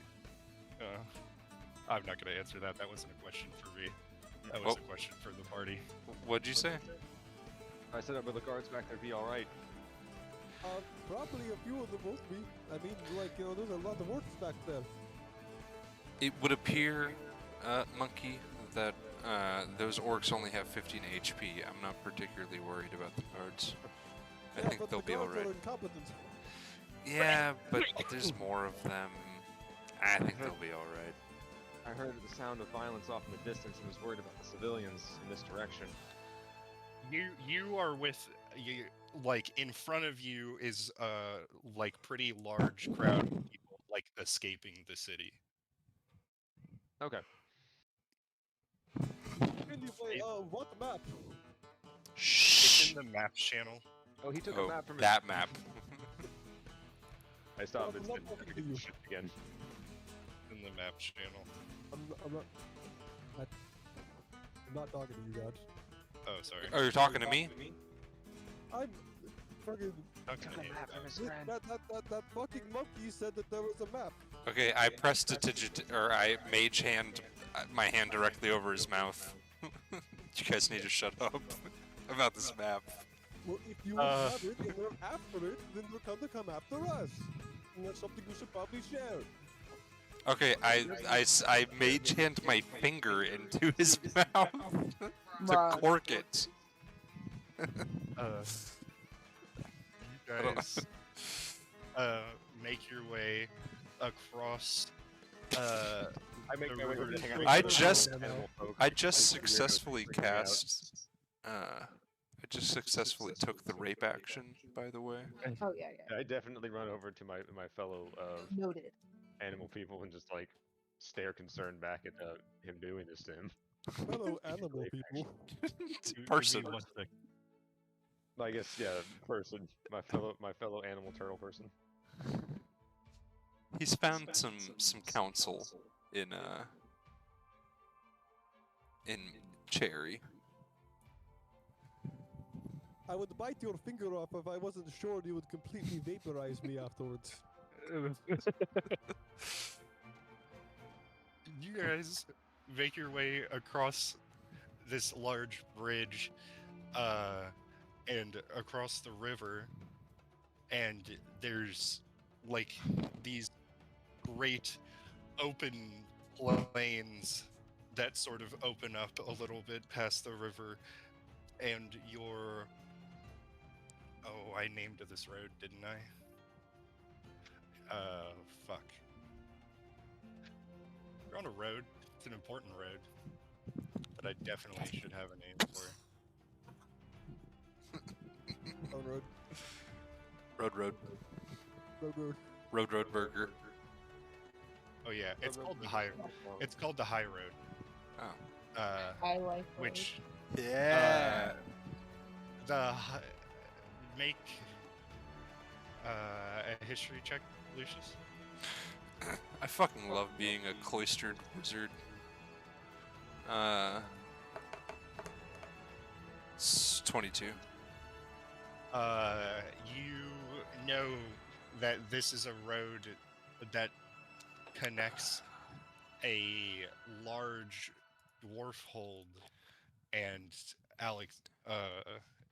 I'm not going to answer that. That wasn't a question for me. That was Oh. a question for the party. What'd you say? I said, will the guards back there be alright? Probably a few of them won't be. I mean, like, you know, there's a lot of orcs back there. It would appear, Monkey, that those orcs only have 15 HP. I'm not particularly worried about the guards. I Yeah, think but they'll the be guards alright. are incompetent. Yeah, but there's more of them. I think they'll be alright. I heard the sound of violence off in the distance and was worried about the civilians in this direction. You are with you like in front of you is like pretty large crowd of people like escaping the city. Okay. Anyway, what map? It's Shh. in the maps channel. Oh, he took Oh, a map from his... that map. I stopped I'm it. not talking to you. Again. In the maps channel. I'm not talking to you guys. Oh, sorry. Oh, you're talking to me? I'm fucking... Talking to you. That fucking monkey said that there was a map. Okay, I pressed I mage hand my hand directly over his mouth. You guys need to shut up about this map. Well, if you would have it and they're after it, then they're gonna come after us. And that's something we should probably share. Okay, I mage hand my finger into his mouth to cork it. You I don't know. guys make your way across I make my way over to hang out. I with just- the animal folk. I just Like, weirdos successfully freaking me out. cast. I just successfully took the rape action, by the way. Oh yeah, yeah. I definitely run over to my fellow Noted. animal people and just like stare concerned back at him doing this to him. Fellow animal people. Person. I guess yeah, person, my fellow animal turtle person. He's found some counsel in Cherry. I would bite your finger off if I wasn't sure you would completely vaporize me afterwards. You guys make your way across this large bridge and across the river, and there's like these great open plains that sort of open up a little bit past the river, and you're I named this road, didn't I? Fuck. You're on a road. It's an important road that I definitely should have a name for. On road, Road burger. Oh yeah, it's called the high. It's called the High Road. Oh. I like Which Yeah. the hi- make A history check, Lucius. I fucking love being a cloistered wizard. It's 22. You know that this is a road that connects a large dwarf hold and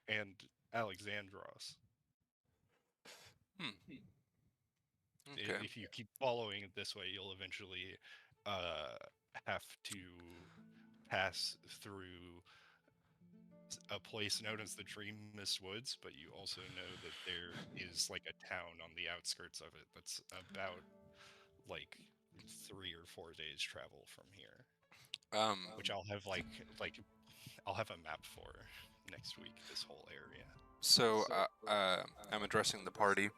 and Alexandros. Hmm. I- Okay. If you keep following it this way, you'll eventually have to pass through a place known as the Dream Mist Woods, but you also know that there is like a town on the outskirts of it that's about like 3 or 4 days travel from here, which I'll have I'll have a map for next week. This whole area. So, I'm addressing the party.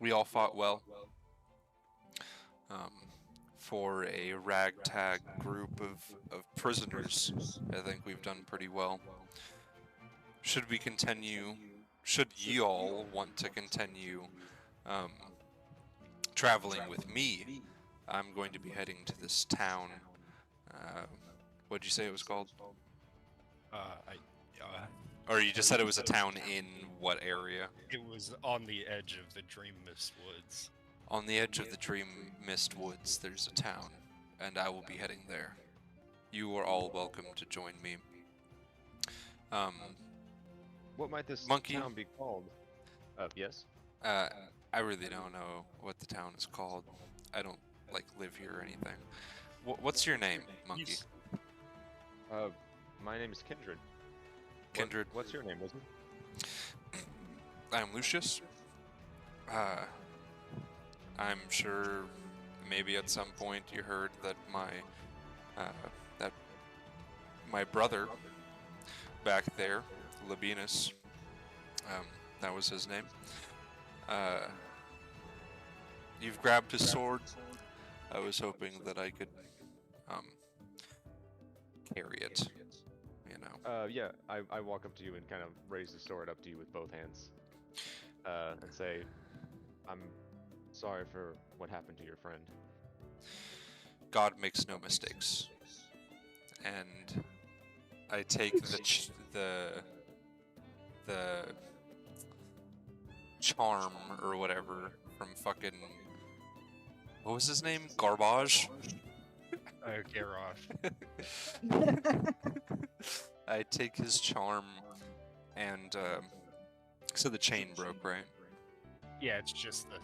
We all fought well. For a ragtag group of prisoners, I think we've done pretty well. Should we continue? Should you all want to continue traveling with me? I'm going to be heading to this town. What'd you say it was called? Or you just said it was a town in what area? It was on the edge of the Dream Mist Woods. On the edge of the Dream Mist Woods, there's a town, and I will be heading there. You are all welcome to join me. What might this Monkey? town be called? Yes. I really don't know what the town is called. I don't live here or anything. What's your name, Monkey? He's- My name is Kindred. Kindred. What's your name, Wisdom? I'm Lucius. I'm sure maybe at some point you heard that my brother back there, Labienus, that was his name. You've grabbed his sword. I was hoping that I could carry it. You know. Yeah, I walk up to you and kind of raise the sword up to you with both hands. And say, I'm sorry for what happened to your friend. God makes no mistakes. And I take the charm or whatever from fucking, what was his name? Garbage? Garrosh. I take his charm and so the chain broke, right? Yeah, it's just the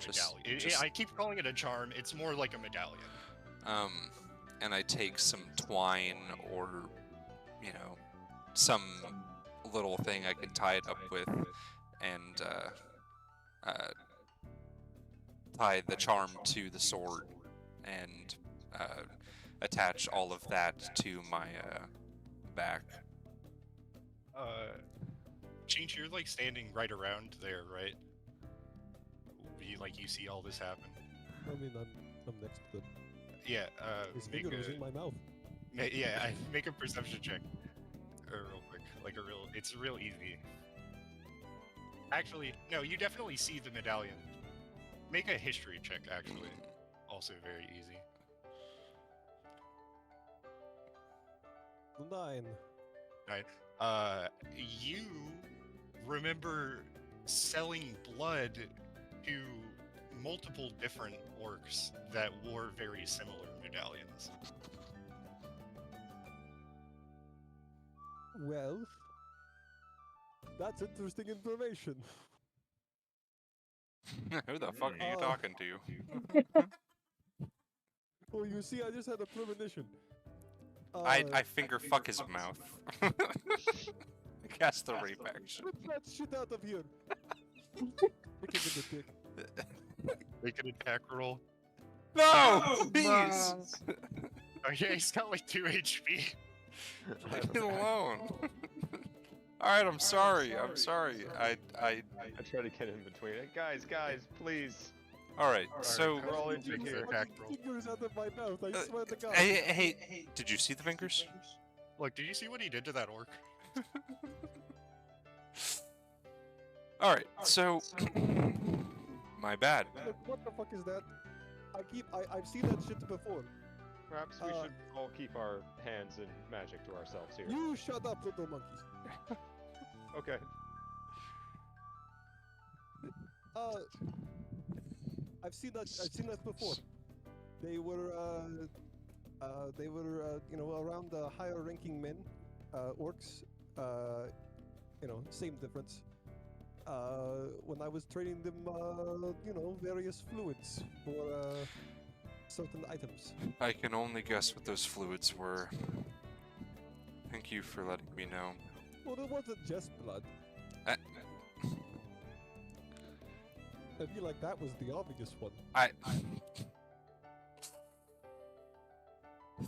Just- medallion. I keep calling it a charm. It's more like a medallion. And I take some twine or, you know, some little thing I can tie it up with and tie the charm to the sword and attach all of that to my back. Chinch, you're like standing right around there, right? You see all this happen. I mean, I'm next to them. Yeah. His Make finger was in a my mouth. make a perception check, real quick. It's real easy. Actually, no, you definitely see the medallion. Make a history check. Actually, also very easy. 9. You remember selling blood to multiple different orcs that wore very similar medallions. Well, that's interesting information. Who the fuck are you Oh. talking to? Well, you see, I just had a premonition. I finger fuck his mouth. Cast the rape action. Get that shit out of here. Kick him in the dick. Make an attack roll. No! Please! Okay, he's got like 2 HP. Leave me alone. Alright, I'm sorry. I'm sorry. I I try to get in between it. Guys, please. Alright, so We're all in Make here. an attack roll. Fingers out of my mouth, I swear to God. hey, did you see the fingers? Look, did you see what he did to that orc? All right, so my bad. Look, what the fuck is that? I've seen that shit before. Perhaps we should all keep our hands and magic to ourselves here. You shut up, little monkeys. Okay. I've seen that before. They were around the higher ranking men, orcs. Same difference. When I was trading them, various fluids for certain items. I can only guess what those fluids were. Thank you for letting me know. Well, it wasn't just blood. I, I feel like that was the obvious one.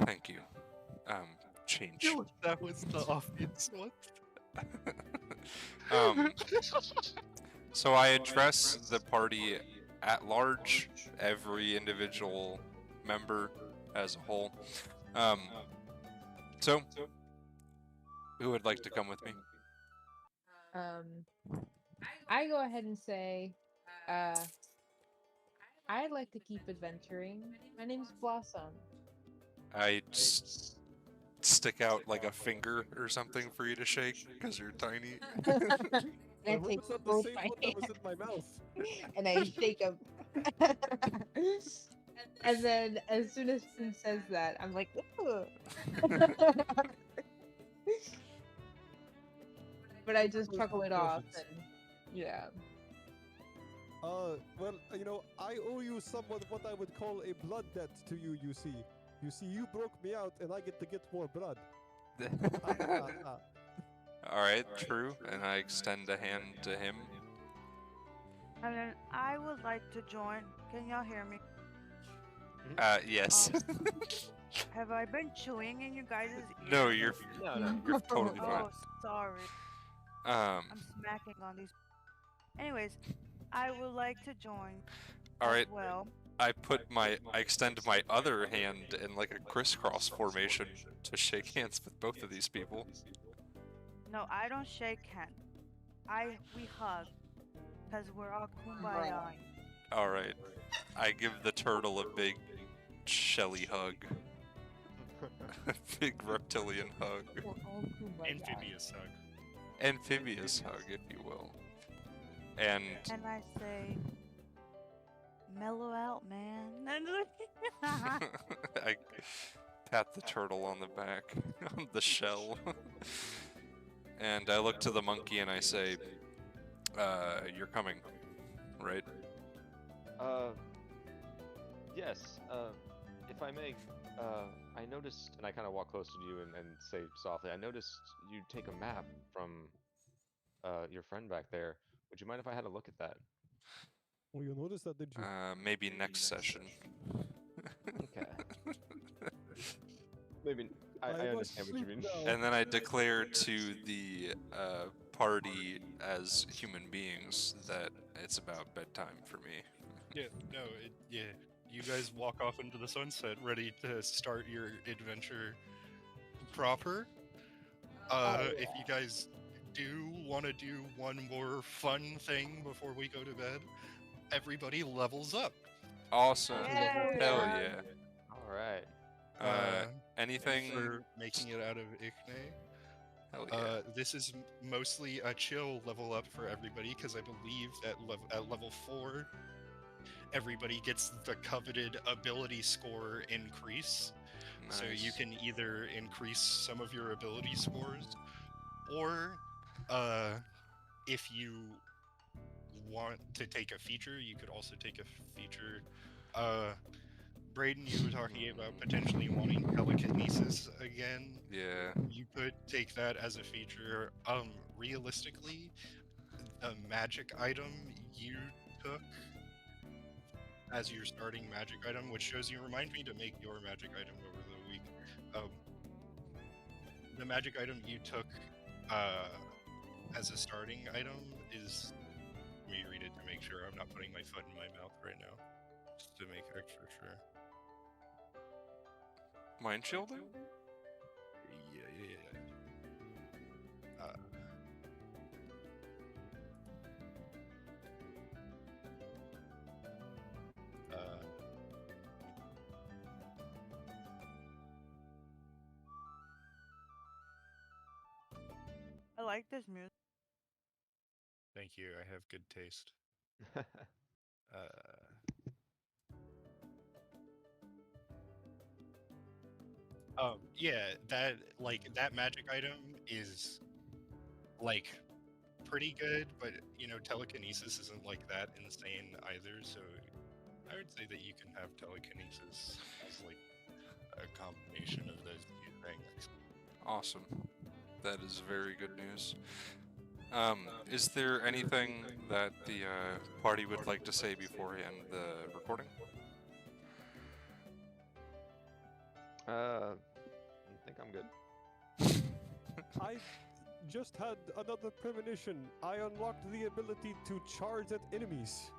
Thank you. Change. That was the obvious one. So I address the party at large, every individual member as a whole. So, who would like to come with me? I go ahead and say, I'd like to keep adventuring. My name's Blossom. I stick out like a finger or something for you to shake because you're tiny. And I hope take it's not the both same my one that was hands in my mouth. and I shake them. And then as soon as Finn says that, I'm like, ooh. But I just chuckle it off and yeah. I owe you somewhat what I would call a blood debt to you, you see. You see, you broke me out and I get to get more blood. Alright, true. And I extend a hand to him. And then I would like to join. Can y'all hear me? Yes. Have I been chewing in you guys' ears? No, you're No. you're totally fine. Oh, sorry. Um, I'm smacking on these. Anyways, I would like to join. alright. As well. I extend my other hand in like a crisscross formation to shake hands with both of these people. No, I don't shake hands. We hug. Because we're all kumbaya. Alright. I give the turtle a big Shelly hug. A big reptilian hug. We're all kumbaya. Amphibious hug. Amphibious hug, if you will. And And I say, mellow out, man. I pat the turtle on the back, on the shell. And I look to the monkey and I say, you're coming, right? Yes. If I may, I noticed, and I kind of walk close to you and say softly, I noticed you take a map from your friend back there. Would you mind if I had a look at that? Well, you noticed that, did you? Maybe next session. Okay. Maybe I I understand what you mean. must sleep now. And then I declare to the party as human beings that it's about bedtime for me. Yeah, no, you guys walk off into the sunset, ready to start your adventure proper. If you guys do want to do one more fun thing before we go to bed, everybody levels up. Awesome. Yay! Hell yeah. All right. Anything? for making it out of Ichne. Hell yeah. This is mostly a chill level up for everybody because I believe at level 4, everybody gets the coveted ability score increase. So you Nice. can either increase some of your ability scores, or if you want to take a feature, you could also take a feature. Braden, you were talking about potentially wanting telekinesis again. Yeah. You could take that as a feature. Realistically, the magic item you took as your starting magic item, which shows you, remind me to make your magic item over the week. The magic item you took as a starting item is, let me read it to make sure I'm not putting my foot in my mouth right now, just to make extra sure. Mind shielding? Yeah. I like this music. Thank you. I have good taste. Yeah, that magic item is like pretty good, but telekinesis isn't like that insane either. So I would say that you can have telekinesis as like a combination of those two things. Awesome. That is very good news. Is there anything that the party would like to say before we end the recording? I think I'm good. I just had another premonition. I unlocked the ability to charge at enemies.